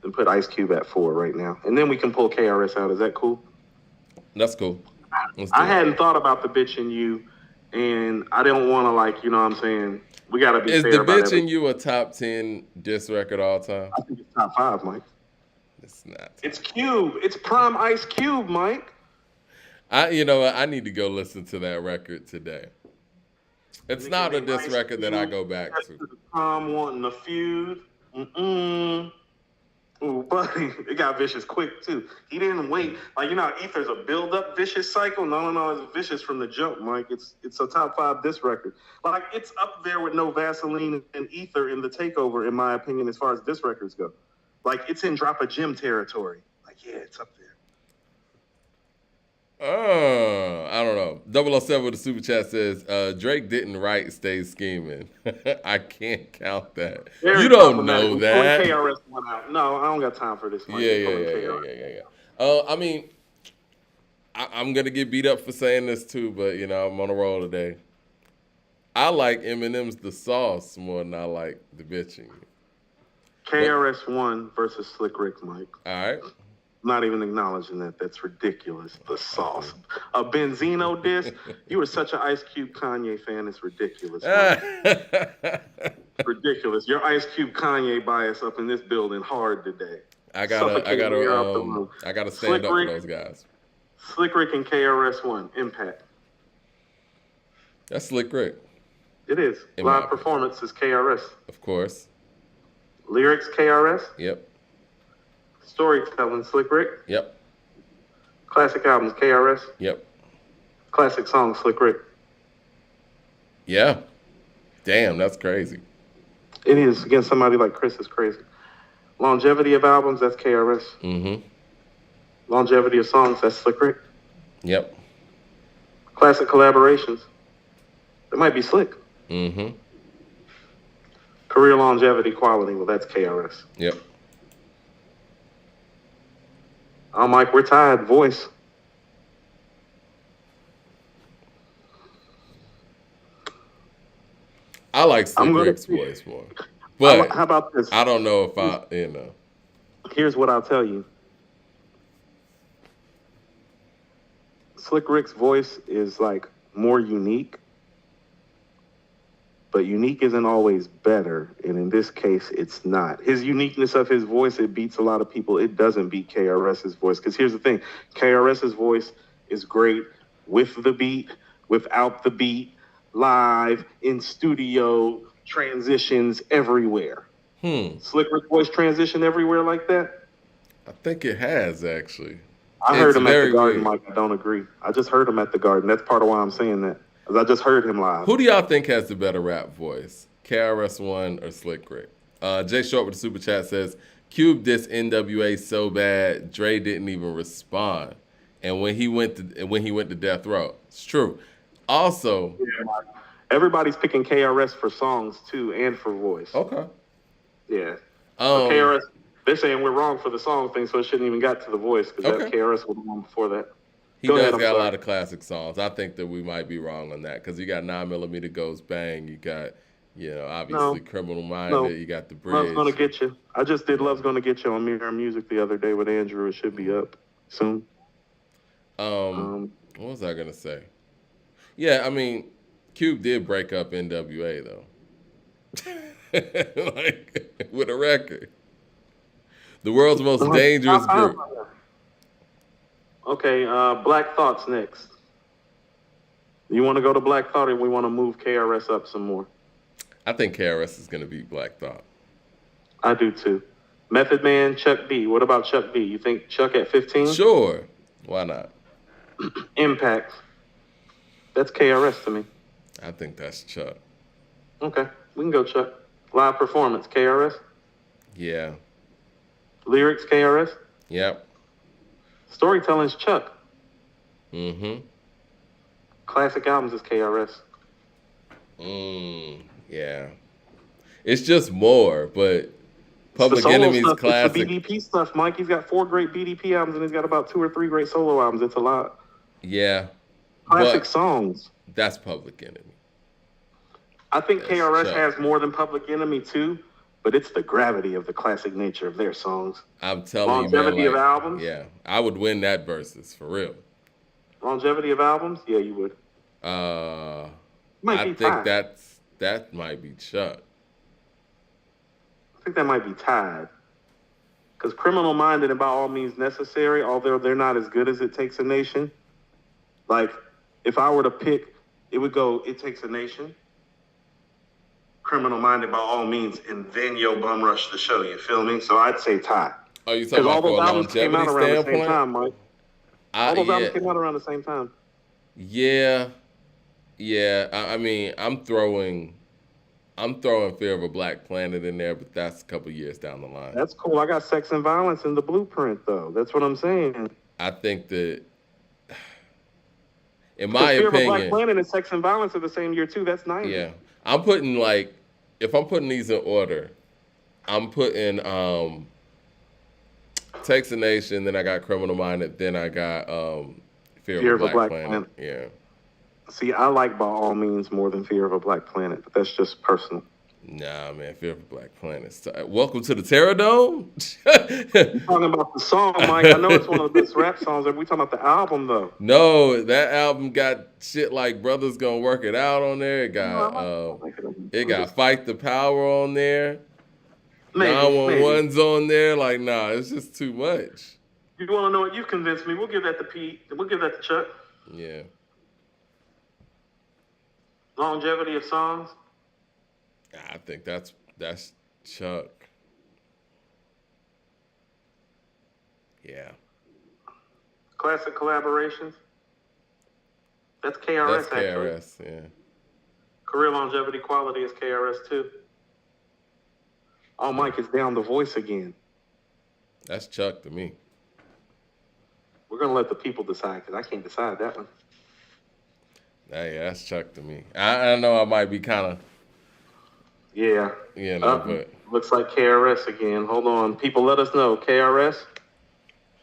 and put Ice Cube at 4 right now, and then we can pull KRS out. Is that cool? That's cool. I hadn't thought about the bitch in you, and I didn't want to you know what I'm saying. We gotta be fair about Is the bitch in you a top 10 diss record all time? I think it's top 5, Mike. It's not. It's Cube. It's prime Ice Cube, Mike. I need to go listen to that record today. It's not a diss record that I go back to. Prime wanting a feud. Ooh, buddy, it got vicious quick too. He didn't wait. Ether's a build-up vicious cycle. No, it's vicious from the jump, Mike. It's a top 5 diss record. It's up there with No Vaseline and Ether in the takeover, in my opinion, as far as diss records go. It's in Drop a Gym territory. It's up there. I don't know. 007 with the super chat says, Drake didn't write Stay Scheming. I can't count that. Very you don't know that. KRS went out. No, I don't got time for this. Yeah. I mean, I'm going to get beat up for saying this too, but, I'm on a roll today. I like Eminem's The Sauce more than I like The Bitching. KRS-One versus Slick Rick, Mike. All right. Not even acknowledging that. That's ridiculous. The Sauce. A Benzino diss? You were such an Ice Cube Kanye fan. It's ridiculous. Ridiculous. Your Ice Cube Kanye bias up in this building hard today. I gotta stand up for those guys. Slick Rick and KRS-One. Impact. That's Slick Rick. It is. Live performance is KRS. Of course. Lyrics KRS. Yep. Storytelling, Slick Rick. Yep. Classic albums, KRS. Yep. Classic songs, Slick Rick. Yeah. Damn, that's crazy. It is. Against somebody like Chris is crazy. Longevity of albums, that's KRS. Mm-hmm. Longevity of songs, that's Slick Rick. Yep. Classic collaborations. It might be Slick. Mm-hmm. Career longevity, quality, well, that's KRS. Yep. Mike, we're tied. Voice. I like Slick Rick's voice more. But how about this? I don't know if Here's what I'll tell you. Slick Rick's voice is more unique. But unique isn't always better, and in this case, it's not. His uniqueness of his voice, it beats a lot of people. It doesn't beat KRS's voice, because here's the thing. KRS's voice is great with the beat, without the beat, live, in studio, transitions everywhere. Slick Rick's voice transition everywhere like that? I think it has, actually. I heard him at the Garden, Mike. I don't agree. I just heard him at the Garden. That's part of why I'm saying that. I just heard him live. Who do y'all think has the better rap voice? KRS-One or Slick Rick? Jay Short with the super chat says, Cube dissed NWA so bad, Dre didn't even respond. And when he went to Death Row. It's true. Also, everybody's picking KRS for songs too and for voice. Okay. Yeah. KRS, they're saying we're wrong for the song thing, so it shouldn't even got to the voice, because that KRS was the one before that. He does got a lot of classic songs. I think that we might be wrong on that, because you got 9mm Goes Bang. You got, obviously Criminal Minded. You got The Bridge. Love's Gonna Get You. I just did Love's Gonna Get You on Mirror Music the other day with Andrew. It should be up soon. What was I gonna say? Yeah, I mean, Cube did break up NWA though. With a record. The world's most dangerous group. Okay, Black Thought's next. You want to go to Black Thought, or we want to move KRS up some more? I think KRS is going to beat Black Thought. I do too. Method Man, Chuck D. What about Chuck D? You think Chuck at 15? Sure. Why not? Impact. That's KRS to me. I think that's Chuck. Okay, we can go Chuck. Live performance, KRS. Yeah. Lyrics, KRS. Yep. Storytelling's Chuck. Mm-hmm. Classic albums is KRS. Yeah. It's just more, but Public the solo Enemy's stuff, classic. It's the BDP stuff, Mike. He's got 4 great BDP albums, and he's got about 2 or 3 great solo albums. It's a lot. Yeah. Classic songs. That's Public Enemy. I think That's KRS Chuck. has more than Public Enemy too, but it's the gravity of the classic nature of their songs. I'm telling Longevity you, man. of albums? Yeah. I would win that versus, for real. Longevity of albums? Yeah, you would. I think that might be Chuck. I think that might be tied. Because Criminal Minded and By All Means Necessary, although they're not as good as It Takes a Nation, like, if I were to pick, it would go It Takes a Nation, Criminal Minded By All Means, and then Yo Bum Rush the Show. You feel me? So I'd say tie. Oh, you talking about for a longevity came out around the same standpoint? time, Mike. All those albums came out around the same time. Yeah. I mean, I'm throwing Fear of a Black Planet in there, but that's a couple years down the line. That's cool. I got Sex and Violence in the Blueprint, though. That's what I'm saying. I think that, in my Fear opinion, of a Black Planet and Sex and Violence are the same year too. That's 90. Yeah, I'm putting if I'm putting these in order, I'm putting Takes a Nation, then I got Criminal Minded, then I got Fear of a Black Planet. Yeah. See, I like By All Means more than Fear of a Black Planet, but that's just personal. Nah, man, Fear of a Black Planet. Welcome to the Terror Dome. You're talking about the song, Mike. I know it's one of the best rap songs. Are we talking about the album, though? No, that album got shit like Brothers Gonna Work It Out on there. It got Fight the Power on there. 911's on there. Like, nah, it's just too much. You want to know what? You convinced me. We'll give that to Pete. We'll give that to Chuck. Yeah. Longevity of songs? I think that's Chuck. Yeah. Classic collaborations? That's KRS, That's KRS, actually. Yeah. Career longevity quality is KRS too. Oh, Mike is down the voice again. That's Chuck to me. We're going to let the people decide because I can't decide that one. Yeah, that's Chuck to me. I know I might be kind of. Yeah. But. Looks like KRS again. Hold on. People, let us know. KRS?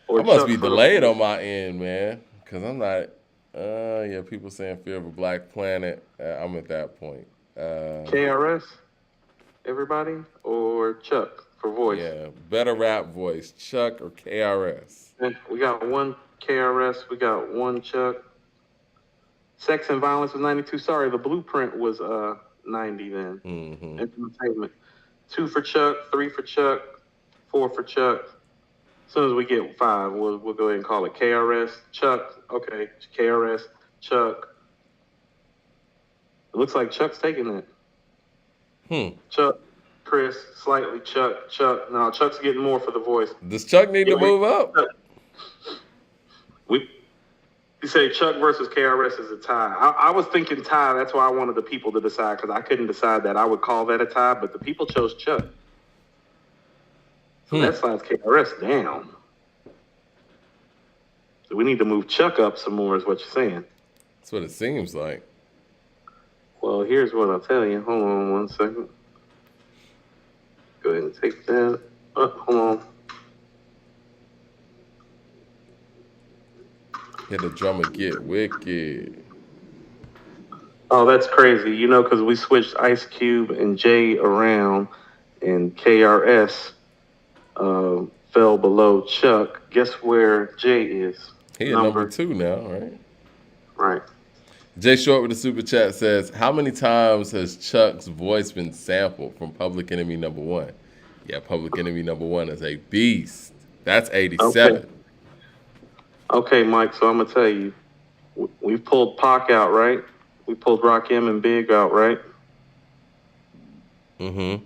Or I must be delayed on my end, man. Because I'm not. People saying Fear of a Black Planet. I'm at that point. KRS? Everybody? Or Chuck for voice? Yeah. Better rap voice. Chuck or KRS? We got one KRS. We got one Chuck. Sex and Violence was 92. Sorry, the Blueprint was 90 then. Mm-hmm. Entertainment. 2 for Chuck, 3 for Chuck, 4 for Chuck. As soon as we get 5, we'll go ahead and call it KRS, Chuck. Okay, KRS, Chuck. It looks like Chuck's taking that. Chuck, Chris, slightly Chuck. No, Chuck's getting more for the voice. Does Chuck need to move up? You say Chuck versus KRS is a tie. I was thinking tie. That's why I wanted the people to decide because I couldn't decide that. I would call that a tie, but the people chose Chuck. So that slides KRS down. So we need to move Chuck up some more is what you're saying. That's what it seems like. Well, here's what I'll tell you. Hold on 1 second. Go ahead and take that. Hold on. Hit the drummer get wicked. Oh, that's crazy. You know, because we switched Ice Cube and Jay around, and KRS fell below Chuck. Guess where Jay is? He at number 2 now, right? Right. Jay Short with the super chat says, how many times has Chuck's voice been sampled from Public Enemy number 1? Yeah, Public Enemy number 1 is a beast. That's 87. Okay, Mike, so I'm going to tell you, we pulled Pac out, right? We pulled Rakim and Big out, right? Mm-hmm.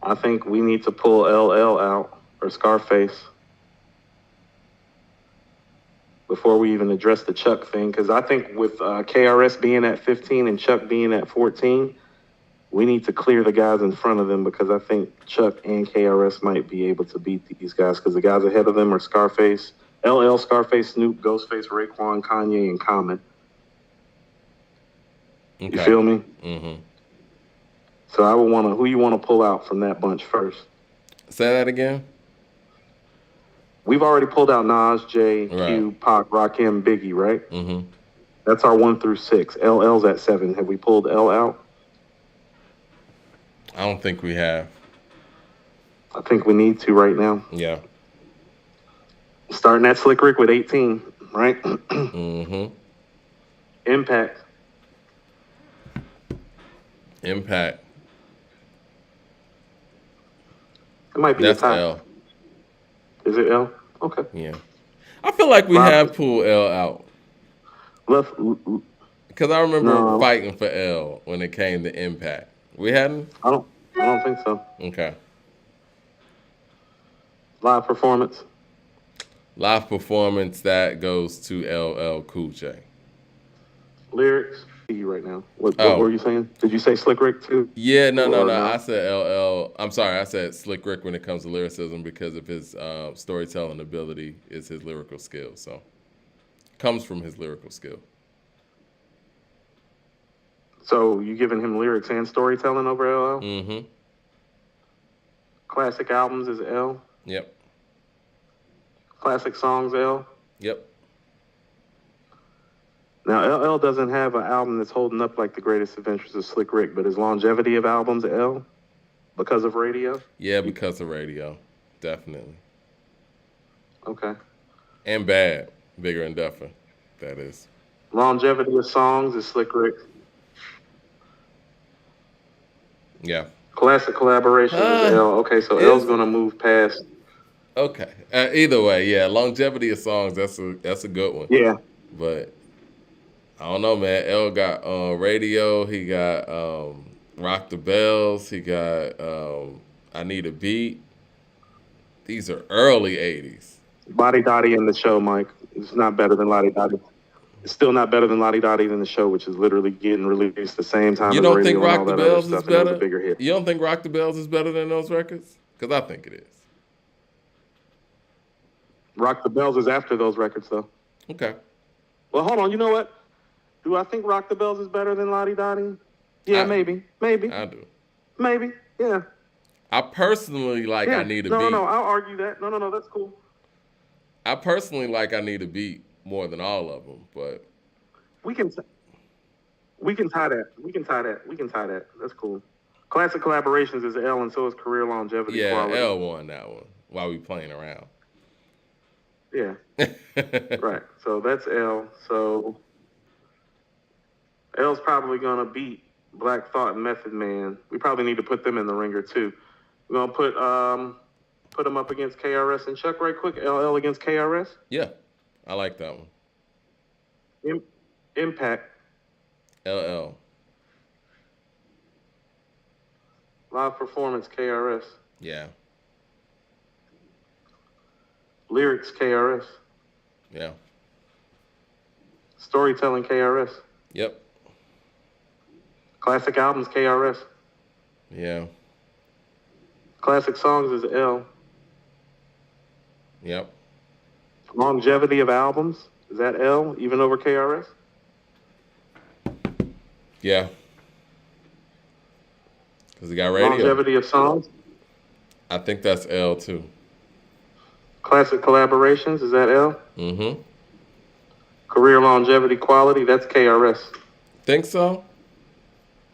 I think we need to pull LL out, or Scarface. before we even address the Chuck thing, because I think with KRS being at 15 and Chuck being at 14, we need to clear the guys in front of them, because I think Chuck and KRS might be able to beat these guys, because the guys ahead of them are Scarface, LL, Scarface, Snoop, Ghostface, Raekwon, Kanye, and Common. Okay. You feel me? Mm-hmm. So I would want to, who you want to pull out from that bunch first? Say that again. We've already pulled out Nas, J, Right. Q, Pac, Rakim, Biggie, right? Mm-hmm. That's our 1 through 6. LL's at 7. Have we pulled L out? I don't think we have. I think we need to right now. Yeah. Starting at Slick Rick with 18, right? Mm-hmm. Impact. Impact. It might be That's a tie. L. Is it L? Okay. Yeah. I feel like we Rob- have pulled L out. Left. Because I remember No. fighting for L when it came to Impact. We hadn't? I don't think so. Okay. Live performance. Live performance, that goes to LL Cool J. Lyrics. See you right now. What Oh. were you saying? Did you say Slick Rick too? Yeah, no. Or no? I said LL. I'm sorry, I said Slick Rick when it comes to lyricism because of his storytelling ability is his lyrical skill. So, comes from his lyrical skill. So you giving him lyrics and storytelling over LL? Mm-hmm. Classic albums is L. Yep. Classic songs L. Yep. Now LL doesn't have an album that's holding up like The Greatest Adventures of Slick Rick, but his longevity of albums L because of radio. Yeah, because of radio. Definitely. Okay. And Bad. Bigger and Duffer. That is. Longevity of songs is Slick Rick. Yeah. Classic collaboration is L. Okay, so L's gonna move past. Okay. Either way, yeah. Longevity of songs, that's a good one. Yeah. But I don't know, man. L got radio. He got Rock the Bells. He got I Need a Beat. These are early 80s. Lottie Dottie in the show, Mike. It's not better than Lottie Dottie. It's still not better than Lottie Dottie than the show, which is literally getting released the same time You as don't radio think and all Rock the that other Bells is stuff, and it was better? a bigger hit. You don't think Rock the Bells is better than those records? Because I think it is. Rock the Bells is after those records, though. Okay. Well, hold on. You know what? Do I think Rock the Bells is better than Lottie Dottie? Yeah, maybe. I do. Maybe. Yeah. I personally like Yeah. I Need a no, Beat. No, I'll argue that. No, that's cool. I personally like I Need a Beat more than all of them, but We can tie that. That's cool. Classic collaborations is L, and so is career longevity. yeah, quality. L won that one while we playing around. Yeah. Right. So that's L. So L's probably gonna beat Black Thought and Method Man. We probably need to put them in the ringer too. We're gonna put them up against KRS and Chuck right quick. LL against KRS. Yeah, I like that one. Impact. LL. Live performance KRS. Yeah. Lyrics KRS. Yeah. Storytelling KRS. Yep. Classic albums KRS. Yeah. Classic songs is L. Yep. Longevity of albums, is that L, even over KRS? Yeah. Because he got radio. Longevity of songs? I think that's L too. Classic collaborations, is that L? Mm-hmm. Career longevity quality, that's KRS. Think so?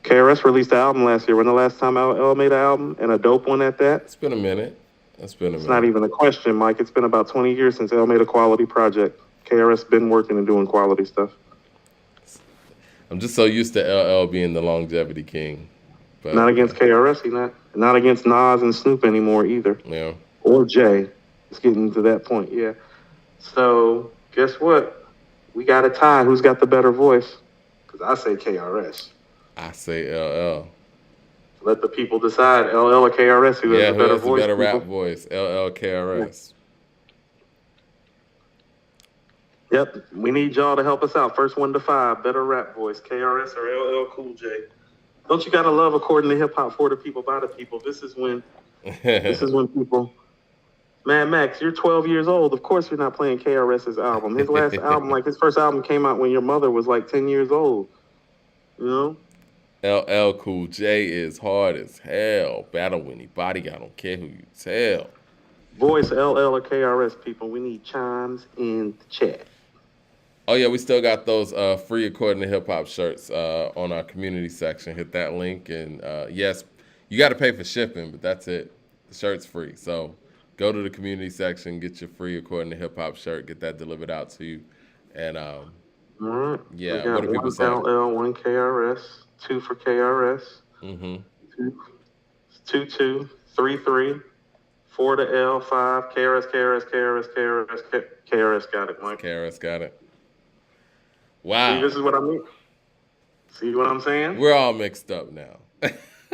KRS released an album last year. When the last time L made an album, and a dope one at that? It's been a minute. It's not even a question, Mike. It's been about 20 years since L made a quality project. KRS been working and doing quality stuff. I'm just so used to LL being the longevity king. But, Not against KRS, he not. Not against Nas and Snoop anymore either. Yeah. Or Jay. It's getting to that point, yeah. So, guess what? We got a tie. Who's got the better voice? Because I say KRS. I say LL. Let the people decide, LL or KRS, who has the better voice. The better rap voice? LL, KRS. Yep, we need y'all to help us out. First 1 to 5, better rap voice, KRS or LL Cool J. Don't you gotta love according to hip hop for the people by the people? This is when people. Mad Max, you're 12 years old. Of course, you're not playing KRS's album. His last album, like his first album, came out when your mother was like 10 years old. You know. LL Cool J is hard as hell. Battle with anybody. I don't care who you tell. Voice LL or KRS, people. We need chimes in the chat. Oh yeah, we still got those free according to hip hop shirts on our community section. Hit that link, and yes, you got to pay for shipping, but that's it. The shirt's free, so go to the community section, get your free according to hip hop shirt, get that delivered out to you, and All right. yeah, we got what do people one say? LL, 1 KRS, 2 for KRS. Mm-hmm. 2, 3, 3, 4 to L, 5 KRS got it, Mike. KRS got it. Wow. See, this is what I mean. See what I'm saying? We're all mixed up now.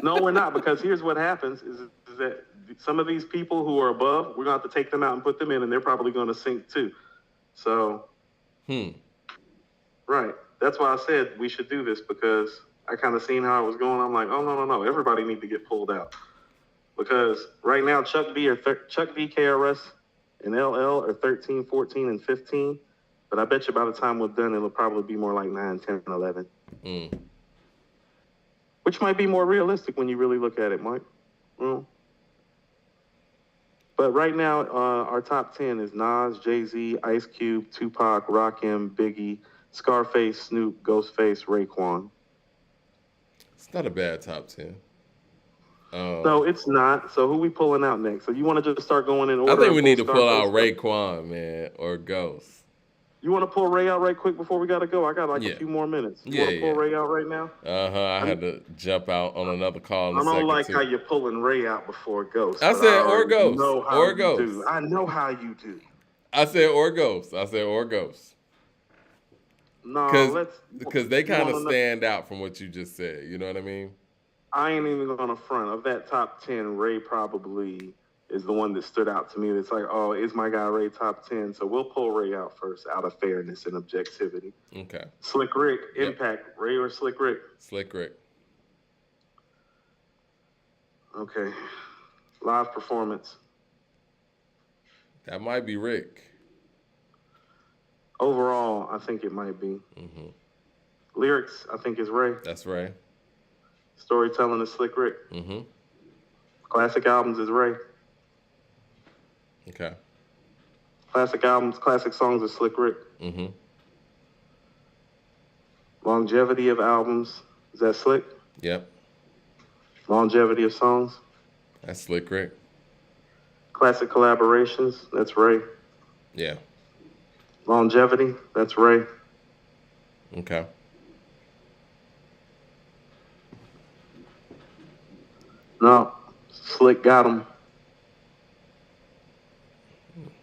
No, we're not, because here's what happens is that some of these people who are above, we're going to have to take them out and put them in, and they're probably going to sink too. So, right. That's why I said we should do this, because I kind of seen how it was going. I'm like, oh, no. Everybody need to get pulled out. Because right now, Chuck D, KRS, and LL are 13, 14, and 15. But I bet you by the time we're done, it'll probably be more like 9, 10, and 11. Which might be more realistic when you really look at it, Mike. But right now, our top 10 is Nas, Jay-Z, Ice Cube, Tupac, Rakim, Biggie, Scarface, Snoop, Ghostface, Raekwon. It's not a bad top 10. No, it's not. So who we pulling out next? So you want to just start going in order? I think we need to pull out Raekwon, man, or Ghost. You want to pull Ray out right quick before we got to go? I got like a few more minutes. You want to pull Ray out right now? I had to jump out on another call. I don't like how you're pulling Ray out before Ghost. I said or Ghost. Or Ghost. I know how you do. I said or Ghost. No, because they kind of stand out from what you just said. You know what I mean? I ain't even going to front. Of that top 10, Ray probably is the one that stood out to me. It's like, oh, is my guy Ray top 10? So we'll pull Ray out first out of fairness and objectivity. Okay. Slick Rick, Impact, Ray or Slick Rick? Slick Rick. Okay. Live performance. That might be Rick. Overall, I think it might be. Lyrics, I think is Ray. That's Ray. Storytelling is Slick Rick. Classic albums is Ray. Okay. Classic albums, classic songs is Slick Rick. Longevity of albums, is that Slick? Yep. Longevity of songs? That's Slick Rick. Classic collaborations, that's Ray. Yeah. Longevity, that's Ray. Okay. No, Slick got him.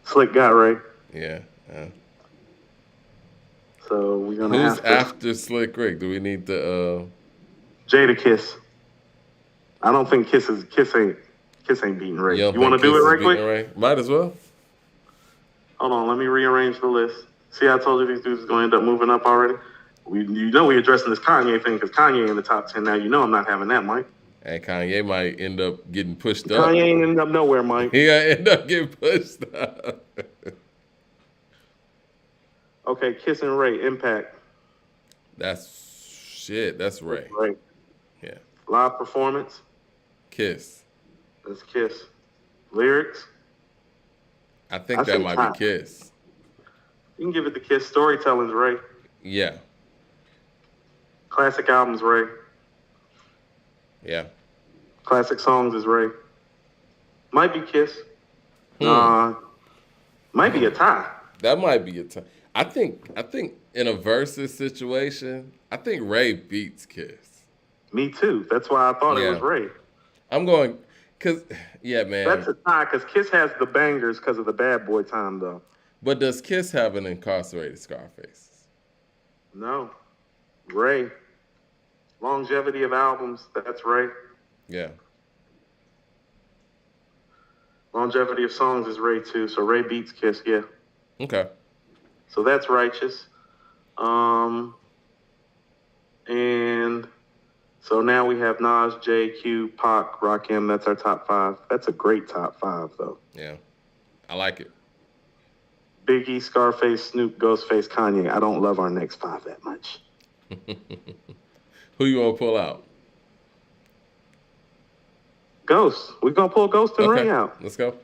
Slick got Ray. Yeah. So we're gonna have to. Who's after Slick Rick? Do we need the Jadakiss? I don't think Kiss ain't beating Ray. You want to do it right quick? Ray? Might as well. Hold on, let me rearrange the list. See, I told you these dudes is gonna end up moving up already. We're addressing this Kanye thing because Kanye in the top 10 now. You know I'm not having that, Mike. And Kanye might end up getting pushed up. Kanye ain't end up nowhere, Mike. He gonna end up getting pushed up. Okay, Kiss and Ray, Impact. That's Ray. Ray. Yeah. Live performance. Kiss. That's Kiss. Lyrics. I think that might be Kiss. You can give it to Kiss. Storytelling's Ray. Yeah. Classic albums, Ray. Yeah. Classic songs is Ray. Might be Kiss. Might be a tie. That might be a tie. I think in a versus situation, I think Ray beats Kiss. Me too. That's why I thought it was Ray. I'm going because man. That's a tie because Kiss has the bangers because of the Bad Boy time though. But does Kiss have an incarcerated Scarface? No. Ray. Longevity of albums, that's Ray. Yeah. Longevity of songs is Ray too, so Ray beats Kiss, yeah. Okay. So that's righteous. And so now we have Nas, J, Q, Pac, Rakim. That's our top 5. That's a great top 5, though. Yeah, I like it. Biggie, Scarface, Snoop, Ghostface, Kanye. I don't love our next 5 that much. Who you want to pull out? Ghost. We're going to pull Ghost and Ray out. Let's go.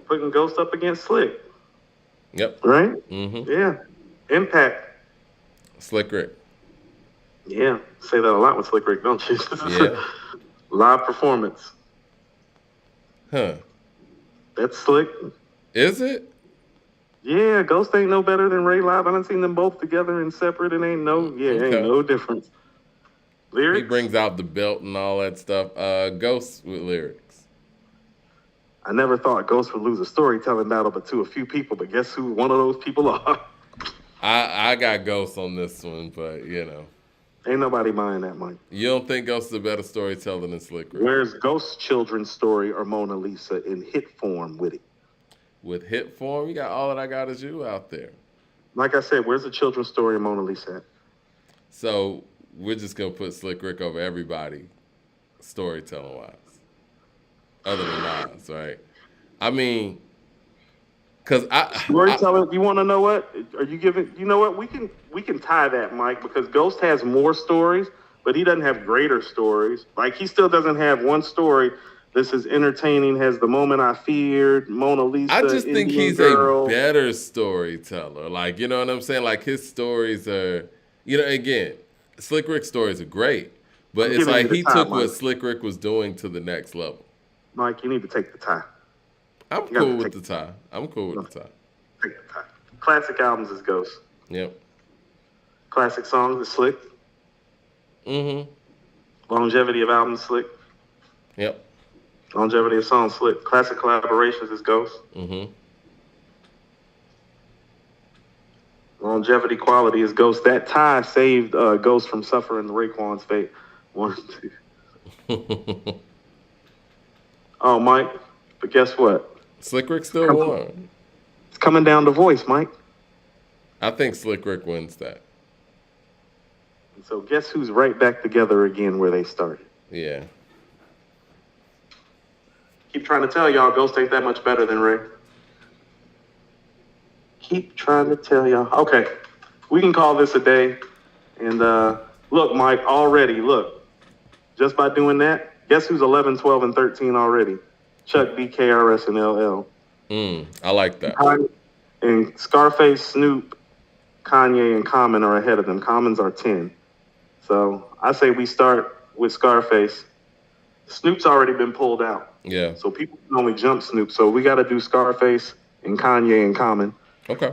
Putting Ghost up against Slick. Yep. Right? Mm-hmm. Yeah. Impact. Slick Rick. Yeah. Say that a lot with Slick Rick, don't you? Yeah. Live performance. Huh. That's Slick. Is it? Yeah, Ghost ain't no better than Ray live. I done seen them both together and separate. It ain't no difference. Lyrics? He brings out the belt and all that stuff. Ghost with lyrics. I never thought Ghost would lose a storytelling battle, but to a few people. But guess who one of those people are? I got Ghost on this one, but ain't nobody buying that, Mike. You don't think Ghost is a better storyteller than Slick Rick? Where's Ghost's children's story or Mona Lisa in hit form with it? With hit form, you got All That I Got Is You out there. Like I said, where's the children's story of Mona Lisa at? So we're just going to put Slick Rick over everybody, storytelling-wise, other than Nas, right? I mean, because storytelling, you want to know what? Are you giving, you know what? We can tie that, Mike, because Ghost has more stories, but he doesn't have greater stories. Like, he still doesn't have one story. This is entertaining, has the moment I feared, Mona Lisa. I just think Indian he's Girl. a better storyteller. Like, you know what I'm saying? Like, his stories are, again, Slick Rick's stories are great, but it's like he took what Slick Rick was doing to the next level. Mike, you need to take the tie. I'm cool with the tie. I'm cool with the tie. Take the tie. Classic albums is Ghost. Yep. Classic songs is Slick. Mm-hmm. Longevity of albums, Slick. Yep. Longevity of songs, Slick. Classic collaborations is Ghost. Mm-hmm. Longevity quality is Ghost. That tie saved Ghost from suffering Raekwon's fate. 1, 2. Oh, Mike. But guess what? Slick Rick still won. It's coming down to voice, Mike. I think Slick Rick wins that. And so guess who's right back together again where they started? Yeah. Keep trying to tell y'all Ghost ain't that much better than Ray. Keep trying to tell y'all. Okay, we can call this a day. And look, Mike, already, just by doing that, guess who's 11, 12, and 13 already? Chuck B, KRS, and LL. I like that. And Scarface, Snoop, Kanye, and Common are ahead of them. Commons are 10. So I say we start with Scarface. Snoop's already been pulled out. Yeah. So people can only jump Snoop. So we got to do Scarface and Kanye and Common. Okay.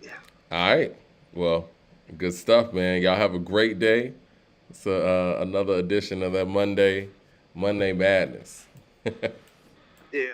Yeah. All right. Well, good stuff, man. Y'all have a great day. It's another edition of that Monday Madness. Yeah.